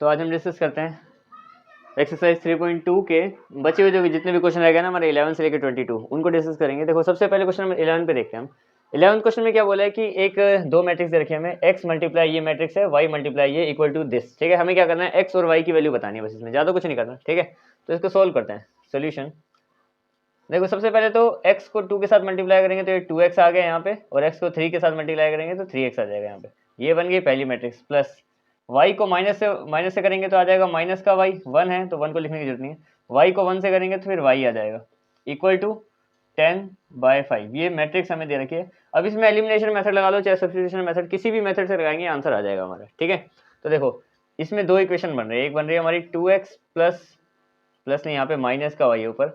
तो आज हम डिस्कस करते हैं एक्सरसाइज 3.2 के बचे हुए जो जितने भी क्वेश्चन रहेगा ना हमारे 11 से लेकर 22 उनको डिस्कस करेंगे। देखो सबसे पहले क्वेश्चन नंबर 11 पे देखते हैं हम। 11 क्वेश्चन में क्या बोला है कि एक दो मैट्रिक्स दे रखे हैं हमें, x मल्टीप्लाई ये मैट्रिक्स है, y मल्टीप्लाई ये इक्वल टू दिस। ठीक है, हमें क्या करना है, x और y की वैल्यू बतानी है बस, इसमें ज़्यादा कुछ नहीं करना। ठीक है, तो इसको सोल्व करते हैं। सोल्यूशन देखो सबसे पहले तो x को 2 के साथ मल्टीप्लाई करेंगे तो ये 2x आ गया यहाँ पे, और x को 3 के साथ मल्टीप्लाई करेंगे तो 3x आ जाएगा यहाँ पे। ये बन गई पहली मैट्रिक्स। प्लस y को माइनस से करेंगे तो आ जाएगा माइनस का y, 1 है तो 1 को लिखने की जरूरत नहीं है। y को 1 से करेंगे तो फिर y आ जाएगा इक्वल टू 10/5। ये मैट्रिक्स हमें दे रखी है। अब इसमें एलिमिनेशन मेथड लगा लो चाहे सब्स्टिट्यूशन मेथड, किसी भी मेथड से लगाएंगे आंसर आ जाएगा हमारा। ठीक है, तो देखो इसमें दो इक्वेशन बन रही है। एक बन रही है हमारी 2x प्लस नहीं, यहाँ पे माइनस का y ऊपर,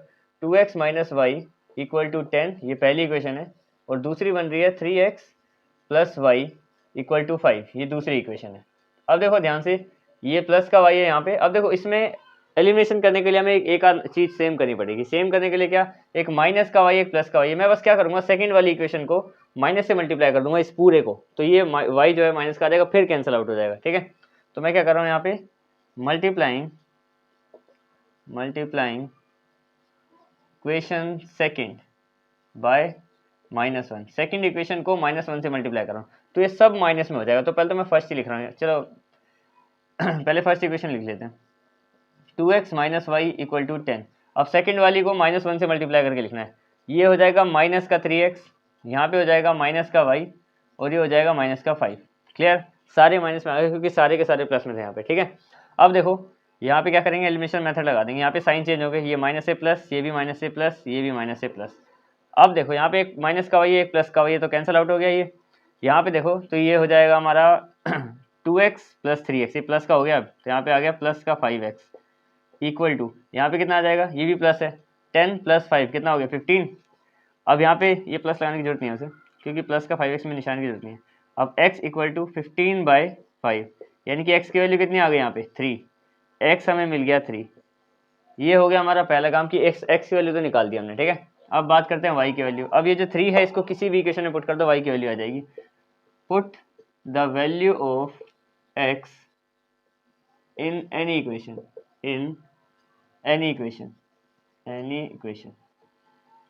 2x minus y equal to 10, ये पहली इक्वेशन है। और दूसरी बन रही है 3x plus y equal to 5, ये दूसरी इक्वेशन है। अब देखो ध्यान से, ये प्लस का y है यहाँ पे। अब देखो इसमें एलिमिनेशन करने के लिए हमें एक चीज सेम करनी पड़ेगी। सेम करने के लिए क्या, एक माइनस का y एक प्लस का y है। मैं बस क्या करूँगा, सेकंड वाली इक्वेशन को माइनस से मल्टीप्लाई कर दूंगा इस पूरे को, तो ये y जो है माइनस का आ जाएगा, फिर कैंसिल आउट हो जाएगा। ठीक है, तो मैं क्या कर रहा हूँ यहाँ पे, multiplying equation second by -1। Second equation को -1 से मल्टीप्लाई कर रहा हूँ तो ये सब माइनस में हो जाएगा। तो पहले तो मैं फर्स्ट ही लिख रहा हूँ, चलो पहले फर्स्ट इक्वेशन लिख लेते हैं, 2x minus y equal to 10। अब सेकंड वाली को -1 से मल्टीप्लाई करके लिखना है। ये हो जाएगा माइनस का 3x, यहाँ पे हो जाएगा माइनस का y, और ये हो जाएगा माइनस का 5। क्लियर, सारे माइनस में आ गए क्योंकि सारे के सारे प्लस में थे यहाँ पे। ठीक है, अब देखो यहाँ पे क्या करेंगे, एलिमिनेशन मेथड लगा देंगे। यहाँ पे साइन चेंज हो गए, ये माइनस से प्लस, ये भी माइनस से प्लस, ये भी माइनस से प्लस। अब देखो यहाँ पे एक माइनस का y एक प्लस का y है तो कैंसिल आउट हो गया ये। यहाँ पे देखो तो ये हो जाएगा हमारा 2x प्लस 3x, ये प्लस का हो गया। अब तो यहाँ पे आ गया प्लस का 5x इक्वल टू, यहाँ पे कितना आ जाएगा, ये भी प्लस है, 10 प्लस 5 कितना हो गया 15। अब यहाँ पे ये प्लस लगाने की जरूरत नहीं है उसे, क्योंकि प्लस का 5x में निशान की जरूरत नहीं है। अब x इक्वल टू 15/5, यानी कि x की वैल्यू कितनी आ गई यहाँ पे 3, x हमें मिल गया 3। ये हो गया हमारा पहला काम कि x की वैल्यू तो निकाल दी हमने। ठीक है, अब बात करते हैं y की वैल्यू। अब ये जो 3 है इसको किसी भी इक्वेशन में पुट कर दो, y की वैल्यू आ जाएगी। Put the value of x in any equation,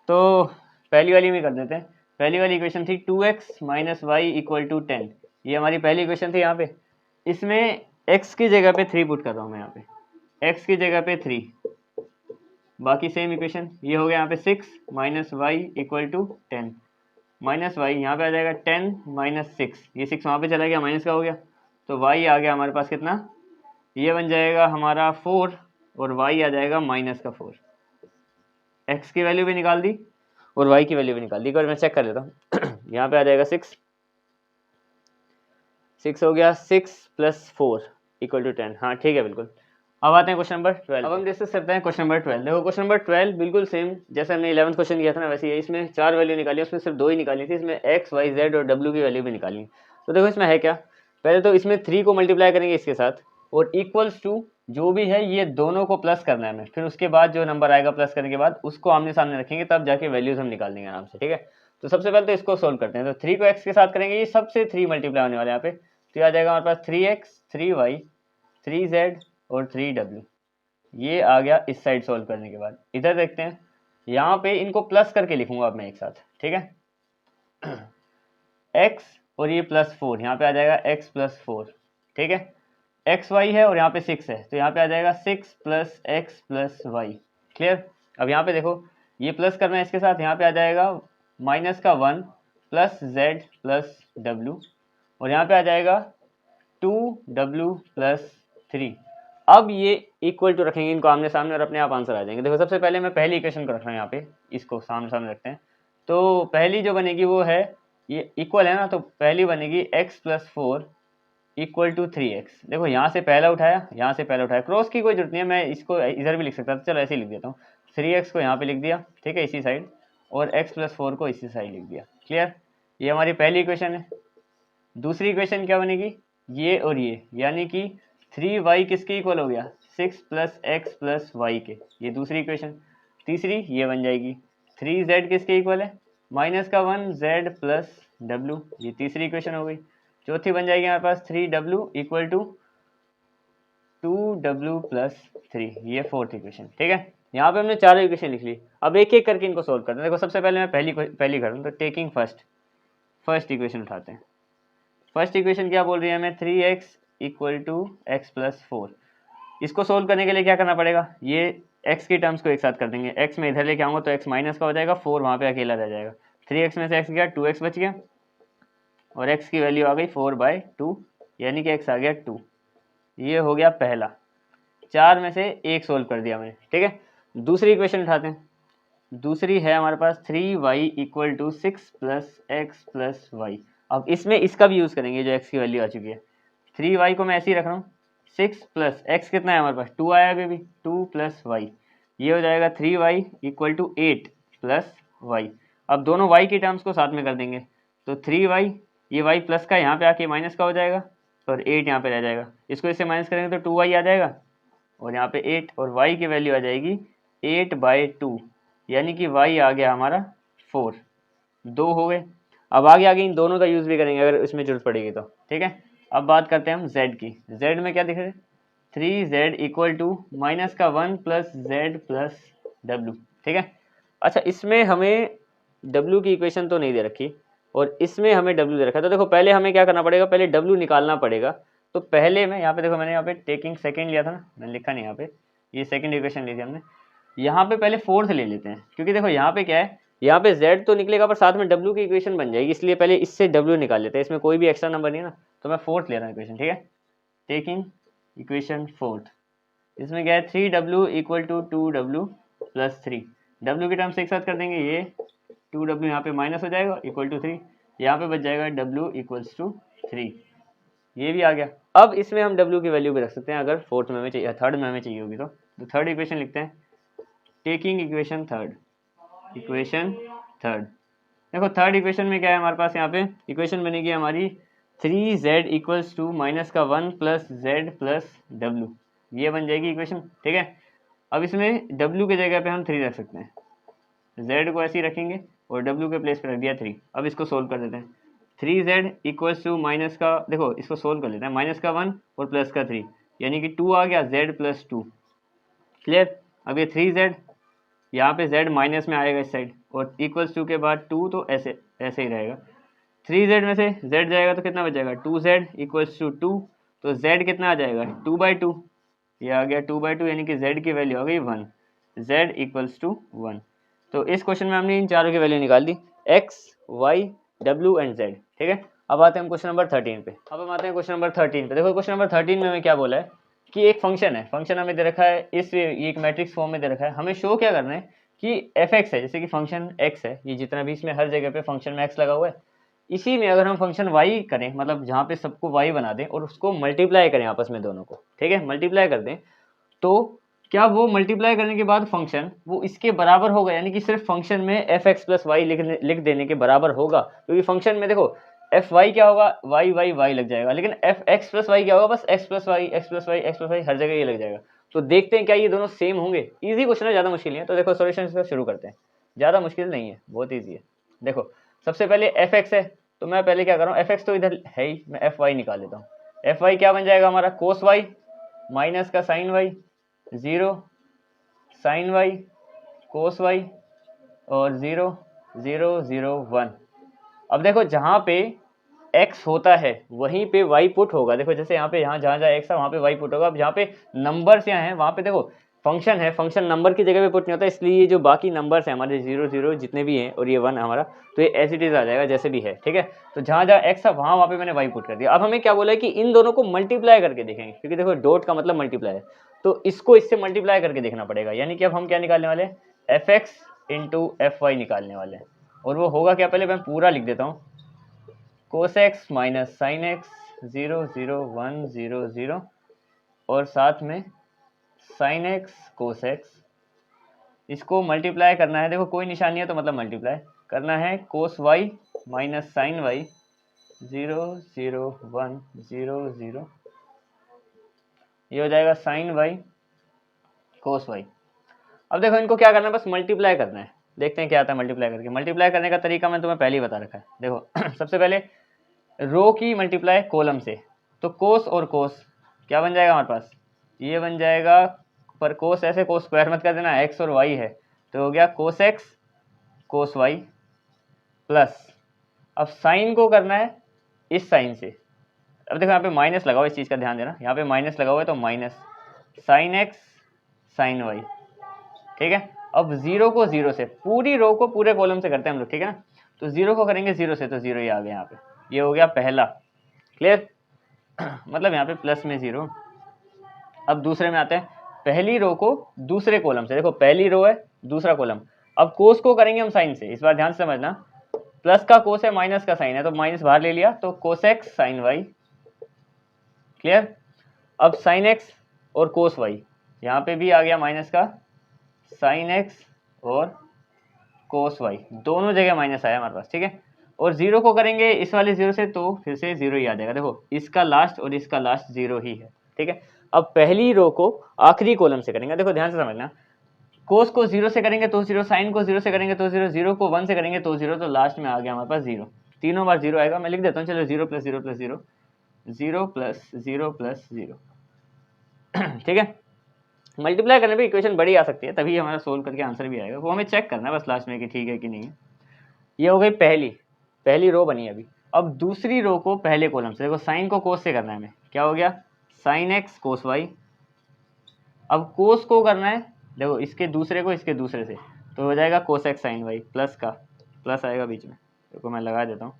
तो पहली वाली में कर देते हैं। पहली वाली इक्वेशन थी 2x minus y equal to 10, ये हमारी पहली इक्वेशन थी। यहाँ पे इसमें x की जगह पे 3 पुट कर रहा हूँ मैं, यहाँ पे x की जगह पे 3, बाकी सेम इक्वेशन। ये हो गया यहाँ पे 6 minus y equal to 10, minus y यहाँ पे आ जाएगा 10 माइनस 6, ये 6 वहाँ पे चला गया, माइनस का हो गया, तो y आ गया हमारे पास कितना, ये बन जाएगा हमारा 4, और y आ जाएगा माइनस का 4। x की वैल्यू भी निकाल दी और y की वैल्यू भी निकाल दी। एक बार मैं चेक कर लेता हूँ यहाँ पे आ जाएगा 6 हो गया, 6 प्लस 4 इक्वल टू 10। हाँ ठीक है, बिल्कुल। अब आते हैं क्वेश्चन नंबर 12। अब हम डिस्कस करते हैं क्वेश्चन नंबर 12। देखो क्वेश्चन नंबर 12 बिल्कुल सेम जैसे हमने 11th क्वेश्चन किया था ना, वैसे ही इसमें 4 वैल्यू निकाली, उसमें सिर्फ 2 ही निकाली थी। इसमें x, y, z और w की वैल्यू भी निकाली। तो देखो इसमें है क्या, पहले तो इसमें 3 को मल्टीप्लाई करेंगे इसके साथ, और इक्वल्स टू जो भी है ये दोनों को प्लस करना है हमें। फिर उसके बाद जो नंबर आएगा प्लस करने के बाद उसको आमने सामने रखेंगे, तब जाके वैल्यूज हम निकाल देंगे आराम से। ठीक है, तो सबसे पहले तो इसको सोल्व करते हैं। तो 3 को x के साथ करेंगे, ये सबसे 3 मल्टीप्लाई होने वाले यहाँ पे, तो आ जाएगा हमारे पास 3x 3y 3z और 3w। ये आ गया इस साइड सोल्व करने के बाद। इधर देखते हैं, यहाँ पे इनको प्लस करके लिखूंगा अब मैं एक साथ। ठीक है, x और ये प्लस 4, यहाँ पे आ जाएगा x प्लस 4। ठीक है, एक्स वाई है और यहाँ पे 6 है, तो यहाँ पे आ जाएगा 6 plus x plus y. Clear, अब यहाँ पे देखो ये प्लस करना है इसके साथ, यहाँ पे आ जाएगा माइनस का 1 प्लस जेड प्लस डब्ल्यू, और यहाँ पे आ जाएगा 2w प्लस 3। अब ये इक्वल टू रखेंगे इनको आमने सामने और अपने आप आंसर आ जाएंगे। देखो सबसे पहले मैं पहली इक्वेशन को रख रहा हूँ यहाँ पे, इसको सामने सामने रखते हैं। तो पहली जो बनेगी वो है, ये इक्वल है ना, तो पहली बनेगी x plus 4 equal to 3x। देखो यहाँ से पहला उठाया, यहाँ से पहला उठाया, क्रॉस की कोई जरूरत नहीं है, मैं इसको इधर भी लिख सकता था, चलो ऐसे ही लिख देता हूँ। 3x को यहाँ पे लिख दिया, ठीक है, इसी साइड, और x प्लस 4 को इसी साइड लिख दिया। क्लियर, ये हमारी पहली इक्वेशन है। दूसरी इक्वेशन क्या बनेगी, ये और ये, यानी कि 3y किसके इक्वल हो गया, 6 प्लस एक्स प्लस वाई के, ये दूसरी इक्वेशन। तीसरी ये बन जाएगी 3z किसके इक्वल है, माइनस का 1z प्लस w, ये तीसरी इक्वेशन हो गई। चौथी बन जाएगी हमारे पास 3w इक्वल टू 2 2w+3, ये फोर्थ इक्वेशन। ठीक है, यहाँ पे हमने चारों इक्वेशन लिख ली। अब एक एक करके इनको सोल्व करते हैं। देखो सबसे पहले मैं पहली करूँ तो टेकिंग फर्स्ट इक्वेशन उठाते हैं। फर्स्ट इक्वेशन क्या बोल रही है हमें, 3x = x+4। इसको सोल्व करने के लिए क्या करना पड़ेगा, ये x की टर्म्स को एक साथ कर देंगे। x में इधर लेके आऊँगा तो x माइनस का हो जाएगा, 4 वहाँ पे अकेला रह जाएगा। 3x में से x गया, 2x बच गया और x की वैल्यू आ गई 4/2, यानी कि x आ गया 2। ये हो गया पहला, 4 में से एक सोल्व कर दिया मैंने। ठीक है, दूसरी इक्वेशन उठाते हैं। दूसरी है हमारे पास 3y = 6 + x + y। अब इसमें इसका भी यूज़ करेंगे जो x की वैल्यू आ चुकी है। 3y को मैं ऐसे ही रख रहा हूँ, 6 + x कितना है हमारे पास, 2 आया बेबी, 2 + y, ये हो जाएगा 3y = 8 + y। अब दोनों y की टर्म्स को साथ में कर देंगे तो 3y, ये y प्लस का यहाँ पे आके माइनस का हो जाएगा और 8 यहाँ पे रह जाएगा। इसको इससे माइनस करेंगे तो 2y आ जाएगा और यहाँ पे 8, और y की वैल्यू आ जाएगी 8/2, यानी कि y आ गया हमारा 4। 2 हो गए। अब आगे इन दोनों का यूज़ भी करेंगे अगर इसमें जरूरत पड़ेगी तो। ठीक है, अब बात करते हैं हम z की। z में क्या दिख रहा है, 3z = -1 + z + w। ठीक है, अच्छा इसमें हमें w की इक्वेशन तो नहीं दे रखी और इसमें हमें w दे रखा है। तो देखो पहले हमें क्या करना पड़ेगा, पहले w निकालना पड़ेगा। तो पहले मैं यहाँ पे देखो, मैंने यहाँ पे टेकिंग सेकेंड लिया था ना, मैंने लिखा नहीं यहाँ पे, ये सेकेंड इक्वेशन ली थी हमने। यहाँ पे पहले फोर्थ ले लेते हैं, क्योंकि देखो यहाँ पे क्या है, यहाँ पे z तो निकलेगा पर साथ में w की इक्वेशन बन जाएगी, इसलिए पहले इससे w निकाल लेते हैं। इसमें कोई भी एक्स्ट्रा नंबर नहीं है ना, तो मैं फोर्थ ले रहा हूँ इक्वेशन। ठीक है, टेकिंग इक्वेशन फोर्थ, इसमें क्या है, 3w = 2w + 3। w की टर्म्स एक साथ कर देंगे, ये 2w यहाँ पे माइनस हो जाएगा = 3, यहाँ पे बच जाएगा w = 3, ये भी आ गया। अब इसमें हम w की वैल्यू भी रख सकते हैं अगर फोर्थ में हमें चाहिए, थर्ड में हमें चाहिए होगी तो थर्ड इक्वेशन लिखते हैं। टेकिंग इक्वेशन थर्ड, देखो थर्ड इक्वेशन में क्या है हमारे पास, यहाँ पे इक्वेशन बनेगी हमारी 3z = -1 + z + w, ये बन जाएगी इक्वेशन। ठीक है, अब इसमें w के जगह पे हम 3 रख सकते हैं, z को ऐसे ही रखेंगे और w के प्लेस पे रख दिया 3। अब इसको सोल्व कर देते हैं। 3z = माइनस का, देखो इसको सोल्व कर लेते हैं, -1 और +3, यानी कि 2 आ गया, z + 2, क्लियर। अब ये 3z, यहाँ पे z माइनस में आएगा इस साइड, और =2 के बाद 2, तो ऐसे ही रहेगा। 3z में से z जाएगा तो कितना बच जाएगा, 2z = 2, तो z कितना आ जाएगा, 2/2, ये आ गया 2/2, यानी कि z की वैल्यू आ गई 1, z = 1। तो इस क्वेश्चन में हमने इन चारों की वैल्यू निकाल दी, x, y, w and z। ठीक है, अब आते हैं हम क्वेश्चन नंबर 13 पे। अब हम आते हैं क्वेश्चन नंबर 13 पे। देखो क्वेश्चन नंबर 13 में हमें क्या बोला है कि एक फंक्शन है, फंक्शन हमें दे रखा है, इस ये एक मैट्रिक्स फॉर्म में दे रखा है। हमें शो क्या करना है कि f(x) है, जैसे कि फंक्शन x है, ये जितना भी इसमें हर जगह पे फंक्शन में x लगा हुआ है, इसी में अगर हम फंक्शन y करें, मतलब जहाँ पे सबको y बना दें और उसको मल्टीप्लाई करें आपस में दोनों को, ठीक है, मल्टीप्लाई कर दें, तो क्या वो मल्टीप्लाई करने के बाद फंक्शन वो इसके बराबर होगा, यानी कि सिर्फ फंक्शन में f(x + y) लिख देने के बराबर होगा, क्योंकि फंक्शन में देखो fy क्या होगा, y लग जाएगा, लेकिन f(x + y) क्या होगा, बस x + y, x + y, x + y, हर जगह ये लग जाएगा। तो देखते हैं क्या ये दोनों सेम होंगे। इजी क्वेश्चन है, ज़्यादा मुश्किल नहीं है। तो देखो सॉल्यूशन इसका शुरू करते हैं, ज़्यादा मुश्किल नहीं है, बहुत ईजी है। देखो सबसे पहले f(x) है, तो मैं पहले क्या कर रहा हूँ, f(x) तो इधर है ही, मैं fy निकाल लेता हूँ। fy क्या बन जाएगा हमारा, cos y माइनस का sin y, 0 sin y cos y और 0 0 0 1। अब देखो जहाँ पे x होता है वहीं पे y पुट होगा। देखो जैसे यहाँ पे जहाँ x है वहाँ पे y पुट होगा। अब जहाँ पे नंबर्स यहाँ हैं वहाँ पे देखो फंक्शन है, फंक्शन नंबर की जगह पे पुट नहीं होता, इसलिए ये जो बाकी नंबर्स हैं हमारे 0 0 जितने भी हैं और ये 1 हमारा, तो ये एज इट इज आ जाएगा जैसे भी है। ठीक है, तो जहाँ x है वहाँ पे मैंने y पुट कर दिया। अब हमें क्या बोला है कि इन दोनों को मल्टीप्लाई करके देखेंगे, क्योंकि देखो डॉट का मतलब मल्टीप्लाई है, तो इसको इससे मल्टीप्लाई करके देखना पड़ेगा। यानी कि अब हम क्या निकालने वाले हैं, f(x) × fy निकालने वाले हैं। और वो होगा क्या, पहले मैं पूरा लिख देता हूँ, cos x - sin x 0 0 1 0 0 और साथ में sin x cos x, इसको मल्टीप्लाई करना है। देखो कोई निशानी है तो मतलब मल्टीप्लाई करना है, cos y - sin y 0 0 1 0 0, ये हो जाएगा sin y cos y। अब देखो इनको क्या करना है, बस मल्टीप्लाई करना है। देखते हैं क्या आता है मल्टीप्लाई करके। मल्टीप्लाई करने का तरीका मैं तुम्हें पहले ही बता रखा है। देखो सबसे पहले रो की मल्टीप्लाई कॉलम से, तो कोस और कोस क्या बन जाएगा हमारे पास, ये बन जाएगा, पर कोस ऐसे कोस स्क्वायर मत कर देना, एक्स और वाई है तो हो गया cos x cos Y plus, अब साइन को करना है इस साइन से। अब देखो यहाँ पे माइनस लगाओ, इस चीज़ का ध्यान देना, यहाँ पे माइनस लगा हुआ है तो minus sine x sine y, ठीक है। अब जीरो को जीरो से, पूरी रो को पूरे कॉलम से करते हैं हम लोग, ठीक है ना। तो जीरो को करेंगे जीरो से तो जीरो ही आ गया यहाँ पे, ये हो गया पहला, क्लियर। मतलब यहाँ पे प्लस में जीरो। अब दूसरे में आते हैं, पहली रो को दूसरे कॉलम से, देखो पहली रो है दूसरा कॉलम, अब कोस को करेंगे हम साइन से, इस बार ध्यान से समझना, प्लस का कोस है माइनस का साइन है तो माइनस बाहर ले लिया तो cos x sine y, clear. अब साइन एक्स और कोस वाई, यहाँ पे भी आ गया माइनस का साइन एक्स और कोस वाई, दोनों जगह माइनस आया हमारे पास, ठीक है। और जीरो को करेंगे इस वाले जीरो से तो फिर से जीरो ही आ जाएगा, देखो इसका लास्ट और इसका लास्ट जीरो ही है, ठीक है। अब पहली रो को आखिरी कॉलम से करेंगे, देखो ध्यान से समझना, कोस को जीरो से करेंगे तो जीरो, साइन को जीरो से करेंगे तो जीरो, जीरो को वन से करेंगे तो जीरो, तो लास्ट में आ गया हमारे पास जीरो, तीनों बार जीरो आएगा। मैं लिख देता हूँ, चलो zero plus zero plus zero, zero plus zero plus zero, ठीक है। मल्टीप्लाई करने पे इक्वेशन बड़ी आ सकती है, तभी हमारा सोल्व करके आंसर भी आएगा, वो हमें चेक करना है बस लास्ट में कि ठीक है कि नहीं है। ये हो गई पहली रो बनी अभी। अब दूसरी रो को पहले कॉलम से, देखो साइन को कोस से करना है हमें, क्या हो गया साइन एक्स कोस वाई। अब कोस को करना है, देखो इसके दूसरे को इसके दूसरे से, तो हो जाएगा cos x sine y, plus का प्लस आएगा बीच में, देखो मैं लगा देता हूँ,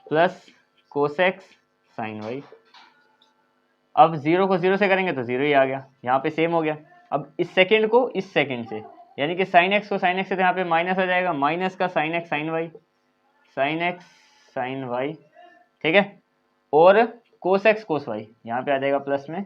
plus cos x sine y. अब जीरो को जीरो से करेंगे तो जीरो ही आ गया, यहाँ पे सेम हो गया। अब इस सेकंड को इस सेकंड से, यानी कि साइन एक्स को साइन एक्स से, तो यहाँ पे माइनस आ जाएगा, माइनस का sine x sine y, sine x sine y, ठीक है। और कोस एक्स कोस वाई, यहाँ पे आ जाएगा प्लस में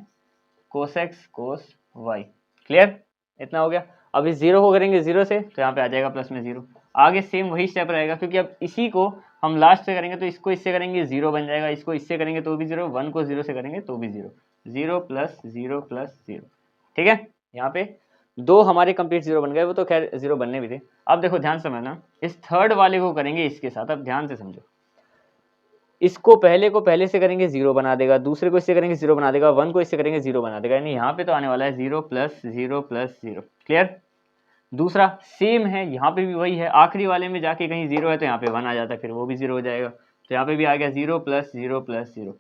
कोस एक्स कोस वाई, क्लियर, इतना हो गया। अब इस जीरो को करेंगे जीरो से तो यहाँ पे आ जाएगा प्लस में जीरो, आगे सेम वही स्टेप रहेगा, क्योंकि अब इसी को हम लास्ट से करेंगे तो इसको इससे करेंगे जीरो बन जाएगा, इसको इससे करेंगे तो भी जीरो, वन को जीरो से करेंगे तो भी zero, zero plus zero plus zero, ठीक है। यहाँ पे दो हमारे कंप्लीट जीरो बन गए, वो तो खैर जीरो बनने भी थे। अब देखो ध्यान से समझना, इस थर्ड वाले को करेंगे इसके साथ, अब ध्यान से समझो, इसको पहले को पहले से करेंगे जीरो बना देगा, दूसरे को इससे करेंगे जीरो बना देगा, वन को इससे करेंगे जीरो बना देगा, यानी यहाँ पे तो आने वाला है zero plus zero plus zero, clear. दूसरा सेम है, यहाँ पे भी वही है, आखिरी वाले में जाके कहीं जीरो है तो यहाँ पे वन आ जाता है, फिर वो भी जीरो हो जाएगा, तो यहाँ पे भी आ गया zero plus zero plus zero.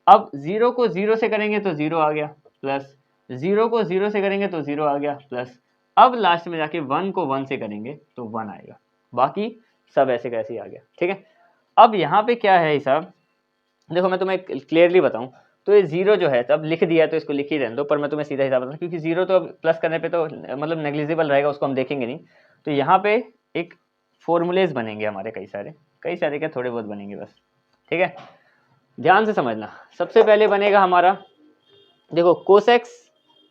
अब जीरो को जीरो से करेंगे तो जीरो आ गया, प्लस जीरो को जीरो से करेंगे तो जीरो आ गया, प्लस अब लास्ट में जाके वन को वन से करेंगे तो वन आएगा, बाकी सब ऐसे कैसे ही आ गया, ठीक है। अब यहाँ पे क्या है हिसाब, देखो मैं तुम्हें क्लियरली बताऊं तो ये जीरो जो है, अब लिख दिया है तो इसको लिख ही रहने दो, पर मैं तुम्हें सीधा हिसाब बताऊं, क्योंकि जीरो तो अब प्लस करने पे तो मतलब नेग्लिजिबल रहेगा, उसको हम देखेंगे नहीं। तो यहाँ पे एक फॉर्मूलेज बनेंगे हमारे, कई सारे क्या, थोड़े बहुत बनेंगे बस, ठीक है। ध्यान से समझना, सबसे पहले बनेगा हमारा, देखो कोस एक्स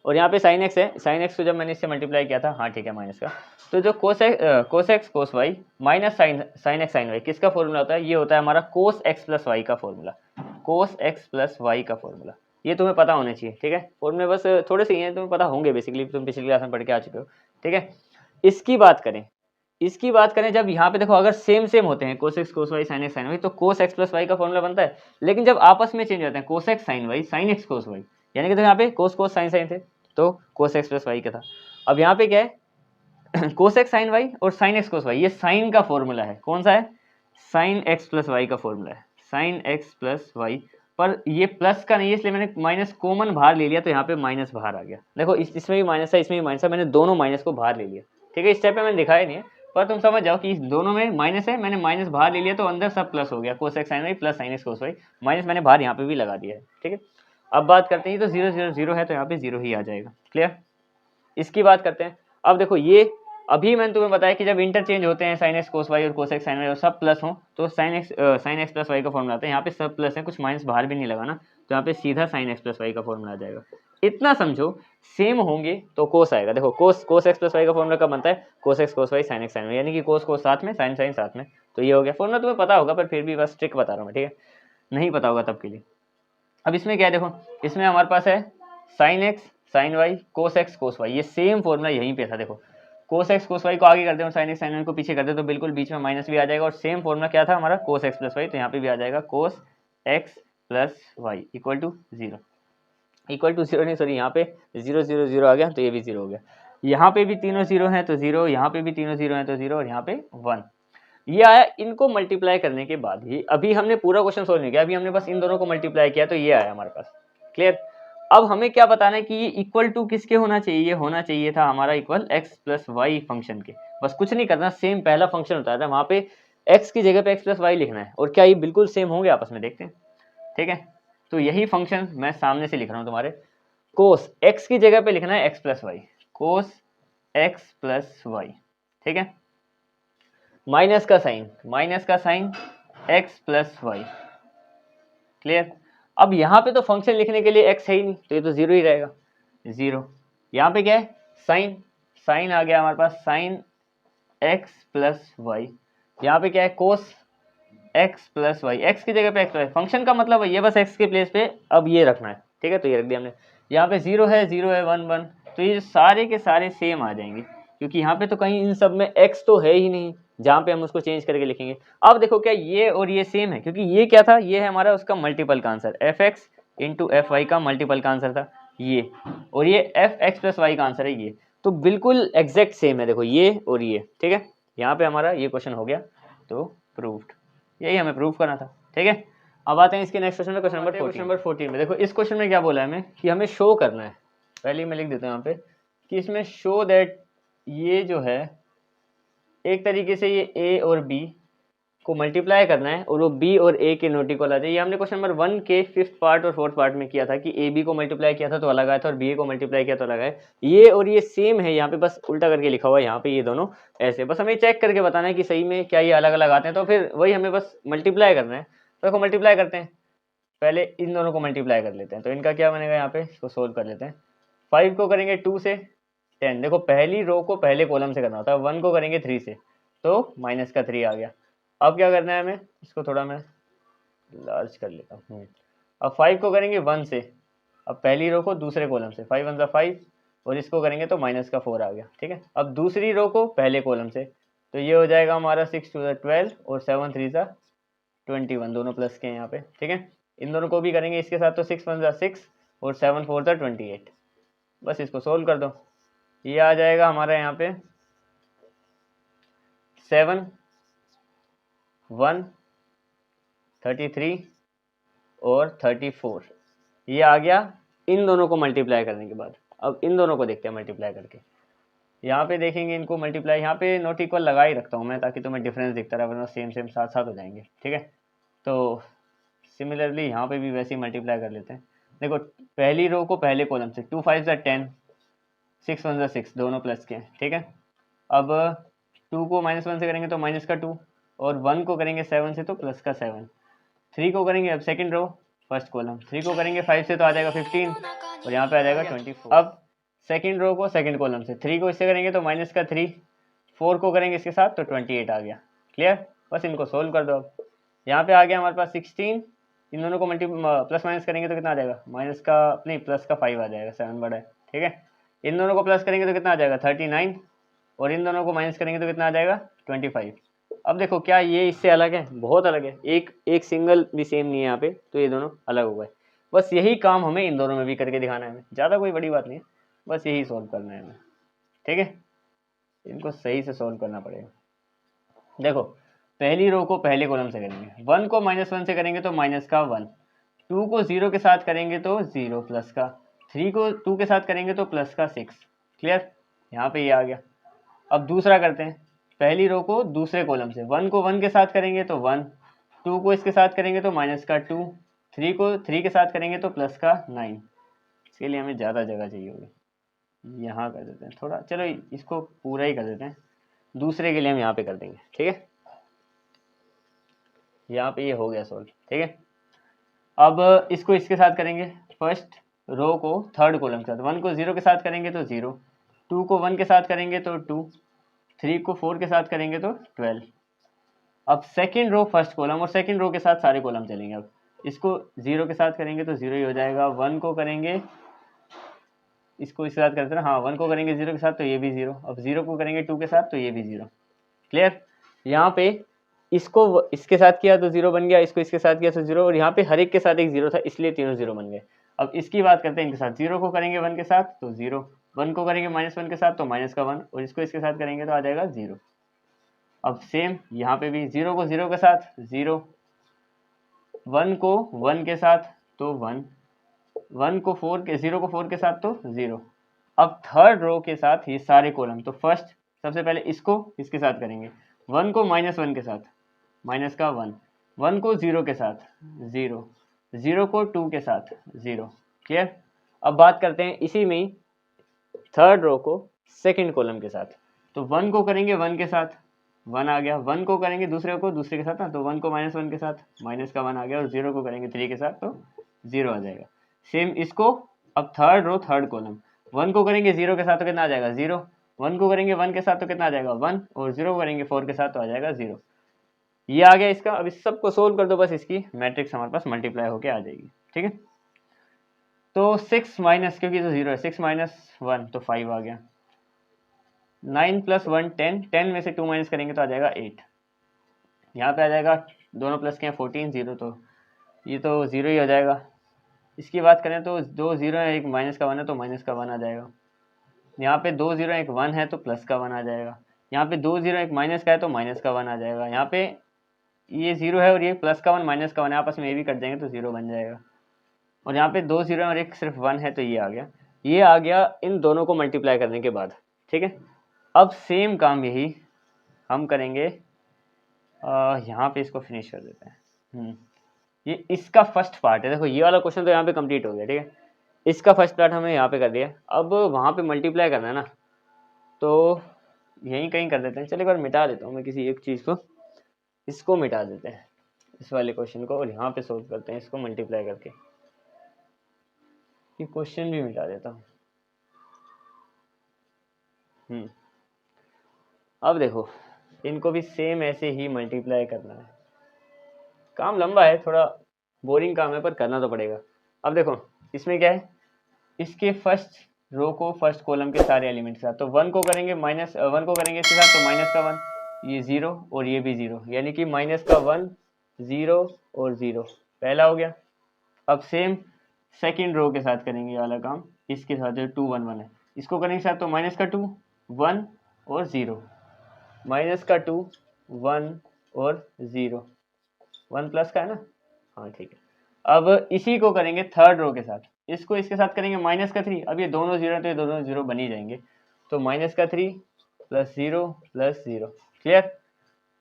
और यहाँ पे साइन एक्स है, साइन एक्स को जब मैंने इससे मल्टीप्लाई किया था, हाँ ठीक है माइनस का, तो जो cos x cos y minus sine x sine y, किसका फॉर्मूला होता है, ये होता है हमारा कोस एक्स प्लस वाई का formula, cos x plus y का फॉर्मूला, ये तुम्हें पता होना चाहिए, ठीक है। फॉर्मूले बस थोड़े से ही हैं, तुम्हें पता होंगे, बेसिकली तुम पिछली क्लास में पढ़ के आ चुके हो, ठीक है। इसकी बात करें जब यहाँ पे देखो, अगर सेम होते हैं cos x cos y sine x sine y, तो कोस एक्स प्लस वाई का फॉर्मूला बनता है, लेकिन जब आपस में चेंज होते हैं cos x sine y sine x cos y, यानी कि तो यहाँ पे कोस कोस साइन साइन थे तो कोस एक्स प्लस वाई का था, अब यहाँ पे क्या है कोस एक्स साइन वाई और साइन एक्स कोस वाई, ये साइन का फॉर्मूला है, कौन सा है, साइन एक्स प्लस वाई का फॉर्मूला है, साइन एक्स प्लस वाई, पर ये प्लस का नहीं है, इसलिए मैंने माइनस कॉमन बाहर ले लिया, तो यहाँ पे माइनस बाहर आ गया, देखो इसमें भी माइनस है इसमें भी माइनस है, मैंने दोनों माइनस को बाहर ले लिया, ठीक है। इस स्टेप पे मैंने दिखाया नहीं है, पर तुम समझ जाओ कि इस दोनों में माइनस है, मैंने माइनस बाहर ले लिया तो अंदर सब प्लस हो गया, cos x sine y plus sine x cos y, minus मैंने बाहर यहाँ पे भी लगा दिया है, ठीक है। अब बात करते हैं, तो जीरो जीरो जीरो है तो यहाँ पे जीरो ही आ जाएगा, क्लियर। इसकी बात करते हैं, अब देखो ये अभी मैंने तुम्हें बताया कि जब इंटरचेंज होते हैं साइन एक्स कोस वाई और कोस एक्स साइन वाई और सब प्लस हो तो साइन एक्स प्लस वाई का फॉर्मूला आता है, यहाँ पे सब प्लस है, कुछ माइनस बाहर भी नहीं लगाना, तो यहाँ पे सीधा साइन एक्स प्लस वाई का फॉर्मूला आ जाएगा। इतना समझो, सेम होंगे तो कोस आएगा, देखो कोस एक्स प्लस वाई का फॉर्मूला कब बनता है, cos x cos y sine x sine y, यानी कि कोस साथ में साइन साइन साथ में, तो ये हो गया फॉर्मूला, तुम्हें पता होगा पर फिर भी बस ट्रिक बता रहा हूँ मैं, ठीक है, नहीं पता होगा तब के लिए। अब इसमें क्या है, देखो इसमें हमारे पास है sine x sine y cos x cos y, ये सेम फॉर्मूला यहीं पे था, देखो कोस एक्स कोस वाई को आगे कर दे और साइन एक्स साइन वाई को पीछे कर दे तो बिल्कुल बीच में माइनस भी आ जाएगा, और सेम फॉर्मूला क्या था हमारा, कोस एक्स प्लस वाई, तो यहाँ पे भी आ जाएगा cos x plus y equal to zero, equal to 0 नहीं, सॉरी यहाँ पे 0 0 0 आ गया तो ये भी 0 हो गया। यहाँ पे भी तीनों 0 हैं तो 0, यहाँ पे भी तीनों 0 हैं तो 0 और यहाँ पे 1। ये आया इनको मल्टीप्लाई करने के बाद ही। अभी हमने पूरा क्वेश्चन सोल्व नहीं किया, अभी हमने बस इन दोनों को मल्टीप्लाई किया तो ये आया हमारे पास। क्लियर। अब हमें क्या बताना है कि ये इक्वल टू किसके होना चाहिए, ये होना चाहिए था हमारा equal x plus y function के। बस कुछ नहीं करना, सेम पहला फंक्शन होता था वहाँ पे x की जगह पे x प्लस वाई लिखना है। और क्या ये बिल्कुल सेम होंगे आपस में, देखते हैं। ठीक है, तो यही फंक्शन मैं सामने से लिख रहा हूँ तुम्हारे। कोस x की जगह पे लिखना है x plus y, cos x plus y. ठीक है, माइनस का sine x plus y. Clear. अब यहाँ पे तो फंक्शन लिखने के लिए x है ही नहीं तो ये तो 0 ही रहेगा, 0। यहाँ पे क्या है, साइन आ गया हमारे पास, साइन x प्लस वाई। यहाँ पे क्या है, कोस x प्लस वाई, x की जगह पे x प्लस, फंक्शन का मतलब है ये बस x के प्लेस पे अब ये रखना है। ठीक है, तो ये रख दिया हमने। यहाँ पे 0 है 1 1, तो ये सारे के सारे सेम आ जाएंगे क्योंकि यहाँ पे तो कहीं इन सब में x तो है ही नहीं जहाँ पे हम उसको चेंज करके लिखेंगे। अब देखो क्या ये और ये सेम है क्योंकि ये क्या था, ये है हमारा उसका मल्टीपल का answer, fx into f y का मल्टीपल का आंसर था ये, और ये fx प्लस वाई का आंसर है ये। तो बिल्कुल एग्जैक्ट सेम है, देखो ये और ये। ठीक है, यहाँ पे हमारा ये क्वेश्चन हो गया तो प्रूव्ड, यही हमें प्रूव करना था। ठीक है, अब आते हैं इसके नेक्स्ट क्वेश्चन में, क्वेश्चन नंबर 14 में। देखो इस क्वेश्चन में क्या बोला है हमें कि हमें शो करना है, पहले मैं लिख देता हूँ यहाँ पे कि इसमें शो दैट ये जो है एक तरीके से ये a और b को मल्टीप्लाई करना है और वो b और a के नोट इक्वल आ जाए। ये हमने क्वेश्चन नंबर 1 के 5th पार्ट और 4th पार्ट में किया था कि a b को मल्टीप्लाई किया था तो अलग आया था और b a को मल्टीप्लाई किया तो अलग आया। ये और ये सेम है, यहाँ पे बस उल्टा करके लिखा हुआ है, यहाँ पे ये दोनों ऐसे। बस हमें चेक करके बताना है कि सही में क्या ये अलग अलग आते हैं, तो फिर वही हमें बस मल्टीप्लाई करना है। तो देखो मल्टीप्लाई करते हैं, पहले इन दोनों को मल्टीप्लाई कर लेते हैं। तो इनका क्या बनेगा, यहाँ पे इसको सोल्व कर लेते हैं। 5 को करेंगे 2 से 10, देखो पहली रो को पहले कॉलम से करना होता है। 1 को करेंगे 3 से तो माइनस का 3 आ गया। अब क्या करना है हमें, इसको थोड़ा मैं लार्ज कर लेता हूँ। अब 5 को करेंगे 1 से, अब पहली रो को दूसरे कॉलम से, 5 1 5 और इसको करेंगे तो माइनस का 4 आ गया। ठीक है, अब दूसरी रो को पहले कॉलम से, तो ये हो जाएगा हमारा 6 2 12 और 7 3 21, दोनों प्लस के हैं यहाँ पे। ठीक है, इन दोनों को भी करेंगे इसके साथ, तो 6 1 6 और 7 4 28। बस इसको सोल्व कर दो, ये आ जाएगा हमारा यहाँ पे 7 1 33 और 34, ये आ गया इन दोनों को मल्टीप्लाई करने के बाद। अब इन दोनों को देखते हैं मल्टीप्लाई करके, यहाँ पे देखेंगे इनको मल्टीप्लाई, यहाँ पे नॉट इक्वल लगा ही रखता हूँ मैं ताकि तुम्हें डिफरेंस दिखता रहे, वरना सेम साथ साथ हो जाएंगे। ठीक है, तो सिमिलरली यहाँ पे भी वैसे ही मल्टीप्लाई कर लेते हैं। देखो पहली रो को पहले कॉलम से, 2 5 10 6 1 6, दोनों प्लस के हैं। ठीक है, अब 2 को -1 से करेंगे तो माइनस का 2 और 1 को करेंगे 7 से तो प्लस का 7। 3 को करेंगे, अब सेकंड रो फर्स्ट कॉलम, 3 को करेंगे 5 से तो आ जाएगा 15 और यहाँ पे आ जाएगा 24। अब सेकंड रो को सेकंड कॉलम से, 3 को इससे करेंगे तो माइनस का 3, 4 को करेंगे इसके साथ तो 28 आ गया। क्लियर, बस इनको सोल्व कर दो। अब यहाँ पे आ गया हमारे पास 16, इन दोनों को प्लस माइनस करेंगे तो कितना आ जाएगा, माइनस का नहीं प्लस का 5 आ जाएगा, 7 बड़ा है। ठीक है, इन दोनों को प्लस करेंगे तो कितना आ जाएगा 39 और इन दोनों को माइनस करेंगे तो कितना आ जाएगा 25। अब देखो क्या ये इससे अलग है, बहुत अलग है, एक सिंगल भी सेम नहीं है यहाँ पे, तो ये दोनों अलग हो गए। बस यही काम हमें इन दोनों में भी करके दिखाना है हमें, ज़्यादा कोई बड़ी बात नहीं है, बस यही सोल्व करना है हमें। ठीक है, इनको सही से सोल्व करना पड़ेगा। देखो पहली रो को पहले कॉलम से करेंगे, 1 को -1 से करेंगे तो माइनस का 1, 2 को 0 के साथ करेंगे तो 0 प्लस का, 3 को 2 के साथ करेंगे तो प्लस का 6। क्लियर, यहाँ पे ये आ गया। अब दूसरा करते हैं, पहली रो को दूसरे कॉलम से, 1 को 1 के साथ करेंगे तो 1, 2 को इसके साथ करेंगे तो माइनस का 2, 3 को 3 के साथ करेंगे तो प्लस का 9। इसके लिए हमें ज़्यादा जगह चाहिए होगी, यहाँ कर देते हैं थोड़ा, चलो इसको पूरा ही कर देते हैं, दूसरे के लिए हम यहाँ पे कर देंगे। ठीक है, यहाँ पे ये हो गया सोल्व। ठीक है, अब इसको इसके साथ करेंगे, फर्स्ट रो को थर्ड कॉलम के साथ, 1 को 0 के साथ करेंगे तो 0, 2 को 1 के साथ करेंगे तो 2, 3 को 4 के साथ करेंगे तो 12। अब सेकंड रो फर्स्ट कॉलम और सेकंड रो के साथ सारे कॉलम चलेंगे। अब इसको 0 के साथ करेंगे तो 0 ही हो जाएगा, 1 को करेंगे इसको इसके साथ करते हैं, हाँ 1 को करेंगे 0 के साथ तो ये भी 0, अब 0 को करेंगे 2 के साथ तो ये भी 0। क्लियर, यहाँ पे इसको इसके साथ किया तो 0 बन गया, इसको इसके साथ किया तो 0 और यहाँ पे हर एक के साथ एक 0 था इसलिए तीनों 0 बन गए। अब इसकी बात करते हैं इनके साथ, 0 को करेंगे 1 के साथ तो 0, 1 को करेंगे -1 के साथ तो माइनस का 1, और इसको इसके साथ करेंगे तो आ जाएगा 0। अब सेम यहाँ पे भी 0 को 0 के साथ 0, 1 को 1 के साथ तो 1, 1 को 4 के 0 को 4 के साथ तो 0। अब थर्ड रो के साथ ये सारे कॉलम, तो फर्स्ट सबसे पहले इसको इसके साथ करेंगे, 1 को -1 के साथ माइनस का 1, 1 को 0 के साथ 0, 0 को 2 के साथ 0। क्लियर। अब बात करते हैं इसी में ही थर्ड रो को सेकंड कॉलम के साथ, तो 1 को करेंगे 1 के साथ 1 आ गया, 1 को करेंगे दूसरे को दूसरे के साथ ना, तो 1 को -1 के साथ माइनस का 1 आ गया, और 0 को करेंगे 3 के साथ तो 0 आ जाएगा। सेम इसको अब थर्ड रो थर्ड कॉलम, 1 को करेंगे 0 के साथ तो कितना आ जाएगा 0, 1 को करेंगे 1 के साथ तो कितना आ जाएगा 1, और 0 को करेंगे 4 के साथ तो आ जाएगा 0। ये आ गया इसका। अब इस सब को सोल्व कर दो, बस इसकी मैट्रिक्स हमारे पास मल्टीप्लाई होके आ जाएगी। ठीक है, तो 6 माइनस, क्योंकि तो 0 है, 6 - 1 तो 5 आ गया, 9 + 1 10, 10 में से 2 माइनस करेंगे तो आ जाएगा 8। यहाँ पे आ जाएगा दोनों प्लस के हैं 14, 0 तो ये तो 0 ही हो जाएगा। इसकी बात करें तो 2 0 है, एक माइनस का 1 है तो माइनस का 1 आ जाएगा। यहाँ पे 2 0 एक 1 है तो प्लस का 1 आ जाएगा। यहाँ पे 2 0 एक माइनस का है तो माइनस का 1 आ जाएगा। यहाँ पे ये 0 है और ये प्लस का 1 माइनस का 1 है, आपस में ये भी कट जाएंगे तो 0 बन जाएगा। और यहाँ पे 2 0 और एक सिर्फ 1 है तो ये आ गया। ये आ गया इन दोनों को मल्टीप्लाई करने के बाद। ठीक है, अब सेम काम यही हम करेंगे, यहाँ पे इसको फिनिश कर देते हैं। ये इसका फर्स्ट पार्ट है, देखो ये वाला क्वेश्चन तो यहाँ पे कंप्लीट हो गया। ठीक है, इसका फर्स्ट पार्ट हमने यहाँ पे कर दिया। अब वहाँ पे मल्टीप्लाई करना है ना, तो यहीं कहीं कर देते हैं। चलिए एक बार मिटा देता हूँ मैं किसी एक चीज़ को, इसको मिटा देते हैं इस वाले क्वेश्चन को, और यहाँ पे सोल्व करते हैं इसको मल्टीप्लाई करके। ये क्वेश्चन भी मिटा देता हूँ। अब देखो इनको भी सेम ऐसे ही मल्टीप्लाई करना है। काम लंबा है, थोड़ा बोरिंग काम है, पर करना तो पड़ेगा। अब देखो इसमें क्या है, इसके फर्स्ट रो को फर्स्ट कॉलम के सारे एलिमेंट के साथ, तो 1 को करेंगे -1 को करेंगे इसके साथ तो माइनस का 1, ये 0 और ये भी 0, यानी कि माइनस का 1 0 और 0 पहला हो गया। अब सेम सेकंड रो के साथ करेंगे ये वाला काम, इसके साथ जो 2 1 1 है, इसको करेंगे साथ तो माइनस का 2 1 और 0, माइनस का 2 1 और 0, 1 प्लस का है ना, हाँ ठीक है। अब इसी को करेंगे थर्ड रो के साथ, इसको इसके साथ करेंगे माइनस का 3, अब ये दोनों 0 तो ये दोनों 0 बन ही जाएंगे, तो माइनस का 3 + 0 + 0। क्लियर।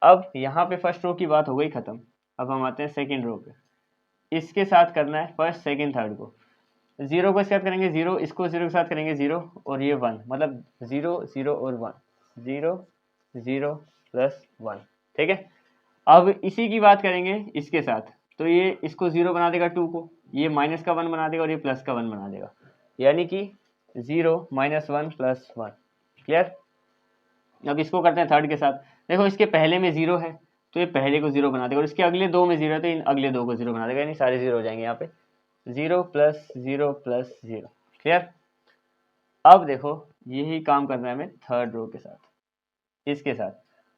अब यहाँ पे फर्स्ट रो की बात हो गई खत्म। अब हम आते हैं सेकंड रो पे, इसके साथ करना है फर्स्ट सेकंड थर्ड को। 0 को इसके साथ करेंगे 0, इसको 0 के साथ करेंगे 0 और ये 1, मतलब 0 0 और 1, 0 0 + 1। ठीक है, अब इसी की बात करेंगे इसके साथ, तो ये इसको 0 बना देगा 2 को, ये माइनस का 1 बना देगा और ये प्लस का 1 बना देगा, यानी कि 0 - 1 + 1। क्लियर। अब इसको करते हैं थर्ड के साथ, देखो इसके पहले में 0 है तो ये पहले को 0 बना देगा, और इसके अगले दो में 0 है तो इन अगले दो को 0 बना देगा, यानी सारे 0 हो जाएंगे यहाँ पे, 0 + 0 + 0। क्लियर। अब देखो यही काम करना है हमें थर्ड रो के साथ, इसके साथ।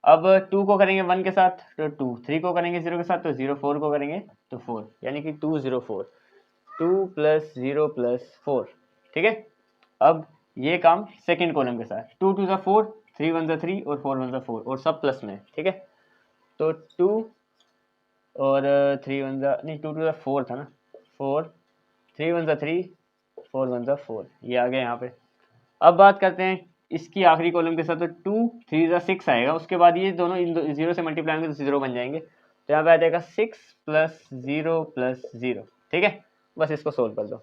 अब 2 को करेंगे 1 के साथ तो 2, 3 को करेंगे 0 के साथ तो 0, 4 को करेंगे तो 4, यानी कि 2 0 4, 2 + 0 + 4। ठीक है, अब ये काम सेकंड कॉलम के साथ, 2 2 = 4, 3 1 = 3 और 4 1 = 4, और सब प्लस में। ठीक है, तो 2 और 3 1 नहीं 2 2 = 4 था ना, 4 3 1 = 3 4 1 = 4, ये आ गया यहाँ पे। अब बात करते हैं इसकी आखिरी कॉलम के साथ, तो 2 3 = 6 आएगा, उसके बाद ये दोनों इन 0 से मल्टीप्लाई होंगे तो 0 बन जाएंगे, तो यहाँ पे आ जाएगा 6 + 0 + 0। ठीक है, बस इसको सोल्व कर दो।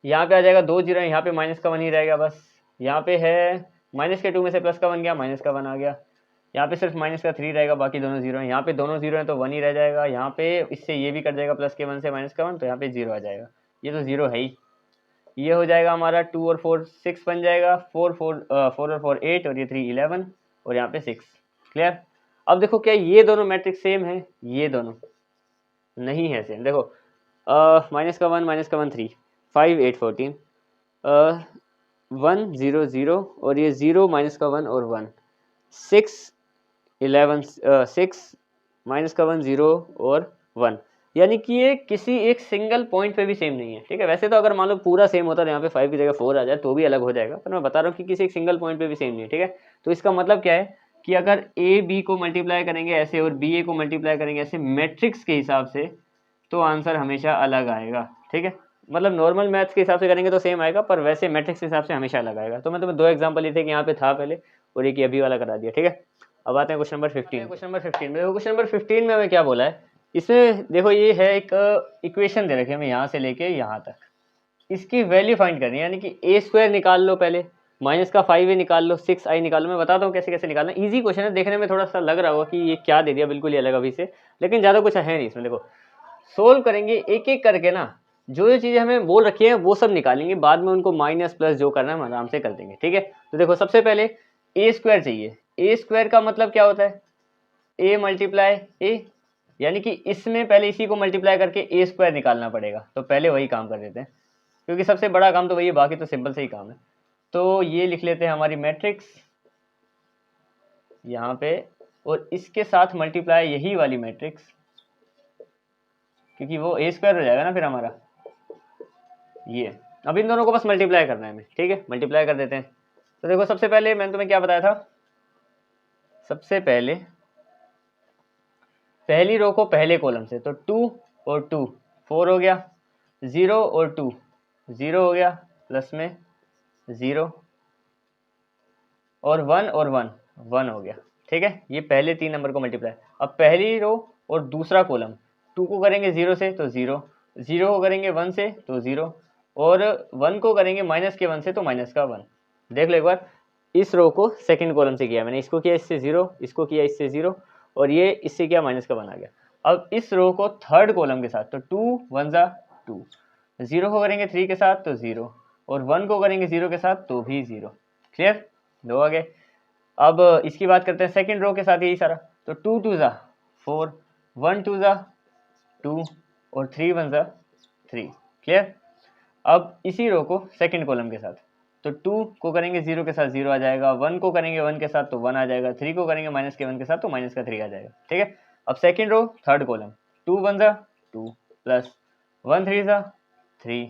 यहाँ पे आ जाएगा 2 0, यहाँ पे माइनस का 1 ही रहेगा बस। यहाँ पे है माइनस के 2 में से प्लस का 1 गया, माइनस का 1 आ गया। यहाँ पे सिर्फ माइनस का 3 रहेगा, बाकी दोनों 0 हैं। यहाँ पे दोनों 0 हैं तो 1 ही रह जाएगा। यहाँ पे इससे ये भी कट जाएगा, प्लस के 1 से माइनस का 1, तो यहाँ पे 0 आ जाएगा। ये तो 0 है ही। ये हो जाएगा हमारा 2 और 4 6 बन जाएगा, 4 और 4 8, और ये 3 11, और यहाँ पे 6। क्लियर। अब देखो क्या ये दोनों मैट्रिक्स सेम है? ये दोनों नहीं है सेम। देखो माइनस का 1 माइनस का 1 3, 5 8 14, 1 0 0, और ये 0 माइनस का 1 और 1, 6 11 6 माइनस का 1 0 और 1, यानी कि ये किसी एक सिंगल पॉइंट पे भी सेम नहीं है, ठीक है। वैसे तो अगर मान लो पूरा सेम होता तो यहाँ पे 5 की जगह 4 आ जाए तो भी अलग हो जाएगा, पर मैं बता रहा हूँ कि किसी एक सिंगल पॉइंट पे भी सेम नहीं है, ठीक है। तो इसका मतलब क्या है कि अगर ए बी को मल्टीप्लाई करेंगे ऐसे और बी ए को मल्टीप्लाई करेंगे ऐसे मैट्रिक्स के हिसाब से, तो आंसर हमेशा अलग आएगा, ठीक है। मतलब नॉर्मल मैथ्स के हिसाब से करेंगे तो सेम आएगा, पर वैसे मैट्रिक्स के हिसाब से हमेशा अलग आएगा। तो मैं तुम्हें 2 एग्जांपल लिए थे कि यहाँ पे था पहले और एक अभी वाला करा दिया, ठीक है। अब आते हैं क्वेश्चन नंबर 15। क्वेश्चन नंबर 15 में, क्वेश्चन नंबर 15 में हमें क्या बोला है, इसमें देखो ये है एक इक्वेशन दे रखी है हमें यहाँ से लेके यहाँ तक, इसकी वैल्यू फाइंड करनी है, यानी कि ए स्क्वायर निकाल लो पहले, माइनस का 5a निकाल लो, 6i निकाल लो। मैं बताता हूँ कैसे कैसे निकालना। इजी क्वेश्चन है, देखने में थोड़ा सा लग रहा होगा कि ये क्या दे दिया, बिल्कुल ही अलग अभी से, लेकिन ज़्यादा कुछ है नहीं इसमें। देखो सोल्व करेंगे एक एक करके ना, जो जो चीज़ें हमें बोल रखी है वो सब निकालेंगे, बाद में उनको माइनस प्लस जो करना है हम आराम से कर देंगे, ठीक है। तो देखो सबसे पहले ए स्क्वायर चाहिए। ए स्क्वायर का मतलब क्या होता है, ए मल्टीप्लाई ए, यानी कि इसमें पहले इसी को मल्टीप्लाई करके ए स्क्वायर निकालना पड़ेगा। तो पहले वही काम कर देते हैं, क्योंकि सबसे बड़ा काम तो वही है, बाकी तो सिंपल से ही काम है। तो ये लिख लेते हैं हमारी मैट्रिक्स यहाँ पे, और इसके साथ मल्टीप्लाई यही वाली मैट्रिक्स, क्योंकि वो ए स्क्वायर हो जाएगा ना फिर हमारा ये। अब इन दोनों को बस मल्टीप्लाई करना है हमें, ठीक है। मल्टीप्लाई कर देते हैं। तो देखो सबसे पहले मैंने तुम्हें क्या बताया था, सबसे पहले पहली रो को पहले कॉलम से, तो 2 और 2 4 हो गया, 0 और 2 0 हो गया, प्लस में 0 और 1 और 1 1 हो गया, ठीक है। ये पहले 3 नंबर को मल्टीप्लाई। अब पहली रो और दूसरा कॉलम, 2 को करेंगे 0 से तो 0, 0 को करेंगे 1 से तो 0, और 1 को करेंगे माइनस के 1 से तो माइनस का 1। देख लो एक बार, इस रो को सेकंड कॉलम से किया मैंने, इसको किया इससे 0, इसको किया इससे 0, और ये इससे किया माइनस का 1 आ गया। अब इस रो को थर्ड कॉलम के साथ, तो 2 1 जा 2, 0 को करेंगे 3 के साथ तो 0, और 1 को करेंगे 0 के साथ तो भी 0। क्लियर, 2 आ गए। अब इसकी बात करते हैं सेकंड रो के साथ, यही सारा, तो 2 2 जा 4, 1 2 जा 2, और 3 1 जा 3। क्लियर। अब इसी रो को सेकंड कॉलम के साथ, तो 2 को करेंगे 0 के साथ 0 आ जाएगा, 1 को करेंगे 1 के साथ तो 1 आ जाएगा, 3 को करेंगे माइनस के 1 के साथ तो माइनस का 3 आ जाएगा, ठीक है। अब सेकंड रो थर्ड कॉलम, 2 1 जा 2, प्लस 1 3 जा 3,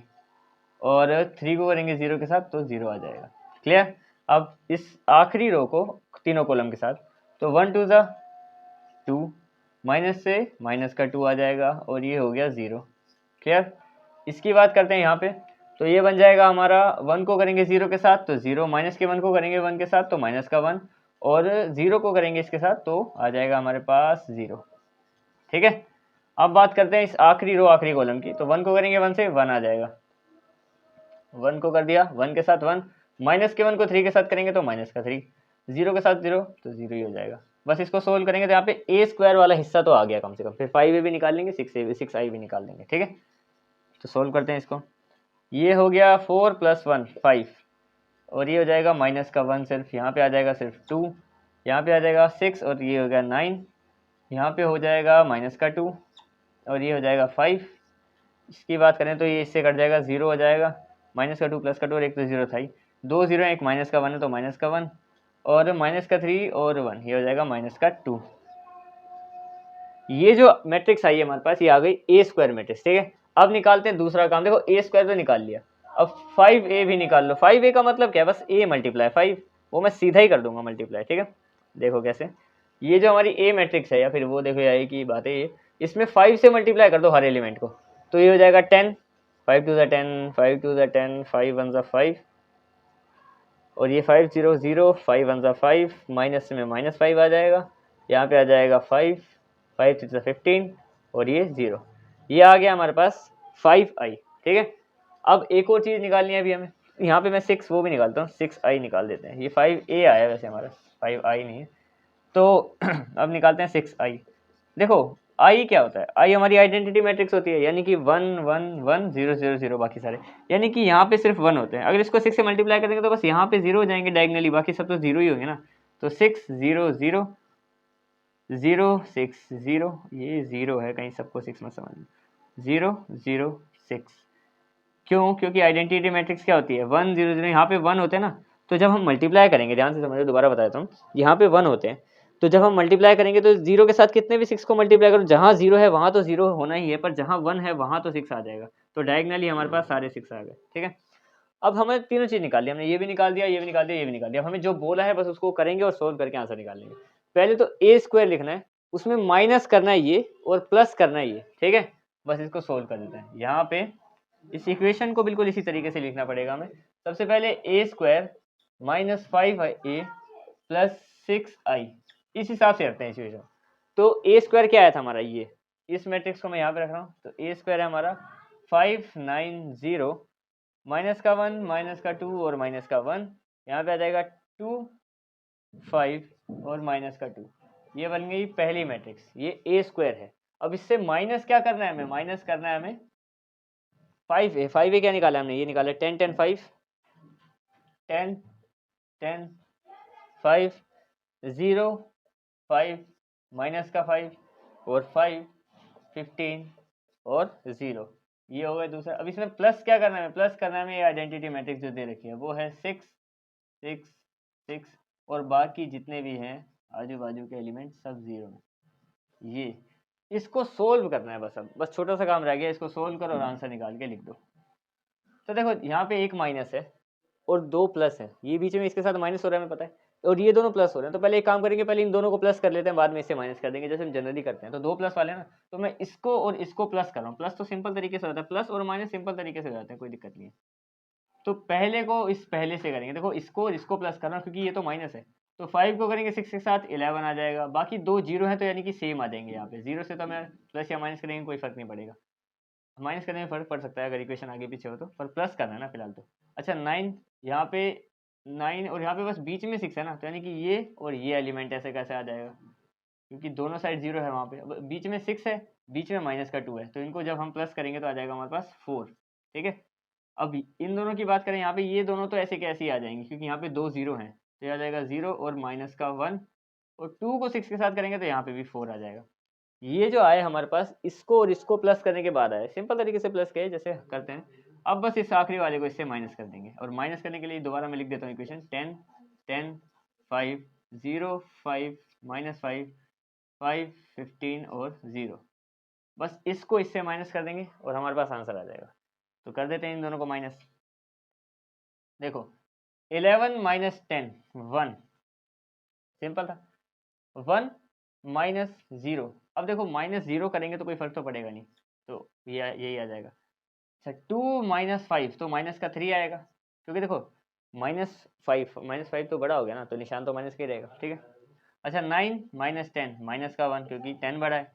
और 3 को करेंगे 0 के साथ तो 0 आ जाएगा। क्लियर। अब इस आखिरी रो को तीनों कॉलम के साथ, तो 1 2 जा 2, माइनस से माइनस का 2 आ जाएगा, और ये हो गया 0। क्लियर। इसकी बात करते हैं यहाँ पे, तो ये बन जाएगा हमारा, 1 को करेंगे 0 के साथ तो 0, माइनस के 1 को करेंगे 1 के साथ तो माइनस का 1, और 0 को करेंगे इसके साथ तो आ जाएगा हमारे पास 0, ठीक है। अब बात करते हैं इस आखिरी रो आखिरी कॉलम की, तो 1 को करेंगे 1 से 1 आ जाएगा, 1 को कर दिया 1 के साथ 1, माइनस के 1 को 3 के साथ करेंगे तो माइनस का 3, 0 के साथ 0 तो 0 ही हो जाएगा। बस इसको सोल्व करेंगे तो यहाँ पे ए स्क्वायर वाला हिस्सा तो आ गया कम से कम, फिर 5a भी निकाल लेंगे, 6i भी निकाल लेंगे, ठीक है। तो सोल्व करते हैं इसको। ये हो गया 4 + 1 5, और ये हो जाएगा माइनस का 1, सिर्फ यहाँ पे आ जाएगा सिर्फ 2, यहाँ पे आ जाएगा 6, और ये हो गया 9, यहाँ पे हो जाएगा माइनस का 2, और ये हो जाएगा 5। इसकी बात करें तो ये इससे कट जाएगा, 0 हो जाएगा, माइनस का 2 प्लस का 2, और एक तो 0 था ही, 2 0 एक माइनस का 1 है तो माइनस का 1, और माइनस का 3 और 1, ये हो जाएगा माइनस का 2। ये जो मैट्रिक्स आई है हमारे पास, ये आ गई ए स्क्वायर मैट्रिक्स, ठीक है। अब निकालते हैं दूसरा काम। देखो ए स्क्वायर तो निकाल लिया, अब 5a भी निकाल लो। 5a का मतलब क्या है, बस a मल्टीप्लाई 5, वो मैं सीधा ही कर दूंगा मल्टीप्लाई, ठीक है। देखो कैसे, ये जो हमारी ए मैट्रिक्स है, या फिर वो देखो यही की बात है, ये इसमें 5 से मल्टीप्लाई कर दो हर एलिमेंट को, तो ये हो जाएगा 10, 5 2 10, 5 2 10, 5 1 5, और ये 5 0 0, 5 1 5, माइनस में माइनस 5 आ जाएगा, यहाँ पे आ जाएगा 5 5 6 15, और ये 0, ये आ गया हमारे पास 5i, ठीक है। अब एक और चीज़ निकालनी है अभी हमें, यहाँ पे मैं 6 वो भी निकालता हूँ, 6i निकाल देते हैं। ये 5a आया वैसे हमारा, 5i नहीं है, तो अब निकालते हैं 6i। देखो i क्या होता है, i हमारी आइडेंटिटी मैट्रिक्स होती है, यानी कि 1 1 1 0 0 0 बाकी सारे, यानी कि यहाँ पे सिर्फ 1 होते हैं। अगर इसको 6 से मल्टीप्लाई करेंगे तो बस यहाँ पे 0 हो जाएंगे डायगनली, बाकी सब तो 0 ही होंगे ना। तो 6 0 0 0 6 0, ये 0 है, कहीं सबको 6 मत समझना, 0 0 6, क्यों, क्योंकि आइडेंटिटी मैट्रिक्स क्या होती है, 1 0 0, यहाँ पे 1 होते हैं ना, तो जब हम मल्टीप्लाई करेंगे, ध्यान से समझो, दोबारा बताता हूँ, यहाँ पे 1 होते हैं, तो तो जब हम मल्टीप्लाई करेंगे तो 0 के साथ कितने भी 6 को मल्टीप्लाई करो, जहाँ 0 है वहाँ तो 0 होना ही है, पर जहाँ 1 है वहाँ तो 6 आ जाएगा। तो डायगनली हमारे पास सारे 6 आ गए, ठीक है। अब हमें तीनों चीज़ निकाल ली, हमने ये भी निकाल दिया, ये भी निकाल दिया, ये भी निकाल दिया। अब हमें जो बोला है बस उसको करेंगे और सोल्व करके आंसर निकाल लेंगे। पहले तो ए स्क्वायर लिखना है, उसमें माइनस करना है ये और प्लस करना है ये, ठीक है। बस इसको सोल्व कर देते हैं। यहाँ पे इस इक्वेशन को बिल्कुल इसी तरीके से लिखना पड़ेगा हमें। सबसे पहले ए square minus 5a plus 6i, इस हिसाब से रखते हैं इक्वेशन। तो ए स्क्वायर क्या आया था हमारा, ये इस मैट्रिक्स को मैं यहाँ पे रख रहा हूँ। तो ए स्क्वायर है हमारा 590 माइनस का 1 माइनस का 2 और माइनस का 1, यहाँ पे आ जाएगा 2 5 और माइनस का 2। ये बन गई पहली मैट्रिक्स, ये ए स्क्वायर है। अब इससे माइनस क्या करना है हमें, माइनस करना है हमें 5a। 5a क्या निकाला हमने, ये निकाला 10 10 5 10 10 5 0 5 माइनस का 5 और 5 15 और 0, ये हो गया दूसरा। अब इसमें प्लस क्या करना है, प्लस करना है हमें आइडेंटिटी मैट्रिक्स जो दे रखी है, वो है 6 6 6 और बाकी जितने भी हैं आजू बाजू के एलिमेंट सब 0 में। ये इसको सोल्व करना है बस। अब बस छोटा सा काम रह गया, इसको सोल्व करो और आंसर निकाल के लिख दो। तो देखो यहाँ पे एक माइनस है और 2 प्लस है, ये बीच में इसके साथ माइनस हो रहा है हमें पता है, और ये दोनों प्लस हो रहे हैं। तो पहले एक काम करेंगे, पहले इन दोनों को प्लस कर लेते हैं, बाद में इससे माइनस कर देंगे, जैसे हम जनरली करते हैं। तो 2 प्लस वाले हैं ना, तो मैं इसको और इसको प्लस कर रहा हूँ। प्लस तो सिंपल तरीके से होता है, प्लस और माइनस सिंपल तरीके से हो जाते हैं, कोई दिक्कत नहीं है। तो पहले को इस पहले से करेंगे, देखो इसको और इसको प्लस करना, क्योंकि ये तो माइनस है। तो 5 को करेंगे 6 के साथ 11 आ जाएगा। बाकी 2 0 है तो यानी कि सेम आ जाएंगे यहाँ पे। 0 से तो हमें प्लस या माइनस करेंगे कोई फर्क नहीं पड़ेगा, माइनस करने में फर्क पड़ सकता है अगर इक्वेशन आगे पीछे हो तो, पर प्लस करना है ना फिलहाल तो। अच्छा 9 यहाँ पे 9 और यहाँ पे बस बीच में 6 है ना, तो यानी कि ये और ये एलिमेंट ऐसे कैसे आ जाएगा, क्योंकि दोनों साइड 0 है वहाँ पे। अब बीच में 6 है, बीच में माइनस का 2 है, तो इनको जब हम प्लस करेंगे तो आ जाएगा हमारे पास 4, ठीक है। अब इन दोनों की बात करें, यहाँ पे ये दोनों तो ऐसे कैसे ही आ जाएंगे, क्योंकि यहाँ पे 2 0 हैं, तो ये आ जाएगा 0 और माइनस का 1, और 2 को 6 के साथ करेंगे तो यहाँ पे भी 4 आ जाएगा। ये जो आए हमारे पास, इसको और इसको प्लस करने के बाद आए, सिंपल तरीके से प्लस किए जैसे करते हैं। अब बस इस आखिरी वाले को इससे माइनस कर देंगे, और माइनस करने के लिए दोबारा मैं लिख देता हूँ इक्वेशन 10 10 5 0 5 माइनस 5 5 15 और 0। बस इसको इससे माइनस कर देंगे और हमारे पास आंसर आ जाएगा। तो कर देते हैं इन दोनों को माइनस। देखो 11 माइनस 10 1, सिंपल था। 1 माइनस 0, अब देखो माइनस 0 करेंगे तो कोई फर्क तो पड़ेगा नहीं, तो ये यही आ जाएगा। अच्छा 2 माइनस 5, तो माइनस का 3 आएगा, क्योंकि देखो माइनस 5 तो बड़ा हो गया ना, तो निशान तो माइनस का ही रहेगा, ठीक है। अच्छा 9 माइनस 10, माइनस का 1 क्योंकि 10 बड़ा है।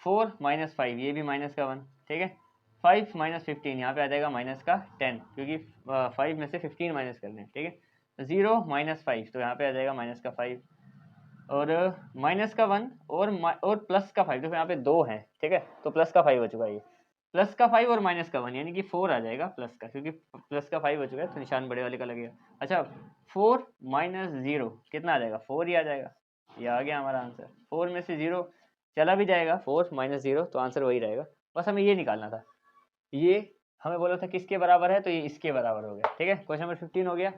4 माइनस 5, ये भी माइनस का 1, ठीक है। 5 माइनस 15, यहाँ पे आ जाएगा माइनस का 10, क्योंकि 5 में से 15 माइनस करना है, ठीक है। 0 माइनस 5, तो यहाँ पे आ जाएगा माइनस का 5, और माइनस का 1 और प्लस का 5, देखो यहाँ पे 2 है, ठीक है, तो प्लस का 5 हो चुका है। ये प्लस का 5 और माइनस का 1 यानी कि 4 आ जाएगा प्लस का, क्योंकि प्लस का 5 हो चुका है तो निशान बड़े वाले का लगेगा। अच्छा 4 माइनस 0 कितना आ जाएगा, 4 ही आ जाएगा। ये आ गया हमारा आंसर। 4 में से 0 चला भी जाएगा, 4 माइनस 0, तो आंसर वही रहेगा। बस हमें ये निकालना था, ये हमें बोला था किसके बराबर है, तो ये इसके बराबर हो गया, ठीक है। क्वेश्चन नंबर 15 हो गया।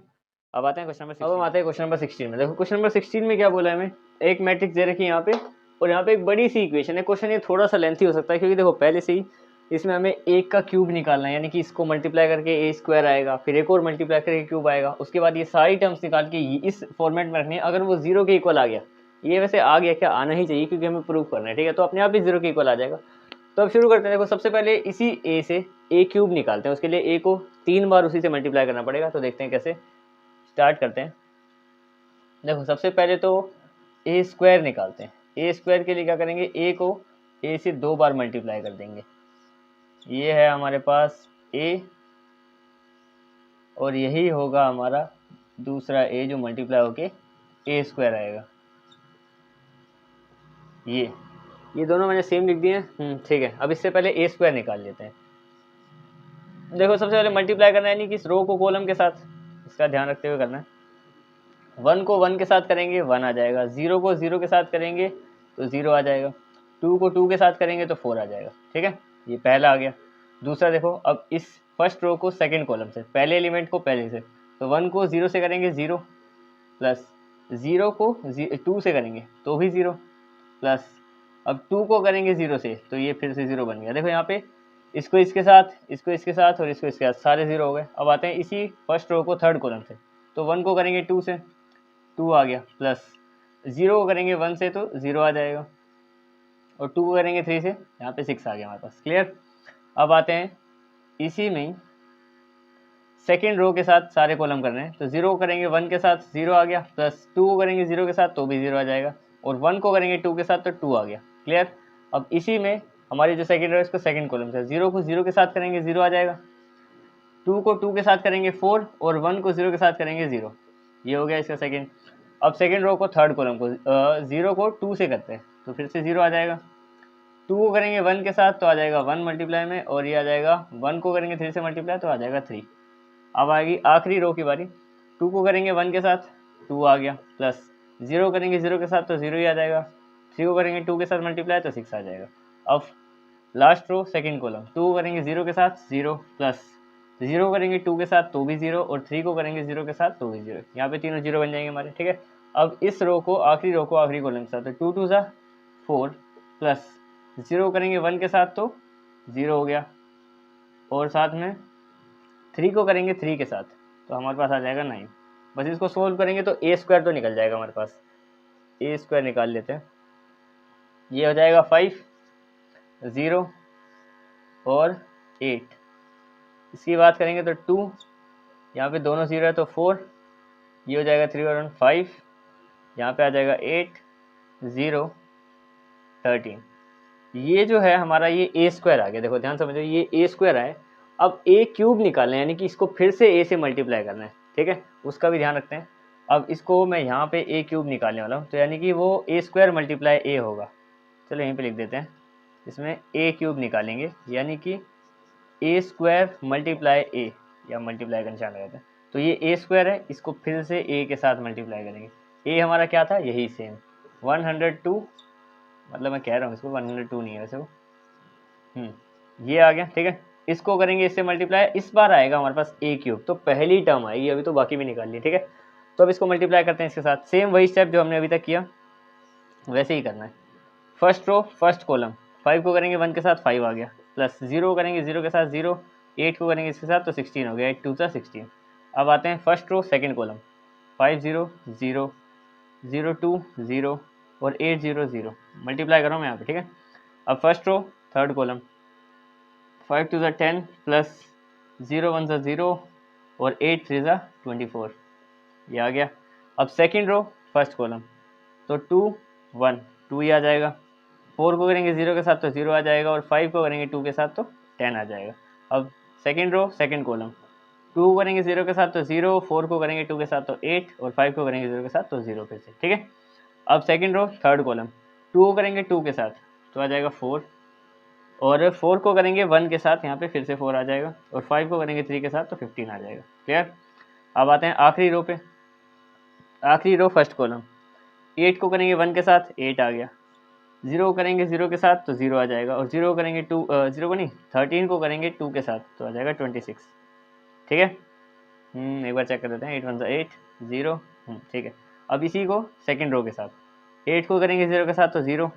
अब आते हैं क्वेश्चन नंबर 16। अब हम आते हैं क्वेश्चन नंबर 16 में। देखो क्वेश्चन नंबर 16 में क्या बोला है हमें, एक मैट्रिक्स दे रखी है यहाँ पे, और यहाँ पे एक बड़ी सी इक्वेशन है। क्वेश्चन ये थोड़ा सा लेंथी हो सकता है, क्योंकि देखो पहले से ही इसमें हमें 1 का क्यूब निकालना है, यानी कि इसको मल्टीप्लाई करके ए स्क्वायर आएगा, फिर एक और मल्टीप्लाई करके क्यूब आएगा, उसके बाद ये सारी टर्म्स निकाल के इस फॉर्मेट में रखनी है। अगर वो 0 के इक्वल आ गया, ये वैसे आ गया क्या, आना ही चाहिए क्योंकि हमें प्रूव करना है, ठीक है, तो अपने आप ही 0 के इक्वल आ जाएगा। तो अब शुरू करते हैं। देखो सबसे पहले इसी ए से ए क्यूब निकालते हैं, उसके लिए ए को 3 बार उसी से मल्टीप्लाई करना पड़ेगा। तो देखते हैं कैसे, स्टार्ट करते हैं। देखो सबसे पहले तो ए स्क्वायर निकालते हैं। ए स्क्वायर के लिए क्या करेंगे, ए को ए से 2 बार मल्टीप्लाई कर देंगे। ये है हमारे पास ए, और यही होगा हमारा दूसरा ए जो मल्टीप्लाई होके ए स्क्वायर आएगा। ये दोनों मैंने सेम लिख दिए हैं, ठीक है। अब इससे पहले ए स्क्वायर निकाल लेते हैं। देखो सबसे पहले मल्टीप्लाई करना है, यानी कि इस रो को कॉलम के साथ, इसका ध्यान रखते हुए करना है। 1 को 1 के साथ करेंगे 1 आ जाएगा, 0 को 0 के साथ करेंगे तो 0 आ जाएगा, 2 को 2 के साथ करेंगे तो 4 आ जाएगा, ठीक है। ये पहला आ गया। दूसरा देखो, अब इस फर्स्ट रो को सेकंड कॉलम से, पहले एलिमेंट को पहले से, तो 1 को 0 से करेंगे 0 प्लस 0 को 2 से करेंगे तो भी 0, प्लस अब 2 को करेंगे 0 से तो ये फिर से 0 बन गया। देखो यहाँ पे इसको इसके साथ, इसको इसके साथ और इसको इसके साथ, सारे 0 हो गए। अब आते हैं इसी फर्स्ट रो को थर्ड कॉलम से, तो 1 को करेंगे 2 से, 2 आ गया, प्लस 0 को करेंगे 1 से तो 0 आ जाएगा, और 2 को करेंगे 3 से, यहाँ पे 6 आ गया हमारे पास। क्लियर। अब आते हैं इसी में सेकेंड रो के साथ सारे कॉलम करने हैं, तो 0 को करेंगे 1 के साथ 0 आ गया, प्लस 2 को करेंगे 0 के साथ तो भी 0 आ जाएगा, और 1 को करेंगे 2 के साथ तो 2 आ गया। क्लियर। अब इसी में हमारी जो सेकेंड रो है इसको सेकेंड कॉलम से 0 को 0 के साथ करेंगे 0 आ जाएगा, 2 को 2 के साथ करेंगे 4 और 1 को 0 के साथ करेंगे 0, ये हो गया इसका सेकेंड। अब सेकेंड रो को थर्ड कॉलम को 0 को 2 से करते हैं तो फिर से 0 आ जाएगा, 2 को करेंगे 1 के साथ तो आ जाएगा 1 मल्टीप्लाई में, और ये आ जाएगा 1 को करेंगे 3 से मल्टीप्लाई तो आ जाएगा 3। अब आएगी आखिरी रो की बारी, 2 को करेंगे 1 के साथ 2 आ गया, प्लस 0 करेंगे 0 के साथ तो 0 ही आ जाएगा, 3 को करेंगे 2 के साथ मल्टीप्लाई तो 6 आ जाएगा। अब लास्ट रो सेकंड कॉलम, 2 को करेंगे 0 के साथ 0, प्लस 0 करेंगे 2 के साथ तो भी 0, और 3 को करेंगे 0 के साथ तो भी 0, यहाँ पे तीनों 0 बन जाएंगे हमारे। ठीक है। अब इस रो को आखिरी कॉलम के साथ, तो 2 2 सा 4, प्लस 0 करेंगे 1 के साथ तो 0 हो गया, और साथ में 3 को करेंगे 3 के साथ तो हमारे पास आ जाएगा 9। बस इसको सोल्व करेंगे तो ए स्क्वायर तो निकल जाएगा हमारे पास, ए स्क्वायर निकाल लेते हैं, ये हो जाएगा 5, 0 और 8। इसकी बात करेंगे तो 2, यहाँ पे दोनों 0 है तो 4, ये हो जाएगा 3 और 1 5, यहाँ पे आ जाएगा 8, 0, 13। ये जो है हमारा ये ए स्क्वायर आ गया। देखो ध्यान समझो, ये ए स्क्वायर है। अब ए क्यूब निकालना है, यानी कि इसको फिर से ए से मल्टीप्लाई करना है। ठीक है, उसका भी ध्यान रखते हैं। अब इसको मैं यहाँ पे ए क्यूब निकालने वाला हूँ, तो यानी कि वो ए स्क्वायर मल्टीप्लाई ए होगा। चलो यहीं पे लिख देते हैं, इसमें ए क्यूब निकालेंगे, यानी कि ए स्क्वायर मल्टीप्लाई ए, या मल्टीप्लाई का निशान लगाते हैं। तो ये ए स्क्वायर है, इसको फिर से ए के साथ मल्टीप्लाई करेंगे। ए हमारा क्या था, यही सेम 102, मतलब मैं कह रहा हूँ इसको 102 नहीं है वैसे वो, ये आ गया। ठीक है, इसको करेंगे इससे मल्टीप्लाई, इस बार आएगा हमारे पास ए क्यूब, तो पहली टर्म आएगी, अभी तो बाकी भी निकाल ली। ठीक है, तो अब इसको मल्टीप्लाई करते हैं इसके साथ, सेम वही स्टेप जो हमने अभी तक किया वैसे ही करना है। फर्स्ट रो फर्स्ट कॉलम, 5 को करेंगे 1 के साथ 5 आ गया, प्लस 0 करेंगे 0 के साथ 0, 8 को करेंगे इसके साथ तो 16 हो गया, 8 2 सा 16। अब आते हैं फर्स्ट रो सेकंड कॉलम, 5 0 0 0 2 0 और 8 0 0, मल्टीप्लाई कर रहा हूँ मैं यहाँ पे। ठीक है, अब फर्स्ट रो थर्ड कॉलम, 5 2 सा 10 प्लस 0 1 सा 0 और 8 3 सा 24, ये आ गया। अब सेकंड रो फर्स्ट कॉलम, तो 2 1 2 ही आ जाएगा, 4 को करेंगे 0 के साथ तो 0 आ जाएगा, और 5 को करेंगे 2 के साथ तो 10 आ जाएगा। अब सेकंड रो सेकंड कॉलम, 2 को करेंगे 0 के साथ तो 0, 4 को करेंगे 2 के साथ तो 8, और 5 को करेंगे 0 के साथ तो 0 फिर से। ठीक है, अब सेकंड रो थर्ड कॉलम, 2 को करेंगे 2 के साथ तो आ जाएगा 4, और 4 को करेंगे 1 के साथ, यहाँ पे फिर से 4 आ जाएगा, और 5 को करेंगे 3 के साथ तो 15 आ जाएगा। क्लियर। अब आते हैं आखिरी रो पे, आखिरी रो फर्स्ट कॉलम, 8 को करेंगे 1 के साथ 8 आ गया, 0 को करेंगे 0 के साथ तो 0 आ जाएगा, और 0 को करेंगे 0 को नहीं 13 को करेंगे 2 के साथ तो आ जाएगा 26। ठीक है, एक बार चेक कर देते हैं, 8 1 सा 8 0, ठीक है। अब इसी को सेकंड रो के साथ, 8 को करेंगे 0 के साथ तो 0,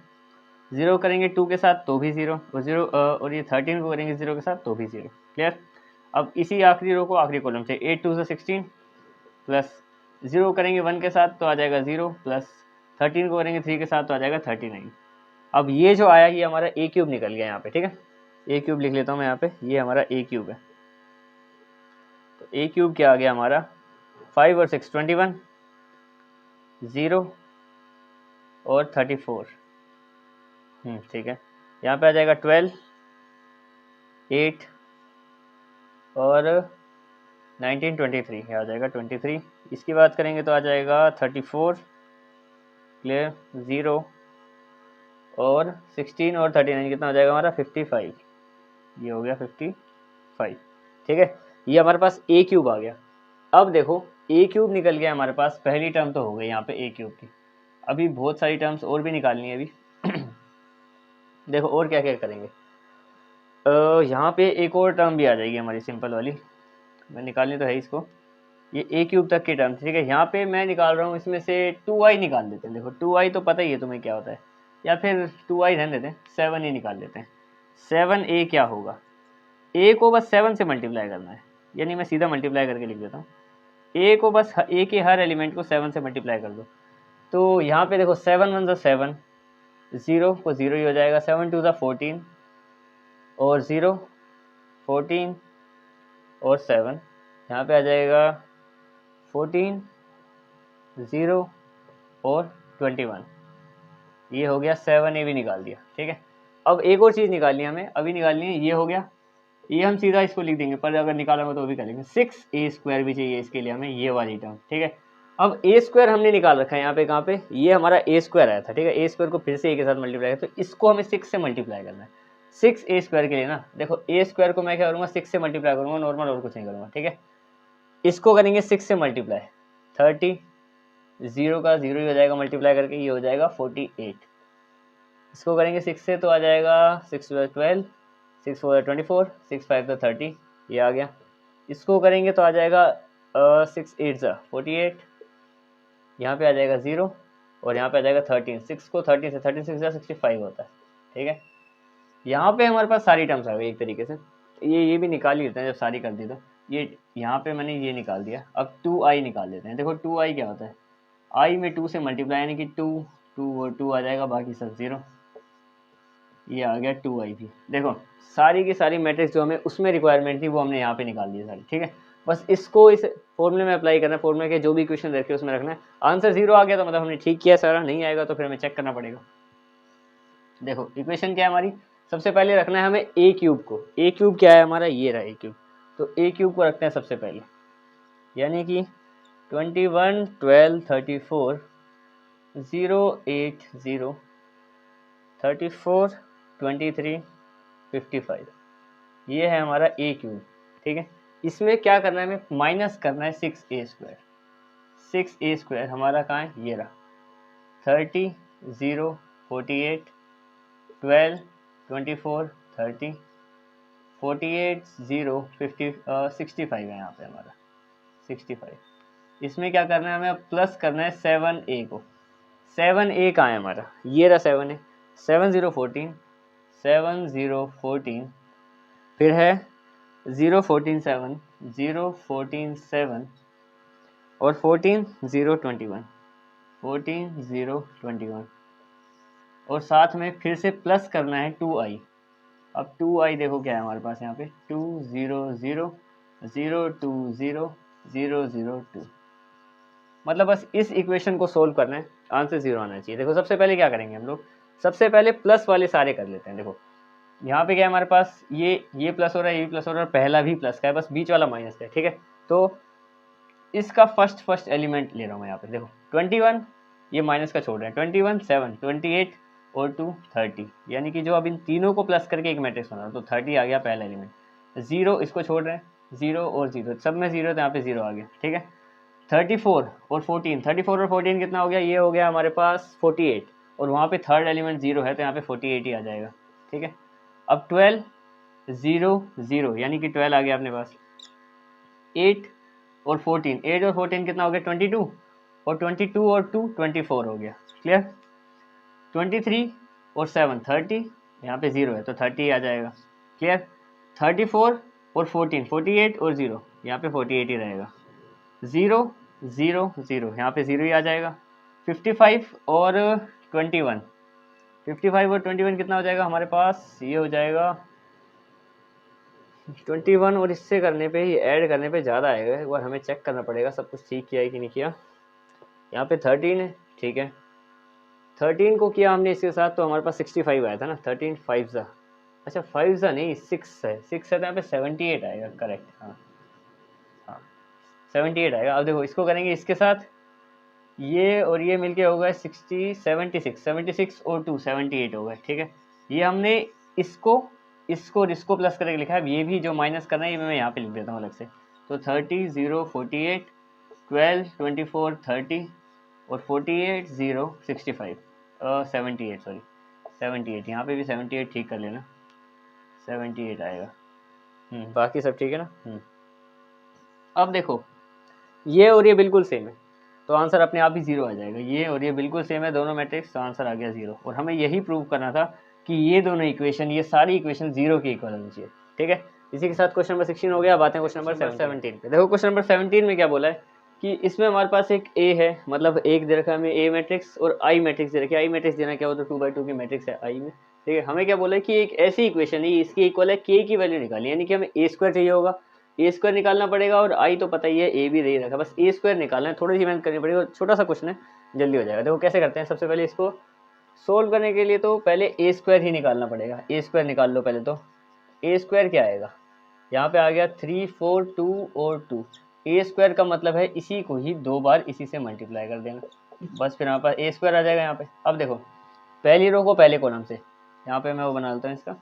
0 करेंगे 2 के साथ तो भी 0, और 0 और ये 13 को करेंगे 0 के साथ तो भी 0। क्लियर। अब इसी आखिरी रो को आखिरी कॉलम से 8 2 सा 16 प्लस 0 करेंगे 1 के साथ तो आ जाएगा 0, प्लस 13 को करेंगे 3 के साथ तो आ जाएगा 39। अब ये जो आया ये हमारा ए क्यूब निकल गया यहाँ पे। ठीक है, ए क्यूब लिख लेता हूँ मैं यहाँ पे, ये हमारा ए क्यूब है। तो ए क्यूब क्या आ गया हमारा, 5 और 6 21, 0 और 34। ठीक है, यहाँ पे आ जाएगा 12, 8 और 19 23, आ जाएगा 23। इसकी बात करेंगे तो आ जाएगा 34, क्लियर, 0 और 16 और 39 कितना हो जाएगा हमारा 55, ये हो गया 55। ठीक है, ये हमारे पास ए क्यूब आ गया। अब देखो ए क्यूब निकल गया हमारे पास, पहली टर्म तो हो गई यहाँ पे ए क्यूब की। अभी बहुत सारी टर्म्स और भी निकालनी है अभी देखो और क्या क्या करेंगे, यहाँ पे एक और टर्म भी आ जाएगी हमारी सिंपल वाली, मैं निकालनी तो है इसको, ये ए क्यूब तक की टर्म, ठीक है। यहाँ पे मैं निकाल रहा हूँ इसमें से 2i निकाल देते हैं। देखो 2i तो पता ही है तुम्हें क्या होता है, या फिर 2i रहने देते हैं, 7 ही निकाल लेते हैं। 7a क्या होगा, a को बस 7 से मल्टीप्लाई करना है, यानी मैं सीधा मल्टीप्लाई करके लिख देता हूँ। a को बस a के हर एलिमेंट को 7 से मल्टीप्लाई कर दो। तो यहाँ पे देखो 7 1 7, 0 को 0 ही हो जाएगा, 7 2 14 और 0 14 और 7, यहाँ पे आ जाएगा 14 0 और 21। ये हो गया 7a भी निकाल दिया, ठीक है। अब एक और चीज़ निकालनी है हमें, अभी निकालनी है, ये हो गया, ये हम सीधा इसको लिख देंगे, पर अगर निकाला हो तो वो भी करेंगे। 6a² भी चाहिए इसके लिए हमें, ये वाली टर्म, ठीक है। अब a² हमने निकाल रखा है यहाँ पे, कहाँ पे, ये हमारा a² आया था, ठीक है। a² को फिर से a के साथ मल्टीप्लाई है, तो इसको हमें 6 से मल्टीप्लाई करना है। 6a² के लिए ना, देखो a² को मैं क्या करूँगा, 6 से मल्टीप्लाई करूँगा नॉर्मल, और कुछ नहीं करूँगा, ठीक है। इसको करेंगे 6 से मल्टीप्लाई, 30, 0 का 0 ही हो जाएगा मल्टीप्लाई करके, ये हो जाएगा 48। इसको करेंगे 6 से तो आ जाएगा 6 2 12, 6 4 24, 6 5 30, ये आ गया। इसको करेंगे तो आ जाएगा 6 8 48, यहाँ पे आ जाएगा 0 और यहाँ पे आ जाएगा 13। 6 को 13 से 13 6 65 होता है, ठीक है। यहाँ पे हमारे पास सारी टर्म्स आ गई एक तरीके से। ये भी निकाल ही लेते हैं जब सारी कर दी तो। ये यहाँ पे मैंने ये निकाल दिया। अब 2i निकाल लेते हैं। देखो 2i क्या होता है, i में 2 से मल्टीप्लाई, यानी कि 2 2 और 2 आ जाएगा, बाकी सब 0। ये आ गया 2i भी। देखो सारी की सारी मैट्रिक्स जो हमें उसमें रिक्वायरमेंट थी वो हमने यहाँ पे निकाल दी सारी, ठीक है। बस इसको इस फॉर्मूले में अप्लाई करना है, फॉर्मूले के जो भी क्वेश्चन रखे उसमें रखना है। आंसर 0 आ गया तो मतलब हमने ठीक किया सारा, नहीं आएगा तो फिर हमें चेक करना पड़ेगा। देखो इक्वेशन क्या है हमारी, सबसे पहले रखना है हमें a क्यूब को। a क्यूब क्या है हमारा, ये रहा a क्यूब। तो a क्यूब को रखते हैं सबसे पहले, यानी कि 21 12 34 0 8 0 34 23 55, ये है हमारा a क्यूब, ठीक है। इसमें क्या करना है, हमें माइनस करना है 6a²। 6a² हमारा कहाँ है, ये रहा। 30 0 48 12 24 30 48 0 50 65 है यहाँ पे हमारा 65। इसमें क्या करना है, हमें अब प्लस करना है 7a को। 7a कहाँ है हमारा, ये रहा 7a। 7 0 14, 7 0 14, फिर है 0 14 7, 0 14 7 और 14 0 21, 14 0 21, और साथ में फिर से प्लस करना है 2i। अब 2i देखो क्या है हमारे पास यहाँ पे, 2 0 0 0 2 0 0 0 2। मतलब बस इस इक्वेशन को सोल्व करना है, आंसर 0 आना चाहिए। देखो सबसे पहले क्या करेंगे हम लोग, सबसे पहले प्लस वाले सारे कर लेते हैं। देखो यहाँ पे क्या है हमारे पास, ये प्लस हो रहा है, ये भी प्लस हो रहा है, पहला भी प्लस का है, बस बीच वाला माइनस का है, ठीक है। तो इसका फर्स्ट एलिमेंट ले रहा हूँ मैं यहाँ पे। देखो 21, ये माइनस का छोड़ रहे हैं, 21 7 28 और 2 30, यानी कि जो अब इन तीनों को प्लस करके एक मैट्रिक्स बना, तो 30 आ गया पहला एलिमेंट। 0 इसको छोड़ रहे हैं, 0 और 0 सब में 0, तो यहाँ पे 0 आ गया, ठीक है। 34 और 14, 34 और 14 कितना हो गया, ये हो गया हमारे पास 48, और वहाँ पे थर्ड एलिमेंट 0 है तो यहाँ पे 48 ही आ जाएगा, ठीक है। अब 12 0 0, यानी कि 12 आ गया अपने पास। 8 और 14, 8 और 14 कितना हो गया, 22, और 22 और 2 24 हो गया, क्लियर। 23 और 7 30, यहाँ पे 0 है तो 30 आ जाएगा, क्लियर। 34 और 14 48 और 0, यहाँ पे 48 ही रहेगा। 0 0 0, यहाँ पे 0 ही आ जाएगा। 55 और 21, 55 और 21 कितना हो जाएगा हमारे पास, ये हो जाएगा 21, और इससे करने पे ही ऐड करने पे ज़्यादा आएगा। एक बार हमें चेक करना पड़ेगा सब कुछ ठीक किया है कि नहीं किया। यहाँ पे 13 है, ठीक है। 13 को किया हमने इसके साथ तो हमारे पास 65 आया था ना। 13 5 ज़ा, अच्छा 5 ज़ा नहीं 6 है, 6 है तो यहाँ पे 78 आएगा, करेक्ट। हाँ हाँ 78 आएगा। अब देखो इसको करेंगे इसके साथ, ये और ये मिलके हो गए 60 76, 76 और 2 78 हो गए, ठीक है। ये हमने इसको इसको इसको प्लस करके लिखा है। ये भी जो माइनस करना है ये मैं यहाँ पे लिख देता हूँ अलग से। तो 30 0 48 12 24 30 और 48 0 65 78 सॉरी 78, यहाँ पे भी 78 ठीक कर लेना, 78 आएगा। बाकी सब ठीक है ना। अब देखो ये और ये बिल्कुल सेम है, तो आंसर अपने आप ही जीरो आ जाएगा। ये और ये बिल्कुल सेम है दोनों मैट्रिक्स, तो आंसर आ गया जीरो। और हमें यही प्रूव करना था कि ये दोनों इक्वेशन, ये सारी इक्वेशन जीरो के इक्वल होनी चाहिए। ठीक है, इसी के साथ क्वेश्चन नंबर 16 हो गया। अब आते हैं क्वेश्चन नंबर 17 पे। देखो क्वेश्चन नंबर 17 में क्या बोला है कि इसमें हमारे पास एक ए है, मतलब एक दे रखा है हमें ए मैट्रिक्स और आई मैट्रिक्स दे रखी है। आई मैट्रिक्स देना क्या होता है, 2/2 की मैट्रिक्स है आई में। ठीक है, हमें क्या बोला है कि एक ऐसी इक्वेशन है इसकी इक्वल है के की वैल्यू निकाली, यानी कि हमें ए स्क्वायर चाहिए होगा, ए स्क्वायर निकालना पड़ेगा, और आई तो पता ही है ए भी दे रखा है, बस ए स्क्वायर निकालना है। थोड़ी सी मेहनत करनी पड़ेगी और छोटा सा क्वेश्चन है, जल्दी हो जाएगा। देखो कैसे करते हैं, सबसे पहले इसको सोल्व करने के लिए तो पहले ए स्क्वायर ही निकालना पड़ेगा। ए स्क्वायर निकाल लो पहले। तो ए स्क्वायर क्या आएगा, यहाँ पे आ गया 3 4 2 और 2। ए स्क्वायर का मतलब है इसी को ही 2 बार इसी से मल्टीप्लाई कर देना, बस फिर यहाँ पर ए स्क्वायर आ जाएगा यहाँ पे। अब देखो पहली रो को पहले कॉलम से, यहाँ पे मैं वो बना लेता हूँ इसका,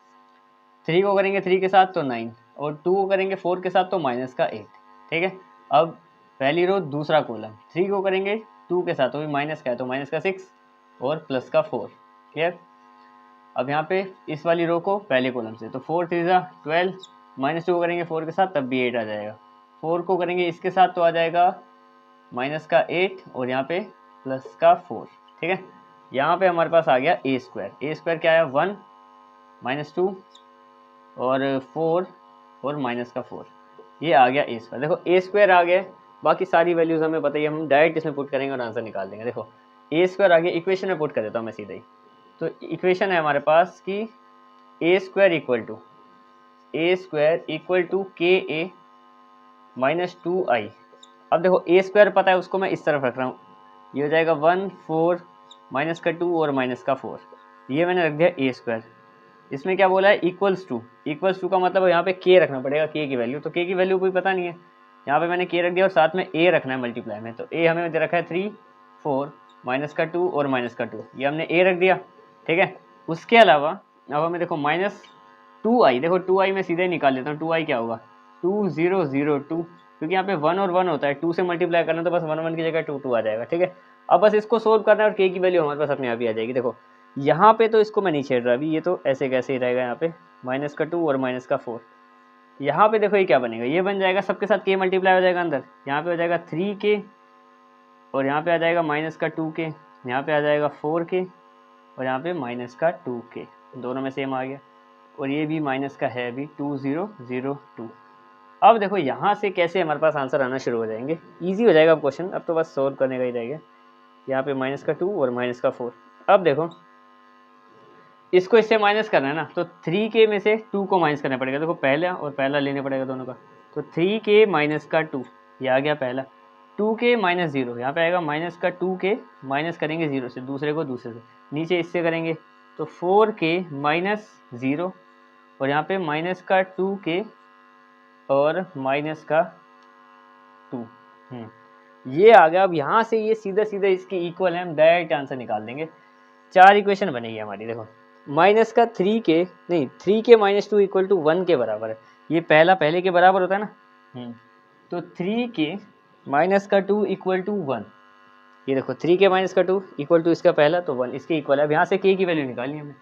3 को करेंगे 3 के साथ तो 9, और 2 को करेंगे 4 के साथ तो माइनस का 8। ठीक है, अब पहली रो दूसरा कॉलम, 3 को करेंगे 2 के साथ तो भी माइनस का है तो माइनस का 6 और प्लस का 4। क्लियर। अब यहाँ पे इस वाली रो को पहले कॉलम से, तो 4 3 12, -2 को करेंगे 4 के साथ तब भी 8 आ जाएगा। 4 को करेंगे इसके साथ तो आ जाएगा माइनस का 8 और यहाँ पे प्लस का 4। ठीक है, यहाँ पे हमारे पास आ गया ए स्क्वायर। ए स्क्वायर क्या है, 1 -2 और 4 और माइनस का 4, ये आ गया ए स्क्वायर। देखो ए स्क्वायर आ गया, बाकी सारी वैल्यूज हमें पता ही, हम डायरेक्ट इसमें पुट करेंगे और आंसर निकाल देंगे। देखो ए स्क्वायर आ गया, इक्वेशन में पुट कर देता हूँ मैं सीधे ही। तो इक्वेशन है हमारे पास कि ए स्क्वायर इक्वल टू के ए माइनस 2i। अब देखो ए स्क्वायर पता है, उसको मैं इस तरफ रख रहा हूँ, ये हो जाएगा 1 4 माइनस का 2 और माइनस का 4, ये मैंने रख दिया ए स्क्वायर। इसमें क्या बोला है, इक्वल्स टू का मतलब यहाँ पे के रखना पड़ेगा, के की वैल्यू, तो के की वैल्यू कोई पता नहीं है, यहाँ पे मैंने के रख दिया और साथ में ए रखना है मल्टीप्लाई में। तो ए हमें दे रखा है 3 4 माइनस का 2 और माइनस का 2, ये हमने ए रख दिया। ठीक है, उसके अलावा अब हमें देखो -2i, देखो 2i में सीधे निकाल लेता हूँ। 2i क्या होगा, 2002, क्योंकि यहाँ पे 1 और 1 होता है, 2 से मल्टीप्लाई करना तो बस 1 1 की जगह 2 2 आ जाएगा। ठीक है, अब बस इसको सोल्व करना है और के की वैल्यू हमारे पास अपने आप ही आ जाएगी। देखो यहाँ पे तो इसको मैं नहीं छेड़ रहा अभी, ये तो ऐसे कैसे ही रहेगा, यहाँ पे माइनस का 2 और माइनस का 4। यहाँ पे देखो ये क्या बनेगा, ये बन जाएगा सबके साथ के मल्टीप्लाई हो जाएगा अंदर, यहाँ पे हो जाएगा 3k और यहाँ पे आ जाएगा माइनस का 2k, यहाँ पे आ जाएगा 4k और यहाँ पे माइनस का 2k, दोनों में सेम आ गया, और ये भी माइनस का है अभी 2002। अब देखो यहाँ से कैसे हमारे पास आंसर आना शुरू हो जाएंगे, इजी हो जाएगा अब क्वेश्चन, अब तो बस सोल्व करने का ही रहेगा। यहाँ पे माइनस का 2 और माइनस का 4। अब देखो इसको इससे माइनस करना है ना, तो 3k में से 2 को माइनस करना पड़ेगा। देखो पहला और पहला लेने पड़ेगा दोनों का, तो 3k माइनस का 2, ये आ गया पहला। 2k माइनस 0, यहाँ पे आएगा माइनस का 2k, माइनस करेंगे 0 से, दूसरे को दूसरे से, नीचे इससे करेंगे तो 4k माइनस 0 और यहाँ पे माइनस का 2k और माइनस का 2। ये आ गया। अब यहाँ से ये सीधा सीधा इसके इक्वल है, हम डायरेक्ट आंसर निकाल देंगे। 4 इक्वेशन बनेगी हमारी। देखो माइनस का 3k नहीं, 3k माइनस 2 इक्वल टू 1 के बराबर है, ये पहला पहले के बराबर होता है ना, तो 3k माइनस का 2 इक्वल टू 1, ये देखो 3k माइनस का 2 इक्वल टू इसका पहला तो 1, इसके इक्वल है। अब यहाँ से k की वैल्यू निकालनी है हमें,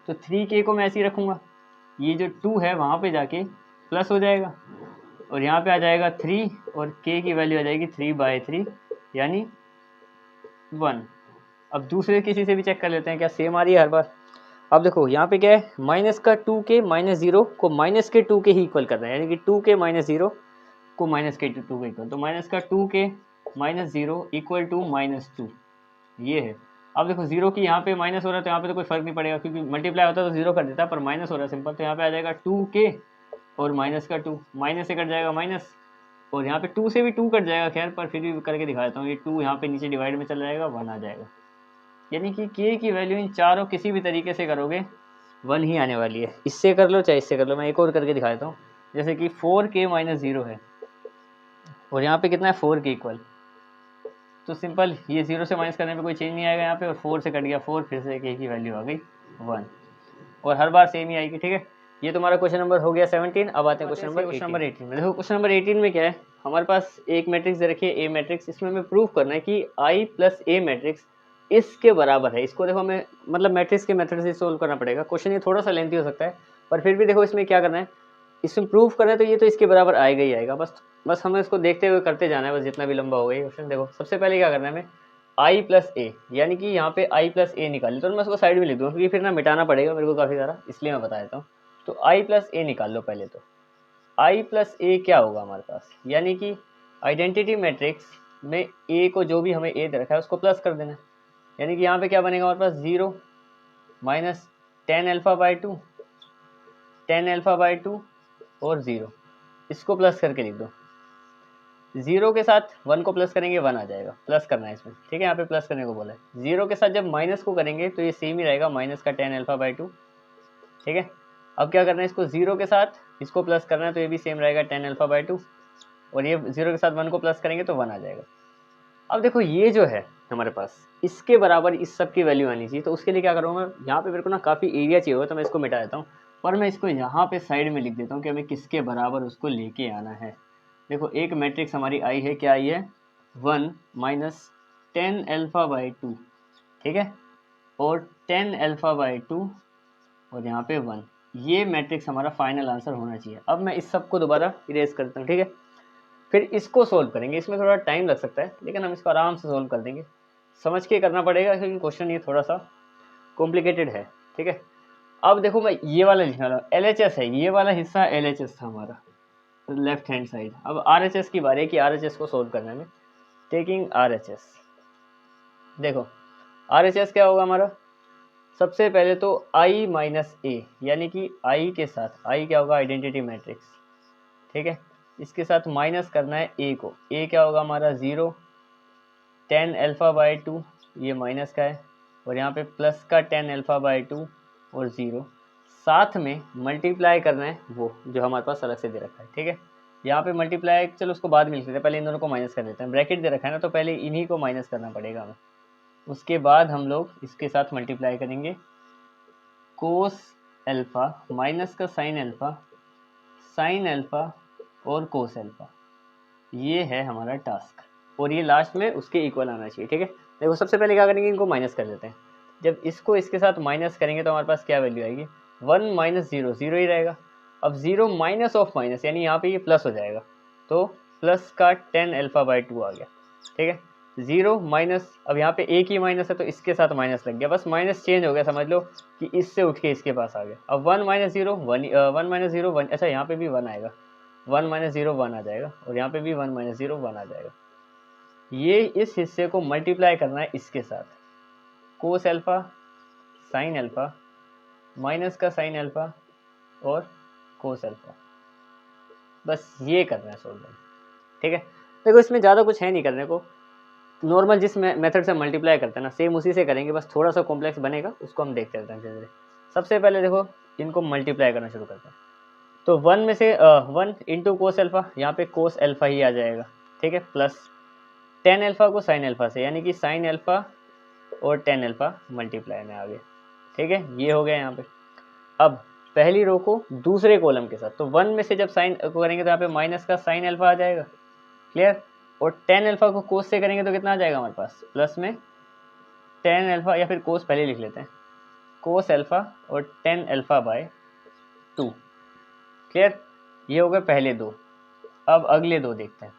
तो 3k को मैं ऐसे ही रखूँगा, ये जो 2 है वहाँ पे जाके प्लस हो जाएगा और यहाँ पे आ जाएगा 3 और k की वैल्यू आ जाएगी 3/3 यानी 1। अब दूसरे किसी से भी चेक कर लेते हैं क्या सेम आ रही है हर बार। अब देखो यहाँ पे क्या है, माइनस का 2k माइनस 0 को माइनस के 2k ही इक्वल करना है, यानी कि 2k माइनस 0 को माइनस के 2 के इक्वल, तो माइनस का 2k माइनस 0 इक्वल टू -2, ये है। अब देखो 0 की यहाँ पे माइनस हो रहा है तो यहाँ पे तो कोई फर्क नहीं पड़ेगा, क्योंकि मल्टीप्लाई होता है तो 0 कर देता है, पर माइनस हो रहा है सिंपल, तो यहाँ पे आ जाएगा 2k और माइनस का 2, माइनस से कट जाएगा माइनस, और यहाँ पे 2 से भी 2 कट जाएगा, खैर पर फिर भी करके दिखा देता हूँ, ये 2 यहाँ पे नीचे डिवाइड में चला जाएगा, 1 आ जाएगा, यानी कि k की वैल्यू इन चारों किसी भी तरीके से करोगे 1 ही आने वाली है। इससे कर लो चाहे इससे कर लो, मैं एक और करके दिखा देता हूँ, जैसे कि 4k माइनस 0 है और यहाँ पे कितना है 4k इक्वल, तो सिंपल ये 0 से माइनस करने पे कोई चेंज नहीं आएगा यहाँ पे, और 4 से कट गया 4, फिर से k की वैल्यू आ गई 1 और हर बार सेम ही आएगी। ठीक है, ये तुम्हारा क्वेश्चन नंबर हो गया 17। अब आते हैं क्वेश्चन नंबर 18 में। देखो क्वेश्चन नंबर 18 में क्या है, हमारे पास एक मैट्रिक्स दे रखी है ए मैट्रिक्स, इसमें हमें प्रूव करना है कि i प्लस ए मैट्रिक्स इसके बराबर है। इसको देखो हमें मतलब मैट्रिक्स के मेथड से सोल्व करना पड़ेगा। क्वेश्चन ये थोड़ा सा लेंथी हो सकता है, पर फिर भी देखो इसमें क्या करना है, इसमें प्रूफ करें तो ये तो इसके बराबर आएगा ही आएगा, बस हमें इसको देखते हुए करते जाना है, बस जितना भी लंबा होगा ये क्वेश्चन। देखो सबसे पहले क्या करना है हमें, आई प्लस ए, यानी कि यहाँ पे आई प्लस ए निकाली, तो मैं उसको साइड में लिख दूँ क्योंकि फिर ना मिटाना पड़ेगा मेरे को काफ़ी सारा, इसलिए मैं बता देता हूँ। तो आई प्लस ए निकाल लो पहले। तो आई प्लस ए क्या होगा हमारे पास, यानी कि आइडेंटिटी मैट्रिक्स में ए को जो भी हमें ए दे रखा है उसको प्लस कर देना है, यानी कि यहाँ पे क्या बनेगा हमारे पास 0 minus 10 alpha by 2, 10 alpha by 2 और 0, इसको प्लस करके लिख दो। 0 के साथ 1 को प्लस करेंगे 1 आ जाएगा, प्लस करना है इसमें, ठीक है, यहाँ पे प्लस करने को बोला है। 0 के साथ जब माइनस को करेंगे तो ये सेम ही रहेगा, माइनस का 10 अल्फा बाई 2, ठीक है। अब क्या करना है, इसको 0 के साथ इसको प्लस करना है तो ये भी सेम रहेगा 10 अल्फा बाई 2, और ये 0 के साथ 1 को प्लस करेंगे तो 1 आ जाएगा। अब देखो ये जो है हमारे पास इसके बराबर इस सब की वैल्यू आनी चाहिए, तो उसके लिए क्या करूँगा, यहाँ पे मेरे को ना काफ़ी एरिया चाहिए होगा तो मैं इसको मिटा देता हूँ, पर मैं इसको यहाँ पे साइड में लिख देता हूँ कि हमें किसके बराबर उसको लेके आना है। देखो एक मैट्रिक्स हमारी आई है, क्या आई है, 1 माइनस 10 अल्फा बाई 2, ठीक है, और 10 अल्फा बाई 2 और यहाँ पे 1, ये मैट्रिक्स हमारा फाइनल आंसर होना चाहिए। अब मैं इस सब को दोबारा इरेज करता हूँ, ठीक है, फिर इसको सोल्व करेंगे। इसमें थोड़ा टाइम लग सकता है लेकिन हम इसको आराम से सोल्व कर देंगे, समझ के करना पड़ेगा क्योंकि क्वेश्चन ये थोड़ा सा कॉम्प्लिकेटेड है, ठीक है। अब देखो मैं ये वाला लिखने वाला हूँ, LHS है, ये वाला हिस्सा LHS था हमारा लेफ्ट हैंड साइड। अब RHS की बारी है कि RHS को सोल्व करने में, टेकिंग RHS। देखो RHS क्या होगा हमारा, सबसे पहले तो I माइनस ए, यानी कि I के साथ, I क्या होगा, आइडेंटिटी मैट्रिक्स, ठीक है, इसके साथ माइनस करना है ए को। ए क्या होगा हमारा 0, 10 अल्फा बाई 2, ये माइनस का है, और यहाँ पे प्लस का 10 अल्फा बाई 2 और 0, साथ में मल्टीप्लाई करना है वो जो हमारे पास अलग से दे रखा है, ठीक है। यहाँ पे मल्टीप्लाई, चलो उसको बाद में लिख लेते हैं, पहले इन दोनों को माइनस कर देते हैं। ब्रैकेट दे रखा है ना तो पहले इन्हीं को माइनस करना पड़ेगा हमें, उसके बाद हम लोग इसके साथ मल्टीप्लाई करेंगे कोस अल्फा माइनस का साइन अल्फा और कोस अल्फा, ये है हमारा टास्क, और ये लास्ट में उसके इक्वल आना चाहिए, ठीक है। देखो सबसे पहले क्या करेंगे, इनको माइनस कर देते हैं। जब इसको इसके साथ माइनस करेंगे तो हमारे पास क्या वैल्यू आएगी, 1 माइनस 0, 0 ही रहेगा। अब 0 माइनस ऑफ माइनस, यानी यहाँ पे ये प्लस हो जाएगा, तो प्लस का 10 अल्फा बाई 2 आ गया, ठीक है। 0 माइनस, अब यहाँ पे एक ही माइनस है तो इसके साथ माइनस लग गया, बस माइनस चेंज हो गया, समझ लो कि इससे उठ के इसके पास आ गया। अब 1 माइनस 0 1 माइनस 0 1, अच्छा यहाँ पे भी 1 आएगा, 1 माइनस 0 1 आ जाएगा, और यहाँ पे भी 1 माइनस 0 1 आ जाएगा। ये इस हिस्से को मल्टीप्लाई करना है इसके साथ, cos alpha sine alpha minus का साइन अल्फा और कोस अल्फा, बस ये करना है सोल्व, ठीक है। देखो इसमें ज़्यादा कुछ है नहीं करने को, नॉर्मल जिस मेथड से मल्टीप्लाई करते हैं ना सेम उसी से करेंगे, बस थोड़ा सा कॉम्प्लेक्स बनेगा, उसको हम देखते रहते हैं धीरे धीरे। सबसे पहले देखो इनको मल्टीप्लाई करना शुरू करते हैं, तो 1 में से 1 इंटू कोस अल्फा, यहाँ पे कोस अल्फा ही आ जाएगा, ठीक है, प्लस 10 अल्फा को साइन अल्फा से, यानी कि साइन अल्फा और 10 अल्फा मल्टीप्लाई में आ गए, ठीक है, ये हो गया यहाँ पे। अब पहली रो को दूसरे कॉलम के साथ, तो 1 में से जब साइन को करेंगे तो यहाँ पे माइनस का साइन अल्फा आ जाएगा, क्लियर, और 10 अल्फा को कोस से करेंगे तो कितना आ जाएगा हमारे पास, प्लस में 10 अल्फा, या फिर कोस पहले लिख लेते हैं, कोस अल्फा और 10 अल्फा बाय 2, क्लियर, ये हो गए पहले दो। अब अगले दो देखते हैं,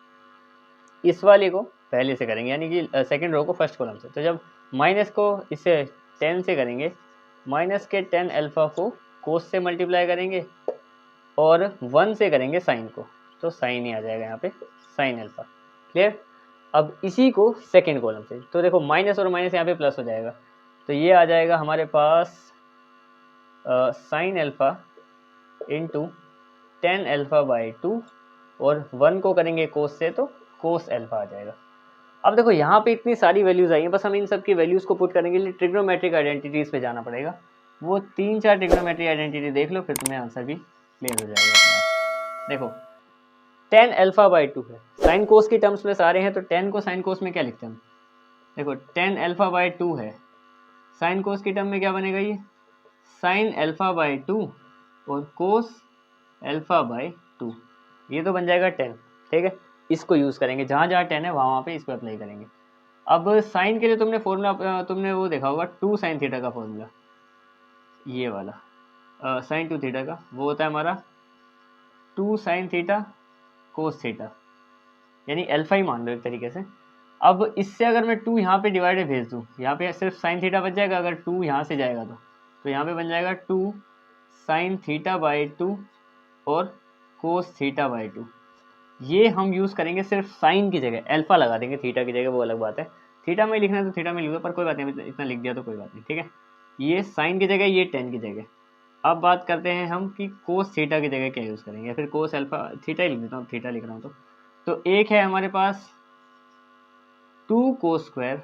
इस वाले को पहले से करेंगे, यानी कि सेकंड रो को फर्स्ट कॉलम से, तो जब माइनस को इससे 10 से करेंगे, माइनस के 10 अल्फा को कोस से मल्टीप्लाई करेंगे और 1 से करेंगे साइन को, तो साइन ही आ जाएगा यहाँ पे, साइन अल्फा, क्लियर। अब इसी को सेकंड कॉलम से, तो देखो माइनस और माइनस यहाँ पे प्लस हो जाएगा, तो ये आ जाएगा हमारे पास sine alpha into 10 alpha by 2, और 1 को करेंगे कोस से तो कोस अल्फा आ जाएगा। अब देखो यहाँ पे इतनी सारी वैल्यूज आई हैं, बस हम इन सब की वैल्यूज को पुट करने के लिए ट्रिग्नोमेट्रिक आइडेंटिटीज पे जाना पड़ेगा। वो 3-4 ट्रिग्नोमेट्रिक आइडेंटिटी देख लो, फिर तुम्हें आंसर भी क्लियर हो जाएगा। देखो 10 अल्फा बाई 2 है, साइन कोस की टर्म्स में सारे हैं, तो 10 को साइन कोस में क्या लिखते हैं हम, देखो 10 अल्फा बाई 2 है, साइन कोस की टर्म में क्या बनेगा, ये साइन अल्फा बाई 2 और कोस अल्फा बाई 2, ये तो बन जाएगा 10, ठीक है। इसको यूज़ करेंगे, जहाँ जहाँ 10 है वहाँ पे इसको अप्लाई करेंगे। अब साइन के लिए तुमने फॉर्मूला, तुमने वो देखा होगा 2 साइन थीटा का फॉर्मूला, ये वाला साइन 2 थीटा का, वो होता है हमारा 2 साइन थीटा कोस थीटा, यानी अल्फा ही मान लो एक तरीके से। अब इससे अगर मैं 2 यहाँ पे डिवाइडेड भेज दूँ, यहाँ पे सिर्फ साइन थीटा बच जाएगा, अगर 2 यहाँ से जाएगा तो यहाँ पे बन जाएगा 2 साइन थीटा बाई 2 और कोस थीटा बाई 2। ये हम यूज़ करेंगे सिर्फ साइन की जगह, अल्फा लगा देंगे थीटा की जगह, वो अलग बात है। थीटा में लिखना है तो थीटा में लिखो, पर कोई बात नहीं, इतना लिख दिया तो कोई बात नहीं, ठीक है। ये साइन की जगह, ये टेन की जगह। अब बात करते हैं हम कि कोस थीटा की जगह क्या यूज़ करेंगे, या फिर कोस अल्फा, थीटा ही लिख देता हूँ, थीटा लिख रहा हूँ तो एक है हमारे पास 2 cos square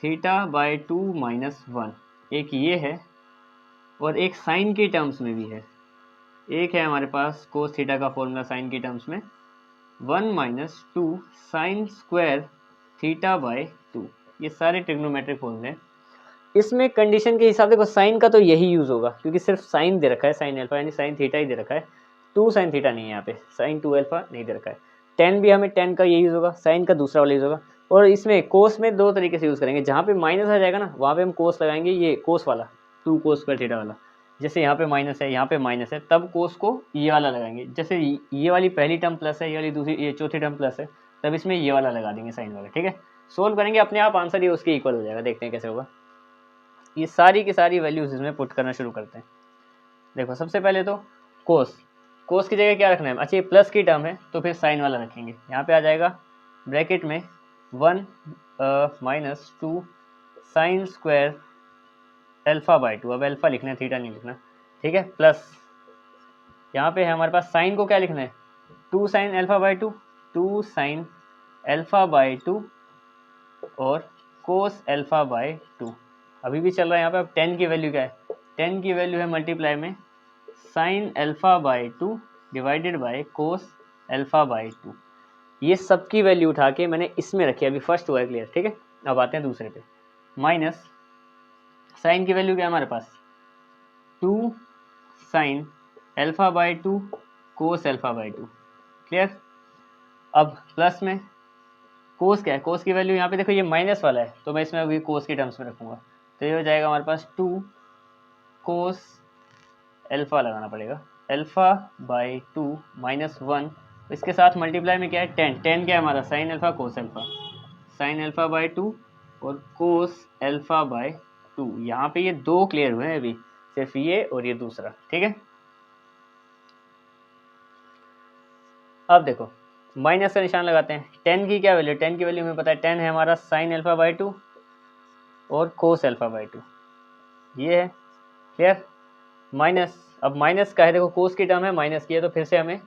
theta by 2 minus 1, एक ये है, और एक साइन की टर्म्स में भी है। एक है हमारे पास कोस थीटा का फॉर्मूला साइन की टर्म्स में 1 minus 2 sine square theta by 2। ये सारे ट्रिग्नोमेट्रिक फॉर्मूले हैं। इसमें कंडीशन के हिसाब से साइन का तो यही यूज़ होगा, क्योंकि सिर्फ साइन दे रखा है, साइन अल्फा यानी साइन थीटा ही दे रखा है, 2 साइन थीटा नहीं है यहाँ पे, साइन 2 अल्फा नहीं दे रखा है। टेन भी हमें टेन का यही यूज़ होगा, साइन का दूसरा वाला यूज़ होगा। और इसमें कोस में दो तरीके से यूज़ करेंगे, जहाँ पे माइनस आ जाएगा ना वहाँ पे हम कोस लगाएंगे, ये कोस वाला 2 कोस स्क्वायर थीटा वाला। जैसे यहाँ पे माइनस है, यहाँ पे माइनस है, तब कोस को ये वाला लगाएंगे। जैसे ये वाली पहली टर्म प्लस है, ये वाली दूसरी, ये चौथी टर्म प्लस है, तब इसमें ये वाला लगा देंगे साइन वाला, ठीक है। सोल्व करेंगे, अपने आप आंसर ये उसके इक्वल हो जाएगा। देखते हैं कैसे होगा। ये सारी की सारी वैल्यूज इसमें पुट करना शुरू करते हैं। देखो सबसे पहले तो कोस की जगह क्या रखना है, अच्छा ये प्लस की टर्म है तो फिर साइन वाला रखेंगे। यहाँ पे आ जाएगा ब्रैकेट में 1 minus 2 sine square alpha by 2, अब अल्फा लिखना है, थीटा नहीं लिखना, ठीक है। प्लस यहाँ पे है हमारे पास साइन को क्या लिखना है, 2 sign alpha by 2, 2 sign alpha by 2 और कोस अल्फा बाई 2 अभी भी चल रहा है यहाँ पे। अब 10 की वैल्यू क्या है, 10 की वैल्यू है मल्टीप्लाई में sign alpha by 2 divided by cos alpha by 2। ये सब की वैल्यू उठा के मैंने इसमें रखी है, अभी फर्स्ट हुआ है क्लियर, ठीक है। अब आते हैं दूसरे पे, माइनस साइन की वैल्यू क्या है हमारे पास, 2 sign alpha by 2 cos alpha by 2, clear. अब प्लस में कोस क्या है, कोस की वैल्यू यहाँ पे देखो ये माइनस वाला है, तो मैं इसमें अभी कोस की टर्म्स में रखूँगा, तो ये हो जाएगा हमारे पास 2 कोस अल्फा लगाना पड़ेगा, अल्फा बाई 2 माइनस 1, इसके साथ मल्टीप्लाई में क्या है 10, 10 क्या है हमारा sine alpha cos alpha, sign alpha by 2 और कोस अल्फा बाई 2। यहाँ पे ये दो क्लियर हुए हैं अभी, सिर्फ ये और ये दूसरा, ठीक है। अब देखो माइनस का निशान लगाते हैं, 10 की क्या वैल्यू, 10 की वैल्यू हमें पता है 10 है हमारा साइन अल्फा बाई 2 और कोस अल्फा बाई 2, ये है क्लियर। माइनस, अब माइनस का है, देखो कोस की टर्म है, माइनस की है, तो फिर से हमें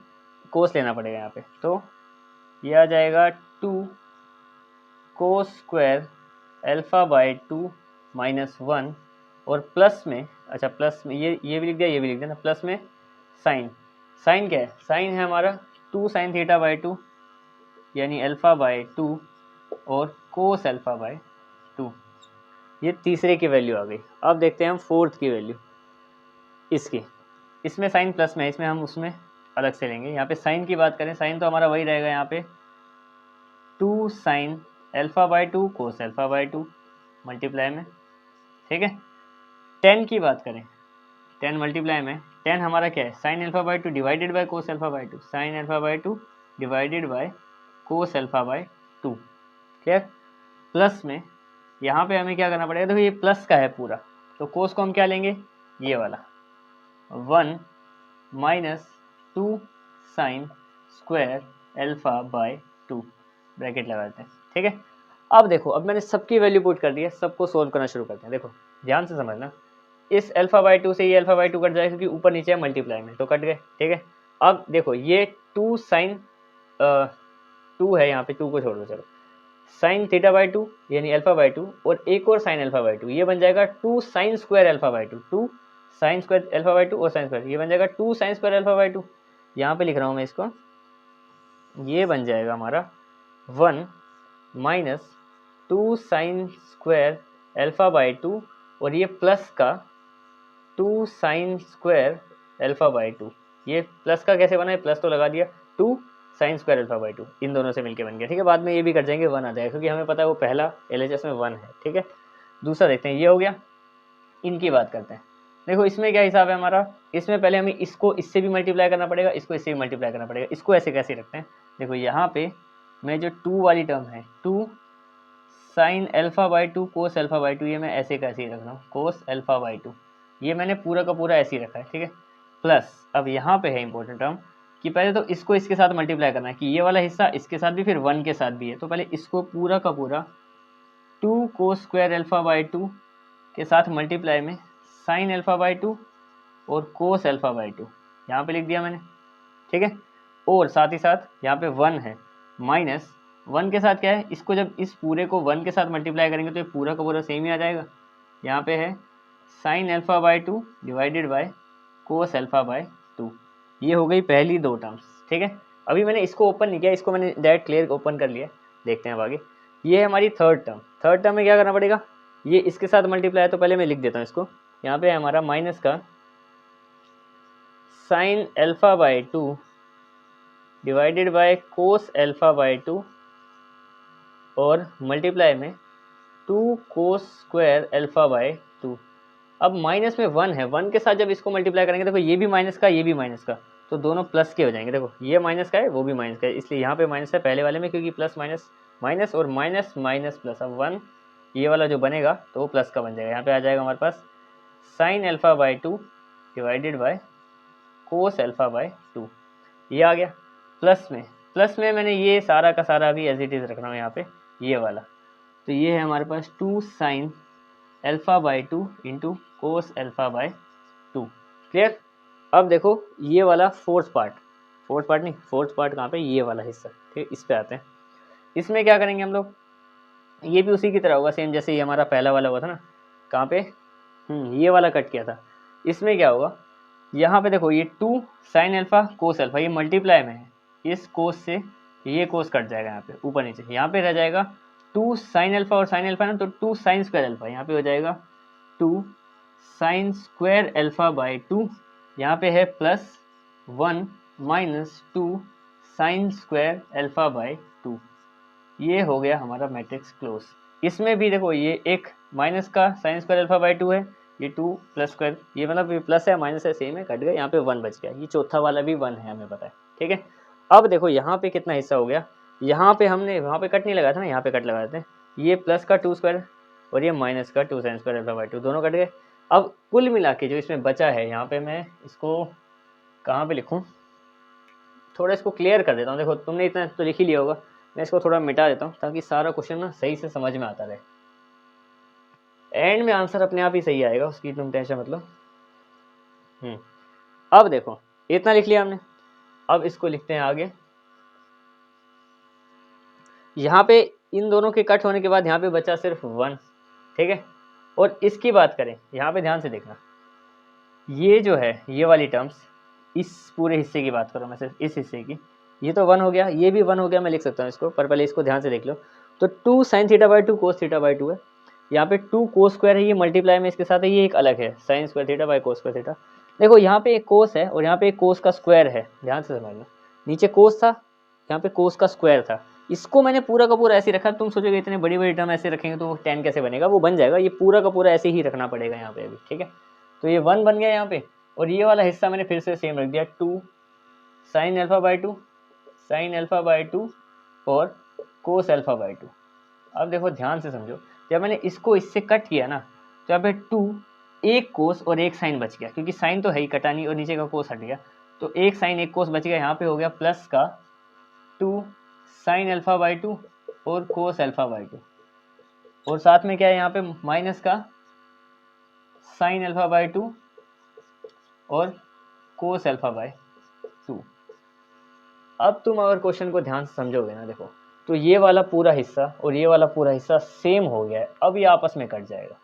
कोस लेना पड़ेगा यहाँ पे, तो ये आ जाएगा 2 cos square alpha by 2 minus 1 और प्लस में, अच्छा प्लस में ये भी लिख दिया, ये भी लिख देना, प्लस में साइन, साइन क्या है, साइन है हमारा 2 साइन थीटा बाई 2 यानी अल्फा बाई 2 और कोस अल्फा बाई 2। ये तीसरे की वैल्यू आ गई। अब देखते हैं हम फोर्थ की वैल्यू इसकी, इसमें साइन प्लस में है, इसमें हम उसमें अलग से लेंगे। यहाँ पे साइन की बात करें, साइन तो हमारा वही रहेगा यहाँ पे 2 sign alpha by 2 cos alpha by 2 multiply में, ठीक है। 10 की बात करें, 10 मल्टीप्लाई में 10 हमारा क्या है, sign alpha by 2 divided by cos alpha by 2, sign alpha by 2 divided by cos alpha by 2, clear. Plus में यहाँ पे हमें क्या करना पड़ेगा, देखो ये प्लस का है पूरा, तो कोस को हम क्या लेंगे, ये वाला 1 minus 2 sine square alpha by 2 bracket लगाते हैं, ठीक है। अब देखो, अब मैंने सबकी वैल्यू पुट कर दी है, सबको सोल्व करना शुरू करते हैं। देखो ध्यान से समझना, इस अल्फा बाई 2 से ये अल्फा बाई 2 कट जाएगा, क्योंकि ऊपर नीचे है मल्टीप्लाई में, तो कट गए, ठीक है। अब देखो ये 2 साइन 2 है, यहाँ पे 2 को छोड़ दो, चलो साइन थीटा बाई 2 यानी अल्फा बाई 2 और एक और साइन अल्फा बाई 2, ये बन जाएगा 2 sine square alpha by 2, 2 sine square alpha by 2 और साइन स्क्वायर, ये बन जाएगा 2 साइन स्क्वायर अल्फा बाई 2। यहाँ पे लिख रहा हूँ मैं इसको, ये बन जाएगा हमारा 1 minus 2 sine square alpha by 2 और ये प्लस का 2 साइन स्क्वायर अल्फा बाई 2। ये प्लस का कैसे बना है, प्लस तो लगा दिया, 2 साइन स्क्वायर अल्फा बाई 2 इन दोनों से मिलके बन गया, ठीक है। बाद में ये भी कर जाएंगे, 1 आ जाएगा, क्योंकि हमें पता है वो पहला LHS में 1 है, ठीक है। दूसरा देखते हैं, ये हो गया, इनकी बात करते हैं। देखो इसमें क्या हिसाब है हमारा, इसमें पहले हमें इसको इससे भी मल्टीप्लाई करना पड़ेगा, इसको इससे भी मल्टीप्लाई करना पड़ेगा। इसको ऐसे कैसे रखते हैं, देखो यहाँ पे मैं जो 2 वाली टर्म है 2 sign alpha by 2 cos alpha by 2, ये मैं ऐसे कैसे ही रख रहा हूँ कोस अल्फा बाई 2, ये मैंने पूरा का पूरा ऐसे ही रखा है, ठीक है। प्लस अब यहाँ पे है इंपॉर्टेंट टर्म कि पहले तो इसको इसके साथ मल्टीप्लाई करना है कि ये वाला हिस्सा इसके साथ भी फिर 1 के साथ भी है, तो पहले इसको पूरा का पूरा 2 कोस स्क्वायर अल्फा बाई 2 के साथ मल्टीप्लाई में साइन अल्फा बाई 2 और कोस अल्फा बाई 2 यहाँ पे लिख दिया मैंने, ठीक है। और साथ ही साथ यहाँ पे 1 है, माइनस 1 के साथ क्या है, इसको जब इस पूरे को 1 के साथ मल्टीप्लाई करेंगे तो ये पूरा का पूरा सेम ही आ जाएगा। यहाँ पे है sign alpha by 2 divided by cos alpha by 2, ये हो गई पहली 2 टर्म्स, ठीक है। अभी मैंने इसको ओपन नहीं किया, इसको मैंने डायरेक्ट क्लियर ओपन कर लिया, देखते हैं अब आगे। ये है हमारी थर्ड टर्म में क्या करना पड़ेगा, ये इसके साथ मल्टीप्लाई है तो पहले मैं लिख देता हूँ इसको। यहाँ पे है हमारा माइनस का sign alpha by 2 divided by cos alpha by 2 और मल्टीप्लाई में 2 कोस स्क्वायर अल्फा बाई 2। अब माइनस में 1 है, 1 के साथ जब इसको मल्टीप्लाई करेंगे देखो ये भी माइनस का ये भी माइनस का, तो दोनों प्लस के हो जाएंगे। देखो ये माइनस का है वो भी माइनस का है, इसलिए यहाँ पे माइनस है पहले वाले में, क्योंकि प्लस माइनस माइनस और माइनस माइनस प्लस। अब 1 ये वाला जो बनेगा तो वो प्लस का बन जाएगा। यहाँ पे आ जाएगा हमारे पास sine alpha by 2 divided by cos alpha by 2, ये आ गया। प्लस में मैंने ये सारा का सारा भी एज इट इज़ रख रहा हूँ यहाँ पे ये वाला, तो ये है हमारे पास 2 sign alpha by 2 into cos alpha by 2, clear. अब देखो ये वाला फोर्थ पार्ट कहाँ पे, ये वाला हिस्सा, ठीक, इस पे आते हैं। इसमें क्या करेंगे हम लोग, ये भी उसी की तरह होगा सेम जैसे ये हमारा पहला वाला हुआ था ना, कहाँ पे ये वाला कट किया था। इसमें क्या होगा, यहाँ पे देखो ये 2 साइन अल्फा कोस अल्फा, ये मल्टीप्लाई में है, इस कोस से ये कोस कट जाएगा यहाँ पे ऊपर नीचे, यहाँ पे रह जाएगा 2 साइन अल्फा और साइन अल्फा ना, तो 2 साइन स्क्वायर अल्फा, यहाँ पे हो जाएगा 2 साइन स्क्वायर अल्फा बाई 2, यहाँ पे है plus 1 minus 2 sine square alpha by 2, ये हो गया हमारा मैट्रिक्स क्लोज। इसमें भी देखो ये एक माइनस का साइन स्क्वायर अल्फा बाई 2 है, ये 2 प्लस स्क्वायर, ये मतलब ये प्लस है माइनस है सेम है, कट गया, यहाँ पे 1 बच गया, ये चौथा वाला भी 1 है हमें पता है, ठीक है। अब देखो यहाँ पे कितना हिस्सा हो गया, यहाँ पे हमने वहाँ पे कट नहीं लगाया था ना, यहाँ पे कट लगा देते हैं, ये प्लस का 2 स्क्वायर और ये माइनस का 2 साइन स्क्वायर अल्फा बाई 2, दोनों कट गए। अब कुल मिला के जो इसमें बचा है, यहाँ पे मैं इसको कहाँ पे लिखूँ, थोड़ा इसको क्लियर कर देता हूँ। देखो तुमने इतना तो लिख ही लिया होगा, मैं इसको थोड़ा मिटा देता हूँ ताकि सारा क्वेश्चन ना सही से समझ में आता रहे, एंड में आंसर अपने आप ही सही आएगा, उसकी तुम टेंशन मतलब। अब देखो इतना लिख लिया हमने, अब इसको लिखते हैं आगे। यहाँ पे इन दोनों के कट होने के बाद यहाँ पे बचा सिर्फ 1, ठीक है। और इसकी बात करें, यहाँ पे ध्यान से देखना, ये जो है ये वाली टर्म्स, इस पूरे हिस्से की बात करो मैं सिर्फ इस हिस्से की, ये तो 1 हो गया, ये भी 1 हो गया, मैं लिख सकता हूँ इसको, पर पहले इसको ध्यान से देख लो। तो 2 sine theta by 2 cos theta by 2 है, यहाँ पे 2 कोस स्क्वायर है, ये मल्टीप्लाई में इसके साथ है, ये एक अलग है sine square theta by cos square theta. देखो यहाँ पे एक कोस है और यहाँ पे एक कोस का स्क्वायर है, ध्यान से समझना, नीचे कोस था यहाँ पे कोस का स्क्वायर था, इसको मैंने पूरा का पूरा ऐसे रखा। तुम सोचोगे इतने बड़ी बड़ी टर्म ऐसे रखेंगे तो 10 कैसे बनेगा, वो बन जाएगा, ये पूरा का पूरा ऐसे ही रखना पड़ेगा यहाँ पे अभी, ठीक है। तो ये 1 बन गया यहाँ पे, और ये वाला हिस्सा मैंने फिर से सेम रख दिया 2 sign alpha by 2 sign alpha by 2 और कोस अल्फा बाई 2। अब देखो ध्यान से समझो, जब मैंने इसको इससे कट किया ना, तो यहाँ पे 2 एक कोस और एक साइन बच गया, क्योंकि साइन तो है ही कटानी और नीचे का कोस हट गया, तो एक साइन एक कोस बच गया, यहाँ पे हो गया प्लस का 2 साइन अल्फा बाई 2 और कोस अल्फा बाई 2, और साथ में क्या है यहाँ पे माइनस का साइन अल्फा बाई 2 और कोस अल्फा बाई 2। अब तुम अगर क्वेश्चन को ध्यान से समझोगे ना, देखो तो ये वाला पूरा हिस्सा और ये वाला पूरा हिस्सा सेम हो गया है, अब ये आपस में कट जाएगा,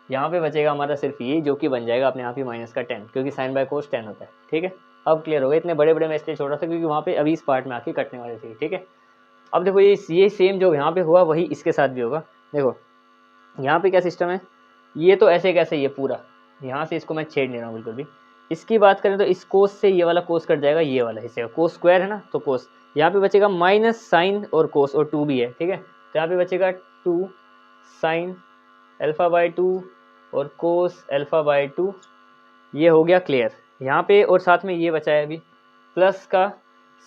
यहाँ पे बचेगा हमारा सिर्फ ये, जो कि बन जाएगा अपने आप ही माइनस का 10, क्योंकि साइन बाय कोस 10 होता है, ठीक है। अब क्लियर हो गया, इतने बड़े बड़े मैं इसलिए छोड़ रहा था क्योंकि वहाँ पे अभी इस पार्ट में आके कटने वाले थे, ठीक है। अब देखो ये सेम जो यहाँ पे हुआ वही इसके साथ भी होगा। देखो यहाँ पे क्या सिस्टम है, ये तो ऐसे कैसे, ये पूरा यहाँ से इसको मैं छेड़ नहीं रहा हूँ बिल्कुल भी। इसकी बात करें तो इस कोस से ये वाला कोस कट जाएगा, ये वाला हिस्से का कोस स्क्वायर है ना, तो कोस यहाँ पे बचेगा माइनस साइन और कोस, और 2 भी है, ठीक है। तो यहाँ पे बचेगा 2 साइन अल्फा बाई 2 और कोस अल्फा बाई 2 ये हो गया क्लियर यहाँ पे। और साथ में ये बचा है अभी प्लस का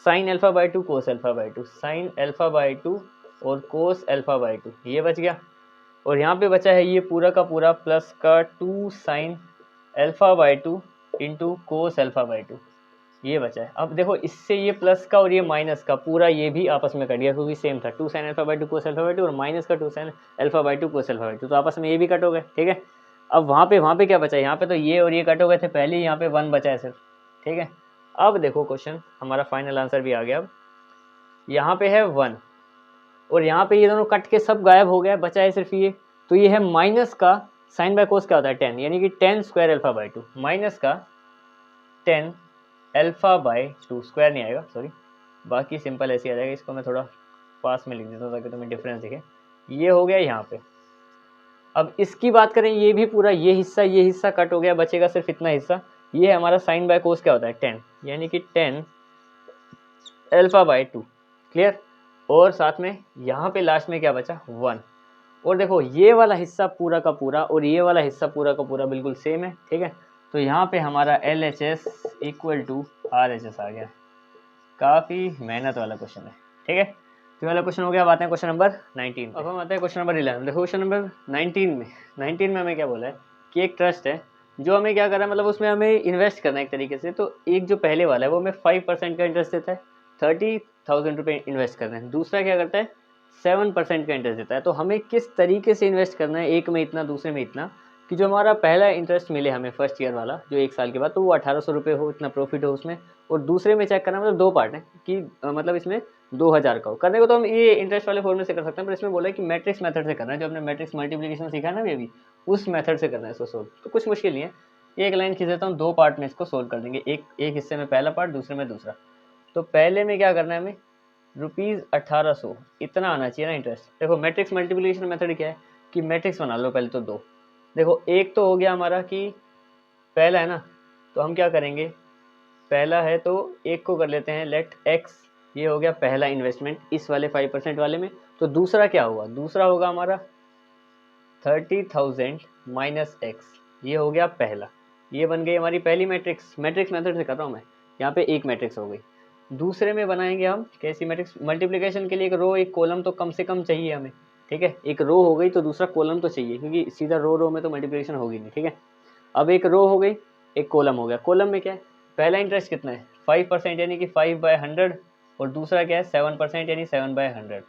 sign alpha by 2 cos alpha by 2, sign alpha by 2 और कोस अल्फा बाई 2, ये बच गया। और यहाँ पे बचा है ये पूरा का पूरा प्लस का 2 sign alpha by 2 into cos alpha by 2, ये बचा है। अब देखो इससे ये प्लस का और ये माइनस का पूरा ये भी आपस में कट गया क्योंकि सेम था, 2 sign alpha by 2 cos alpha by 2 और माइनस का 2 sign alpha by 2 cos alpha by 2, तो आपस में ये भी कट हो गए, ठीक है। अब वहाँ पे क्या बचा है, यहाँ पे तो ये और ये कट हो गए थे पहले, यहाँ पे 1 बचा है सिर्फ, ठीक है। अब देखो क्वेश्चन हमारा फाइनल आंसर भी आ गया। अब यहाँ पे है 1 और यहाँ पे ये दोनों कट के सब गायब हो गया, बचा है सिर्फ ये, तो ये है माइनस का साइन बाय कोस क्या होता है 10, यानी कि 10 स्क्वायर अल्फा बाई 2 माइनस का 10 अल्फा बाई 2, स्क्वायर नहीं आएगा सॉरी, बाकी सिंपल ऐसे आ जाएगा। इसको मैं थोड़ा पास में लिख देता हूँ ताकि तुम्हें डिफरेंस दिखे। ये हो गया यहाँ पे। अब इसकी बात करें, ये भी पूरा ये हिस्सा कट हो गया, बचेगा सिर्फ इतना हिस्सा, ये हमारा साइन बाय कोस क्या होता है 10, यानी कि 10 अल्फा बाई 2, क्लियर। और साथ में यहाँ पे लास्ट में क्या बचा 1। और देखो ये वाला हिस्सा पूरा का पूरा और ये वाला हिस्सा पूरा का पूरा बिल्कुल सेम है, ठीक है। तो यहाँ पे हमारा LHS इक्वल टू RHS आ गया। काफ़ी मेहनत वाला क्वेश्चन है, ठीक है। तो वाला क्वेश्चन हो गया। अब आते हैं क्वेश्चन नंबर 19। अब हम आते हैं क्वेश्चन नंबर 11। देखो क्वेश्चन नंबर 19 में हमें क्या बोला है कि एक ट्रस्ट है जो हमें क्या कर रहा है, मतलब उसमें हमें इन्वेस्ट करना है एक तरीके से। तो एक जो पहले वाला है वो हमें 5% का इंटरेस्ट देता है, 30,000 रुपये इन्वेस्ट करना है। दूसरा क्या करता है 7% का इंटरेस्ट देता है। तो हमें किस तरीके से इन्वेस्ट करना है, एक में इतना दूसरे में इतना, कि जो हमारा पहला इंटरेस्ट मिले हमें फर्स्ट ईयर वाला जो 1 साल के बाद, तो वो 1800 रुपये हो, इतना प्रॉफिट हो उसमें। और दूसरे में चेक करना, मतलब 2 पार्ट है कि मतलब इसमें 2000 का हो। करने को तो हम ये इंटरेस्ट वाले फॉर्मूले से कर सकते हैं, पर इसमें बोला है कि मैट्रिक्स मेथड से करना है, जो हमने मैट्रिक्स मल्टीप्लिकेशन सीखा है ना अभी, उस मेथड से करना है इसको सोल्व। तो कुछ मुश्किल नहीं है, एक लाइन खींच देता हूँ, 2 पार्ट में इसको सोल्व कर देंगे, एक हिस्से में पहला पार्ट, दूसरे में दूसरा। तो पहले में क्या करना है हमें, ₹1800 इतना आना चाहिए ना इंटरेस्ट। देखो मैट्रिक्स मल्टीप्लिकेशन मेथड क्या है कि मैट्रिक्स बना लो पहले तो 2। देखो एक तो हो गया हमारा कि पहला है ना, तो हम क्या करेंगे, पहला है तो एक को कर लेते हैं लेट x, ये हो गया पहला इन्वेस्टमेंट इस वाले 5% वाले में। तो दूसरा क्या होगा, दूसरा होगा हमारा 30,000 माइनस x, ये हो गया पहला। ये बन गई हमारी पहली मैट्रिक्स मेथड से कर रहा हूँ मैं, यहाँ पे एक मैट्रिक्स हो गई। दूसरे में बनाएंगे हम कैसी मैट्रिक्स, मल्टीप्लिकेशन के लिए एक रो एक कॉलम तो कम से कम चाहिए हमें, ठीक है। एक रो हो गई तो दूसरा कॉलम तो चाहिए, क्योंकि सीधा रो में तो मल्टीप्लिकेशन होगी नहीं, ठीक है। अब एक रो हो गई, एक कॉलम हो गया। कॉलम में क्या है, पहला इंटरेस्ट कितना है 5% यानी कि 5/100, और दूसरा क्या है 7% यानी 7/100,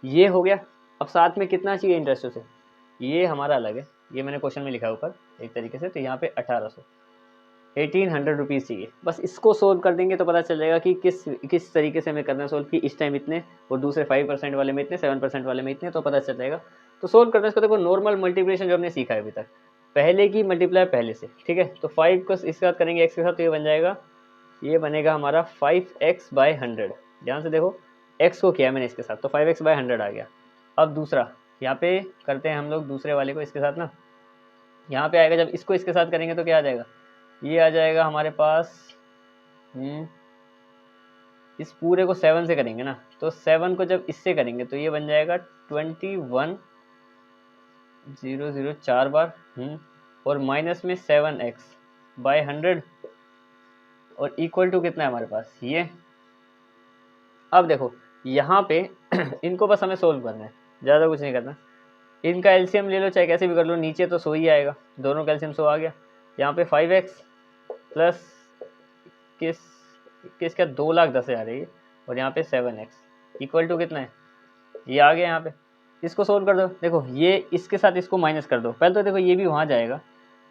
ये हो गया। अब साथ में कितना चाहिए इंटरेस्ट उसे, ये हमारा अलग है, ये मैंने क्वेश्चन में लिखा है ऊपर एक तरीके से। तो यहाँ पे 1800 रुपीज़ चाहिए। बस इसको सोल्व कर देंगे तो पता चल जाएगा कि किस तरीके से हमें करना है सोल्व, कि इस टाइम इतने और दूसरे 5% वाले में इतने, 7% वाले में इतने, तो पता चल जाएगा। तो सोल्व करना है इसको। देखो नॉर्मल मल्टीप्लिकेशन जो हमने सीखा है अभी तक, पहले की मल्टीप्लाई पहले से, ठीक है। तो 5 को इसके साथ करेंगे एक्स के साथ, तो ये बन जाएगा, ये बनेगा हमारा 5x/100। ध्यान से देखो x को किया मैंने इसके साथ, तो 5x/100 आ गया। अब दूसरा यहाँ पे करते हैं हम लोग दूसरे वाले को इसके साथ ना, यहाँ पे आएगा, जब इसको इसके साथ करेंगे तो क्या आ जाएगा, ये आ जाएगा हमारे पास, इस पूरे को 7 से करेंगे ना, तो 7 को जब इससे करेंगे तो ये बन जाएगा 21,000 4 बार, और माइनस में 7x/100 और इक्वल टू कितना है हमारे पास ये। अब देखो यहाँ पे इनको बस हमें सोल्व करना है, ज़्यादा कुछ नहीं करना। इनका एलसीएम ले लो चाहे कैसे भी कर लो, नीचे तो 100 ही आएगा, दोनों का एलसीएम 100 आ गया। यहाँ पे 5x प्लस किसका 2,10,000 है ये, और यहाँ पे 7x इक्वल टू कितना है, ये आ गया। यहाँ पे इसको सोल्व कर दो। देखो ये इसके साथ इसको माइनस कर दो पहले, तो देखो ये भी वहाँ जाएगा,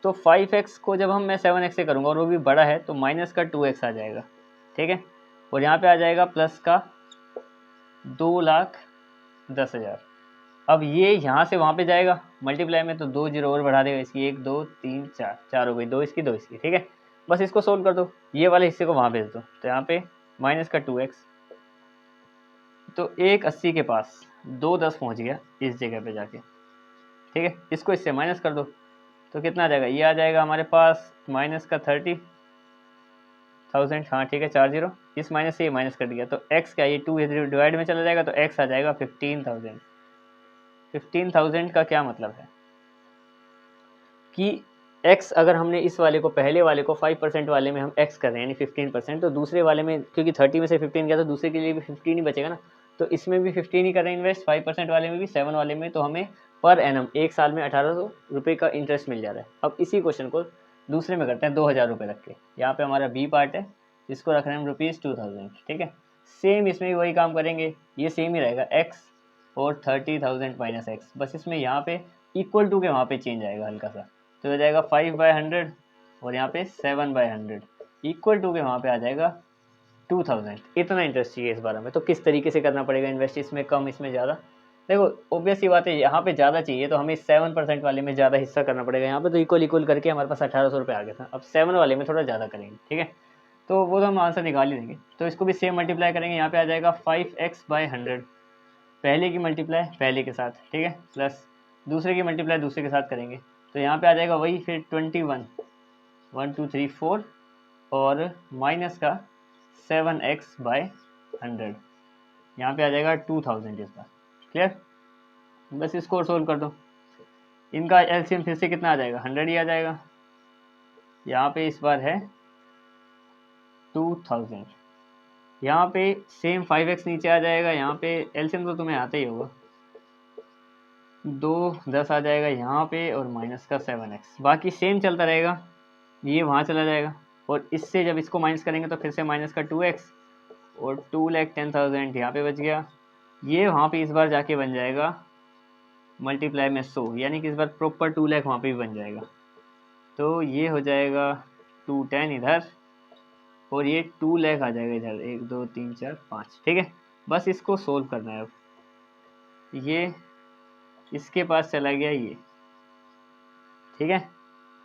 तो 5x को जब मैं 7x से करूँगा और वो भी बड़ा है तो माइनस का 2x आ जाएगा, ठीक है। और यहाँ पे आ जाएगा प्लस का 2,10,000। अब ये यहाँ से वहाँ पे जाएगा मल्टीप्लाई में, तो 2 जीरो और बढ़ा देगा इसकी, 1 2 3 4 हो गई, 2 इसकी 2 इसकी, ठीक है। बस इसको सोल्व कर दो, ये वाले हिस्से को वहाँ भेज दो, तो यहाँ पे माइनस का 2x, तो 180 के पास 210 पहुँच गया इस जगह पे जाके, ठीक है। इसको इससे माइनस कर दो तो कितना आ जाएगा, ये आ जाएगा हमारे पास माइनस का 30,000, हाँ ठीक है, 4 जीरो, इस माइनस से ये माइनस कर दिया, तो x क्या, ये 2 डिवाइड में चला जाएगा, तो x आ जाएगा 15,000। 15,000 का क्या मतलब है कि x अगर हमने इस वाले को पहले वाले को 5% वाले में हम x कर रहे हैं यानी 15%, तो दूसरे वाले में क्योंकि 30 में से 15 गया तो दूसरे के लिए भी 15 ही बचेगा ना, तो इसमें भी 15 ही कर रहे हैं इन्वेस्ट, 5% वाले में भी, 7 वाले में, तो हमें पर एनम एक साल में 1800 रुपये का इंटरेस्ट मिल जा रहा है। अब इसी क्वेश्चन को दूसरे में करते हैं 2000 रुपये रख के। यहाँ पे हमारा बी पार्ट है, इसको रख रहे हैं हम ₹2000, ठीक है। सेम इसमें भी वही काम करेंगे, ये सेम ही रहेगा x और 30,000 माइनस एक्स, बस इसमें यहाँ पे इक्वल टू के वहाँ पे चेंज आएगा हल्का सा, तो हो जाएगा 5/100 और यहाँ पे 7/100 इक्वल टू के वहाँ पे आ जाएगा 2000। इतना इंटरेस्ट चाहिए इस बार में, तो किस तरीके से करना पड़ेगा इन्वेस्ट, इसमें कम इसमें ज़्यादा। देखो ऑब्वियस ही बात है, यहाँ पे ज़्यादा चाहिए तो हमें 7% वाले में ज़्यादा हिस्सा करना पड़ेगा। यहाँ पे तो इक्वल करके हमारे पास 1800 रुपये आ गया था, अब 7 वाले में थोड़ा ज़्यादा करेंगे, ठीक है, तो वो तो हम आंसर निकाल ही देंगे। तो इसको भी सेम मल्टीप्लाई करेंगे, यहाँ पे आ जाएगा 5x/100, पहले की मल्टीप्लाई पहले के साथ, ठीक है, प्लस दूसरे की मल्टीप्लाई दूसरे के साथ करेंगे, तो यहाँ पे आ जाएगा वही फिर 21, 1 2 3 4 और माइनस का 7x/100, यहाँ पे आ जाएगा 2000 इस बार। क्लियर, बस इसको सोल्व कर दो। इनका एलसीएम फिर से कितना आ जाएगा, 100 ही आ जाएगा। यहाँ पे इस बार है 2000, यहाँ पे सेम 5x नीचे आ जाएगा, यहाँ पे एलसीएम तो तुम्हें आता ही होगा, 2 10 आ जाएगा यहाँ पे और माइनस का 7x, बाकी सेम चलता रहेगा, ये वहाँ चला जाएगा और इससे जब इसको माइनस करेंगे तो फिर से माइनस का 2x और 2,10,000 यहाँ पे बच गया। ये वहाँ पे इस बार जाके बन जाएगा मल्टीप्लाई में 100, यानी कि इस बार प्रॉपर 2 लाख वहाँ पे भी बन जाएगा, तो ये हो जाएगा 210 इधर और ये 2 लाख आ जाएगा इधर, 1 2 3 4 5, ठीक है। बस इसको सोल्व करना है। अब ये इसके पास चला गया ये, ठीक है,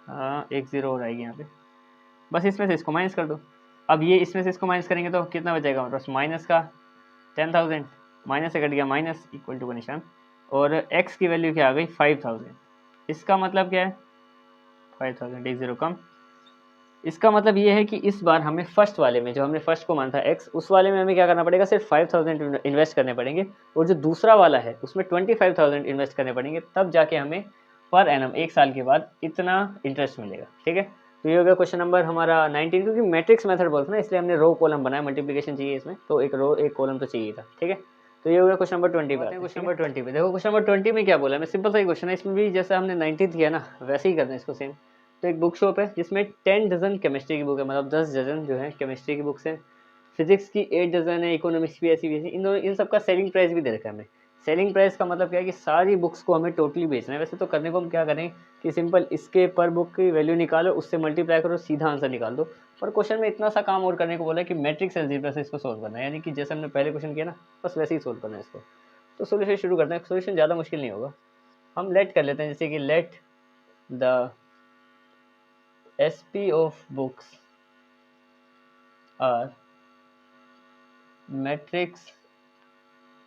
हाँ 1 0 और आएगी यहाँ पे, बस इसमें से इसको माइनस कर दो। अब ये इसमें से इसको माइनस करेंगे तो कितना बचेगा हमारे पास, माइनस का 10,000, माइनस से कट गया माइनस, इक्वल टू का निशान, और x की वैल्यू क्या आ गई 5000। इसका मतलब क्या है 5000, 1 0 कम। इसका मतलब ये है कि इस बार हमें फर्स्ट वाले में जो हमने फर्स्ट को माना था x, उस वाले में हमें क्या करना पड़ेगा, सिर्फ 5000 इन्वेस्ट करने पड़ेंगे, और जो दूसरा वाला है उसमें 25,000 इन्वेस्ट करने पड़ेंगे, तब जाके हमें पर एनम एक साल के बाद इतना इंटरेस्ट मिलेगा, ठीक है। तो ये हो गया क्वेश्चन नंबर हमारा 19, क्योंकि मैट्रिक्स मेथड बोलते हैं ना, इसलिए हमने रो कॉलम बनाया, मल्टीप्लिकेशन चाहिए इसमें, तो एक रो एक कॉलम तो चाहिए था, ठीक है। तो ये हो गया क्वेश्चन नंबर 20 पे। क्वेश्चन नंबर 20 पे देखो, क्वेश्चन नंबर 20 में क्या बोला है, मैं सिंपल सा ही क्वेश्चन है, इसमें भी जैसे हमने 19th किया ना वैसे ही करना है इसको सेम। तो एक बुक शॉप है जिसमें 10 डजन केमिस्ट्री की बुक है, मतलब 10 डजन जो है केमिस्ट्री की बुक्स है, फिजिक्स की 8 डजन है, इकोनॉमिक्स भी ऐसी भी है, इन सब का सेलिंग प्राइस भी दे रखा है हमें। सेलिंग प्राइस का मतलब क्या है कि सारी बुक्स को हमें टोटली बेचना है। वैसे तो करने को हम क्या करें कि सिंपल इसके पर बुक की वैल्यू निकालो, उससे मल्टीप्लाई करो, सीधा आंसर निकाल दो, पर क्वेश्चन में इतना सा काम और करने को बोला है कि मैट्रिक्स अलजेब्रा से इसको सोल्व करना है, यानी कि जैसे हमने पहले क्वेश्चन किया ना बस वैसे ही सोल्व करना है इसको। तो सोल्यूशन शुरू करते हैं, सोल्यूशन ज़्यादा मुश्किल नहीं होगा, हम लेट कर लेते हैं, जैसे कि let the SP of books are matrix,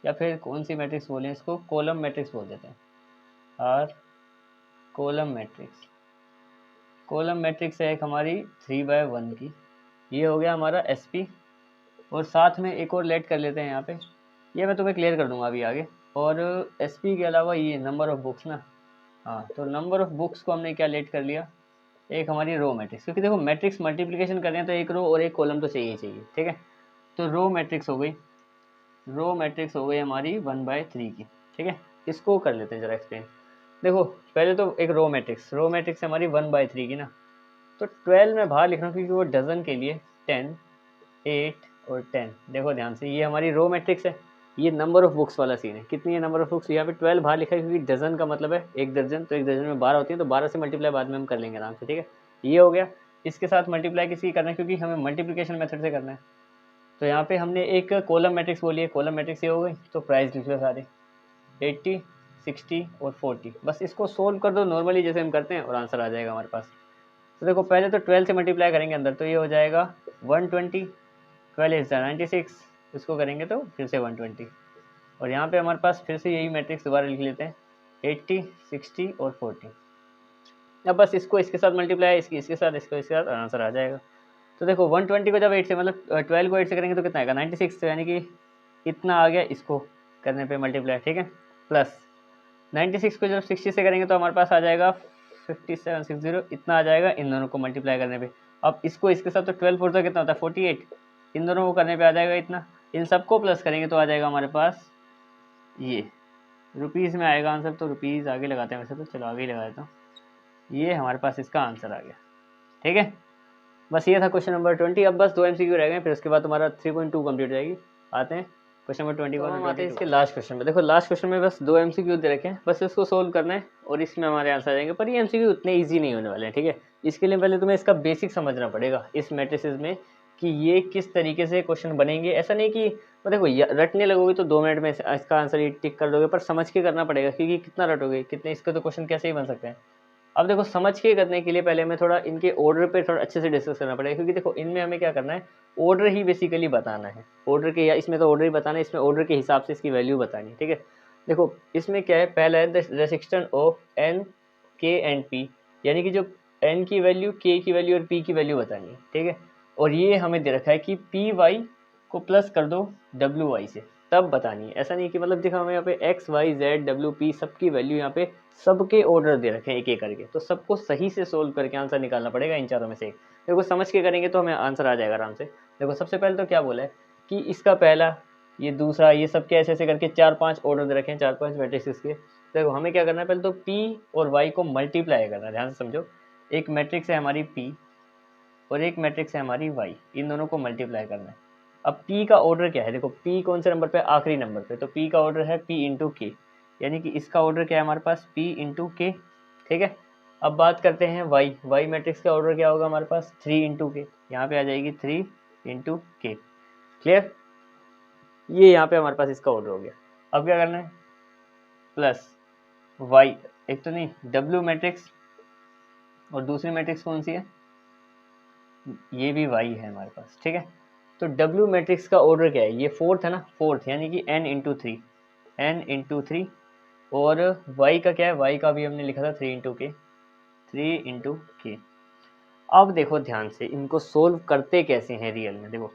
या फिर कौन सी मैट्रिक्स बोलें इसको, कॉलम मैट्रिक्स बोल देते हैं, or column matrix. Column matrix है एक हमारी 3/1 की, ये हो गया हमारा SP, और साथ में एक और लेट कर लेते हैं यहाँ पे, ये मैं तुम्हें क्लियर कर दूंगा अभी आगे। और SP के अलावा ये नंबर ऑफ बुक्स ना, हाँ तो नंबर ऑफ बुक्स को हमने क्या लेट कर लिया, एक हमारी रो मैट्रिक्स, क्योंकि देखो मैट्रिक्स मल्टीप्लिकेशन कर रहे हैं तो एक रो और एक कॉलम तो चाहिए चाहिए, ठीक है। तो रो मैट्रिक्स हो गई, रो मैट्रिक्स हो गई हमारी 1/3 की, ठीक है। इसको कर लेते हैं जरा एक्सप्लेन। देखो पहले तो एक रो मैट्रिक्स हमारी 1/3 की ना, तो 12 में बाहर लिख रहा हूँ क्योंकि वो डजन के लिए 10 8 और 10, देखो ध्यान से, ये हमारी रो मैट्रिक्स है, ये नंबर ऑफ बुक्स वाला सीन है, कितनी है नंबर ऑफ बुक्स, यहाँ पे 12 बाहर लिखा है क्योंकि डजन का मतलब है एक दर्जन, तो एक दर्जन में 12 होती है, तो 12 से मल्टीप्लाई बाद में हम कर लेंगे आराम से, ठीक है। ये हो गया, इसके साथ मल्टीप्लाई किसी करना है क्योंकि हमें मल्टीप्लिकेशन मेथड से करना है, तो यहाँ पे हमने एक कॉलम मैट्रिक्स बोली है, कॉलम मैट्रिक्स ये हो गई, तो प्राइस लिख लो सारे 80 60 और 40, बस इसको सोल्व कर दो नॉर्मली जैसे हम करते हैं और आंसर आ जाएगा हमारे पास। तो देखो पहले तो 12 से मल्टीप्लाई करेंगे अंदर, तो ये हो जाएगा 120, 12 इज 96, इसको करेंगे तो फिर से 120, और यहाँ पे हमारे पास फिर से यही मैट्रिक्स दोबारा लिख लेते हैं 80 60 और 40। अब बस इसको इसके साथ मल्टीप्लाई, इसके साथ इसको इसके साथ आंसर आ जाएगा। तो देखो 120 को जब 8 से मतलब 12 को 8 से करेंगे तो कितना आएगा 96, तो यानी कि इतना आ गया इसको करने पे मल्टीप्लाई, ठीक है, प्लस 96 को जब 60 से करेंगे तो हमारे पास आ जाएगा 5760 इतना आ जाएगा इन दोनों को मल्टीप्लाई करने पे। अब इसको इसके साथ तो 12 फोर कितना होता है 48, इन दोनों को करने पे आ जाएगा इतना, इन सबको प्लस करेंगे तो आ जाएगा हमारे पास ये रुपीज़ में आएगा आंसर। तो रुपीज़ आगे लगाते हैं वैसे तो, चलो आगे ही लगा देता हूँ। ये हमारे पास इसका आंसर आ गया। ठीक है, बस ये था क्वेश्चन नंबर 20। अब बस 2 MCQ रह गए, फिर उसके बाद तुम्हारा 3.2 कंप्लीट हो जाएगी। आते हैं क्वेश्चन नंबर 21 और आते हैं इसके लास्ट क्वेश्चन में। देखो लास्ट क्वेश्चन में बस 2 MCQ दे रखे हैं, बस इसको सोल्व करना है और इसमें हमारे आंसर आ जाएंगे। पर ये MCQ उतने ईजी नहीं होने वाले हैं। ठीक है, इसके लिए पहले तुम्हें इसका बेसिक समझना पड़ेगा इस मैट्रिसेस में कि ये किस तरीके से क्वेश्चन बनेंगे। ऐसा नहीं कि देखो रटने लगोगे तो 2 मिनट में इसका आंसर ये टिक कर दोगे, पर समझ के करना पड़ेगा, क्योंकि कितना रटोगे कितने, इसके तो क्वेश्चन कैसे ही बन सकते हैं। अब देखो समझ के करने के लिए पहले हमें थोड़ा इनके ऑर्डर पे थोड़ा अच्छे से डिस्कस करना पड़ेगा, क्योंकि देखो इनमें हमें क्या करना है, ऑर्डर ही बेसिकली बताना है। ऑर्डर के, या इसमें तो ऑर्डर ही बताना है, इसमें ऑर्डर के हिसाब से इसकी वैल्यू बतानी है। ठीक है, देखो इसमें क्या है, पहला है द रेस्ट्रिक्शन ऑफ एन के एंड पी, यानी कि जो एन की वैल्यू, के की वैल्यू और पी की वैल्यू बतानी है। ठीक है, और ये हमें दे रखा है कि पी वाई को प्लस कर दो डब्ल्यू वाई से, तब बतानी है। ऐसा नहीं कि मतलब देखो हमें यहाँ पे एक्स वाई जेड डब्ल्यू पी सबकी वैल्यू यहाँ पे सबके ऑर्डर दे रखे हैं एक एक करके, तो सबको सही से सोल्व करके आंसर निकालना पड़ेगा इन चारों में से एक। देखो समझ के करेंगे तो हमें आंसर आ जाएगा आराम से। देखो सबसे पहले तो क्या बोला है कि इसका पहला, ये दूसरा, ये सबके ऐसे ऐसे करके 4-5 ऑर्डर दे रखे हैं, 4-5 मैट्रिक्स के। देखो हमें क्या करना है, पहले तो पी और वाई को मल्टीप्लाई करना है। ध्यान से समझो, एक मैट्रिक्स है हमारी पी और एक मैट्रिक्स है हमारी वाई, इन दोनों को मल्टीप्लाई करना है। अब P का ऑर्डर क्या है, देखो P कौन से नंबर पे, आखिरी नंबर पे, तो P का ऑर्डर है P इंटू के, यानी कि इसका ऑर्डर क्या है हमारे पास P इंटू के। ठीक है, अब बात करते हैं वाई मैट्रिक्स का ऑर्डर क्या होगा हमारे पास 3 इंटू के, यहाँ पे आ जाएगी 3 इंटू के। क्लियर, ये यहाँ पे हमारे पास इसका ऑर्डर हो गया। अब क्या करना है, प्लस वाई, एक तो नहीं W मैट्रिक्स, और दूसरी मैट्रिक्स कौन सी है, ये भी वाई है हमारे पास। ठीक है, तो W मैट्रिक्स का ऑर्डर क्या है, ये फोर्थ है ना, फोर्थ यानी कि n इंटू 3, n इंटू 3। और y का क्या है, y का भी हमने लिखा था 3 इंटू के, 3 इंटू के। अब देखो ध्यान से इनको सोल्व करते कैसे हैं रियल में। देखो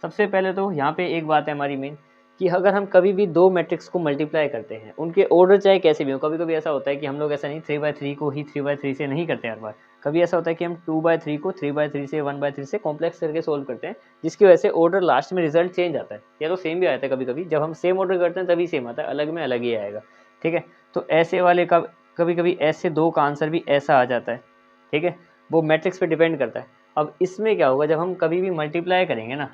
सबसे पहले तो यहाँ पे एक बात है हमारी मेन, कि अगर हम कभी भी दो मैट्रिक्स को मल्टीप्लाई करते हैं, उनके ऑर्डर चाहे कैसे भी हो, कभी कभी ऐसा होता है कि हम लोग ऐसा नहीं 3/3 को ही 3/3 से नहीं करते हर बार, कभी ऐसा होता है कि हम 2/3 को 3/3 से 1/3 से कॉम्प्लेक्स करके सोल्व करते हैं, जिसकी वजह से ऑर्डर लास्ट में रिजल्ट चेंज आता है, या तो सेम भी आता है। कभी कभी जब हम सेम ऑर्डर करते हैं तभी सेम आता है, अलग में अलग ही आएगा। ठीक है, तो ऐसे वाले का कभी कभी ऐसे दो का आंसर भी ऐसा आ जाता है। ठीक है, वो मैट्रिक्स पे डिपेंड करता है। अब इसमें क्या होगा, जब हम कभी भी मल्टीप्लाई करेंगे ना,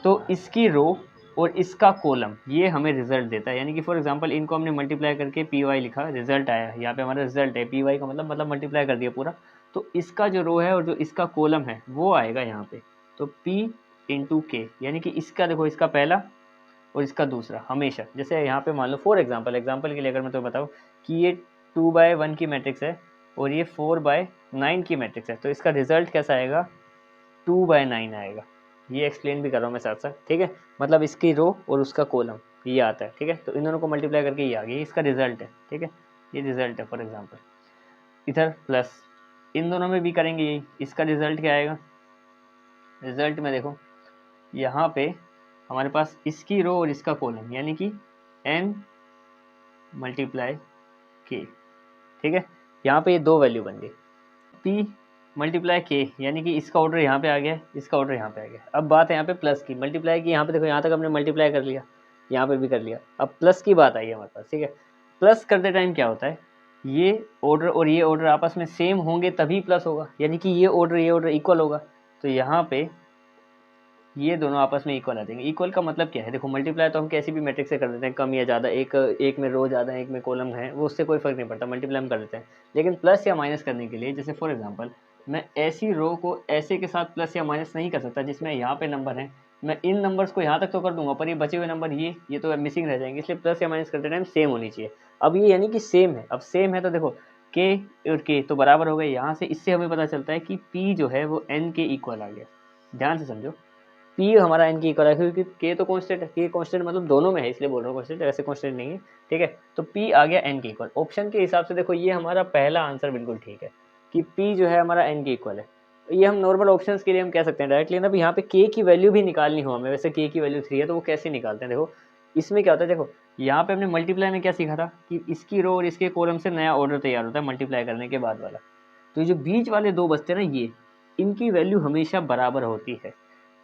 तो इसकी रो और इसका कॉलम ये हमें रिजल्ट देता है। यानी कि फॉर एग्जांपल इनको हमने मल्टीप्लाई करके पी वाई लिखा, रिजल्ट आया, यहाँ पे हमारा रिजल्ट है पी वाई का, मतलब मल्टीप्लाई कर दिया पूरा, तो इसका जो रो है और जो इसका कॉलम है वो आएगा यहाँ पे, तो पी इंटू के, यानी कि इसका देखो, इसका पहला और इसका दूसरा हमेशा, जैसे यहाँ पे मान लो फॉर एग्जाम्पल के लिए अगर मैं तो बताऊँ कि ये 2/1 की मैट्रिक्स है और ये 4/9 की मैट्रिक्स है, तो इसका रिजल्ट कैसा आएगा, 2/9 आएगा। ये एक्सप्लेन भी कर रहा हूँ मैं साथ साथ। ठीक है, मतलब इसकी रो और उसका कॉलम ये आता है। ठीक है, तो इन दोनों को मल्टीप्लाई करके ये आ गया, इसका रिजल्ट है। ठीक है, ये रिजल्ट है फॉर एग्जांपल, इधर प्लस इन दोनों में भी करेंगे यही, इसका रिजल्ट क्या आएगा, रिजल्ट में देखो यहाँ पे हमारे पास इसकी रो और इसका कॉलम, यानी कि n मल्टीप्लाई के। ठीक है, यहाँ पे ये दो वैल्यू बन गई, p मल्टीप्लाई के, यानी कि इसका ऑर्डर यहाँ पे आ गया, इसका ऑर्डर यहाँ पे आ गया। अब बात है यहाँ पे प्लस की, मल्टीप्लाई की, यहाँ पे देखो यहाँ तक हमने मल्टीप्लाई कर लिया, यहाँ पे भी कर लिया, अब प्लस की बात आई है हमारे पास। ठीक है, प्लस करते टाइम क्या होता है, ये ऑर्डर और ये ऑर्डर आपस में सेम होंगे तभी प्लस होगा, यानी कि ये ऑर्डर इक्वल होगा, तो यहाँ पे ये दोनों आपस में इक्वल आ जाएंगे। इक्वल का मतलब क्या है, देखो मल्टीप्लाई तो हम कैसी भी मैट्रिक्स से कर देते हैं, कम या ज़्यादा, एक में रो ज़्यादा है एक में कॉलम है, वो उससे कोई फर्क नहीं पड़ता, मल्टीप्लाई हम कर देते हैं। लेकिन प्लस या माइनस करने के लिए, जैसे फॉर एग्जांपल मैं ऐसी रो को ऐसे के साथ प्लस या माइनस नहीं कर सकता, जिसमें यहाँ पे नंबर है, मैं इन नंबर्स को यहाँ तक तो कर दूंगा, पर ये बचे हुए नंबर ये तो मिसिंग रह जाएंगे, इसलिए प्लस या माइनस करते टाइम सेम होनी चाहिए। अब ये यानी कि सेम है, अब सेम है तो देखो के और के तो बराबर हो गए, यहाँ से इससे हमें पता चलता है कि पी जो है वो एन के इक्वल आ गया। ध्यान से समझो, पी हमारा एन की इक्वल है, क्योंकि के तो कांस्टेंट है, के कांस्टेंट मतलब दोनों में है, इसलिए बोल रहा हूँ कांस्टेंट, ऐसे कांस्टेंट नहीं है। ठीक है, तो पी आ गया एन के इक्वल। ऑप्शन के हिसाब से देखो ये हमारा पहला आंसर बिल्कुल ठीक है कि पी जो है हमारा एन के इक्वल है। ये हम नॉर्मल ऑप्शंस के लिए हम कह सकते हैं डायरेक्टली ना, भी यहाँ पे के की वैल्यू भी निकालनी हो हमें, वैसे के की वैल्यू 3 है तो वो कैसे निकालते हैं, देखो इसमें क्या होता है, देखो यहाँ पे हमने मल्टीप्लाई में क्या सीखा था कि इसकी रो और इसके कॉलम से नया ऑर्डर तैयार होता है मल्टीप्लाई करने के बाद वाला। तो ये जो बीच वाले दो बचते हैं ना, ये इनकी वैल्यू हमेशा बराबर होती है।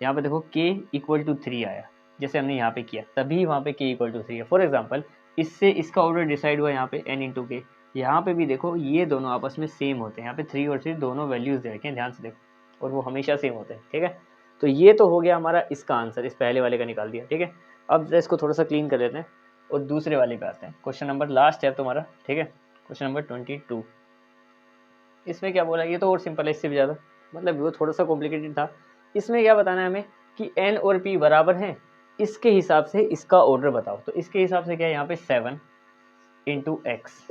यहाँ पे देखो k इक्वल टू 3 आया, जैसे हमने यहाँ पे किया, तभी वहाँ पे k इक्वल टू 3 है। फॉर एग्जाम्पल इससे इसका ऑर्डर डिसाइड हुआ यहाँ पे n इंटू के। यहाँ पे भी देखो ये दोनों आपस में सेम होते हैं, यहाँ पे 3 और 3 दोनों वैल्यूज दे रखे हैं, ध्यान से देखो, और वो हमेशा सेम होते हैं, ठीक है। तो ये तो हो गया हमारा इसका आंसर, इस पहले वाले का निकाल दिया, ठीक है। अब इसको थोड़ा सा क्लीन कर लेते हैं और दूसरे वाले पे आते हैं। क्वेश्चन नंबर लास्ट है तुम्हारा, ठीक है, क्वेश्चन नंबर 22। इसमें क्या बोला, ये तो और सिंपल है इससे भी ज़्यादा, मतलब वो थोड़ा सा कॉम्प्लिकेटेड था। इसमें क्या बताना है हमें कि n और p बराबर हैं, इसके हिसाब से इसका ऑर्डर बताओ। तो इसके हिसाब से क्या है, यहाँ पे 7 into x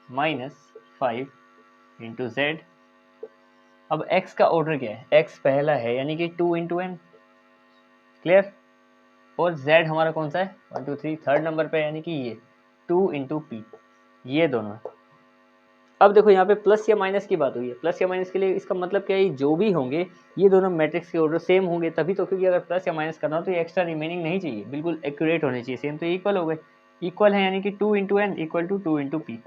minus 5 into Z. अब x का ऑर्डर क्या है, x पहला है यानी कि 2 इंटू एन, क्लियर। और z हमारा कौन सा है, 1 2 3 थर्ड नंबर पे, यानी कि ये 2 इंटू पी, ये दोनों है। अब देखो यहाँ पे प्लस या माइनस की बात हुई है, प्लस या माइनस के लिए इसका मतलब क्या है, जो भी होंगे ये दोनों मैट्रिक्स के ऑर्डर सेम होंगे तभी तो, क्योंकि अगर प्लस या माइनस करना हो तो ये एक्स्ट्रा रिमेनिंग नहीं चाहिए, बिल्कुल एक्यूरेट होने चाहिए, सेम तो इक्वल हो गए, इक्वल है यानी कि 2 into n equal to 2 into p.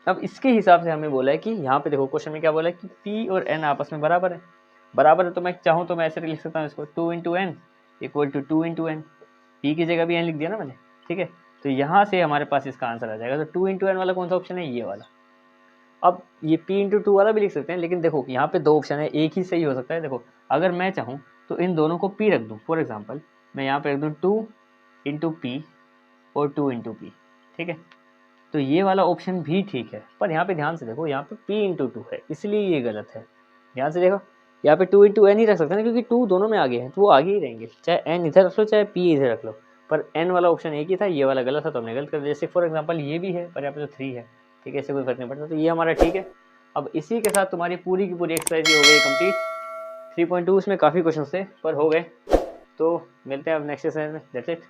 अब इसके हिसाब से हमें बोला है कि यहाँ पे देखो क्वेश्चन में क्या बोला है कि p और n आपस में बराबर है, बराबर है। तो मैं चाहूँ तो मैं ऐसे लिख सकता हूँ इसको, 2 into n equal to 2 into n, p की जगह भी n लिख दिया ना मैंने, ठीक है। तो यहाँ से हमारे पास इसका आंसर आ जाएगा। तो 2 इंटू एन वाला कौन सा ऑप्शन है, ये वाला। अब ये p इंटू 2 वाला भी लिख सकते हैं, लेकिन देखो यहाँ पे दो ऑप्शन है, एक ही सही हो सकता है। देखो अगर मैं चाहूँ तो इन दोनों को p रख दूँ, फॉर एग्जाम्पल मैं यहाँ पे रख दूँ 2 इंटू पी और 2 इंटू पी, ठीक है। तो ये वाला ऑप्शन भी ठीक है, पर यहाँ पे ध्यान से देखो, यहाँ पे p इंटू 2 है, इसलिए ये गलत है। ध्यान से देखो, यहाँ पे 2 इंटू एन ही रख सकते हैं ना, क्योंकि 2 दोनों में आगे है तो वो आगे ही रहेंगे, चाहे n इधर रख लो चाहे p इधर रख लो। पर n वाला ऑप्शन एक ही था, ये वाला गलत था तो हमने गलत कर दिया। जैसे फॉर एग्जाम्पल ये भी है, पर यहाँ पे तो 3 है, ठीक है, इससे कोई फर्क नहीं पड़ता, तो ये हमारा ठीक है। अब इसी के साथ तुम्हारी पूरी की पूरी एक्सरसाइज हो गई कंप्लीट। 3.2 उसमें काफ़ी क्वेश्चन थे पर हो गए। तो मिलते हैं अब नेक्स्ट सेशन में, दैट्स इट।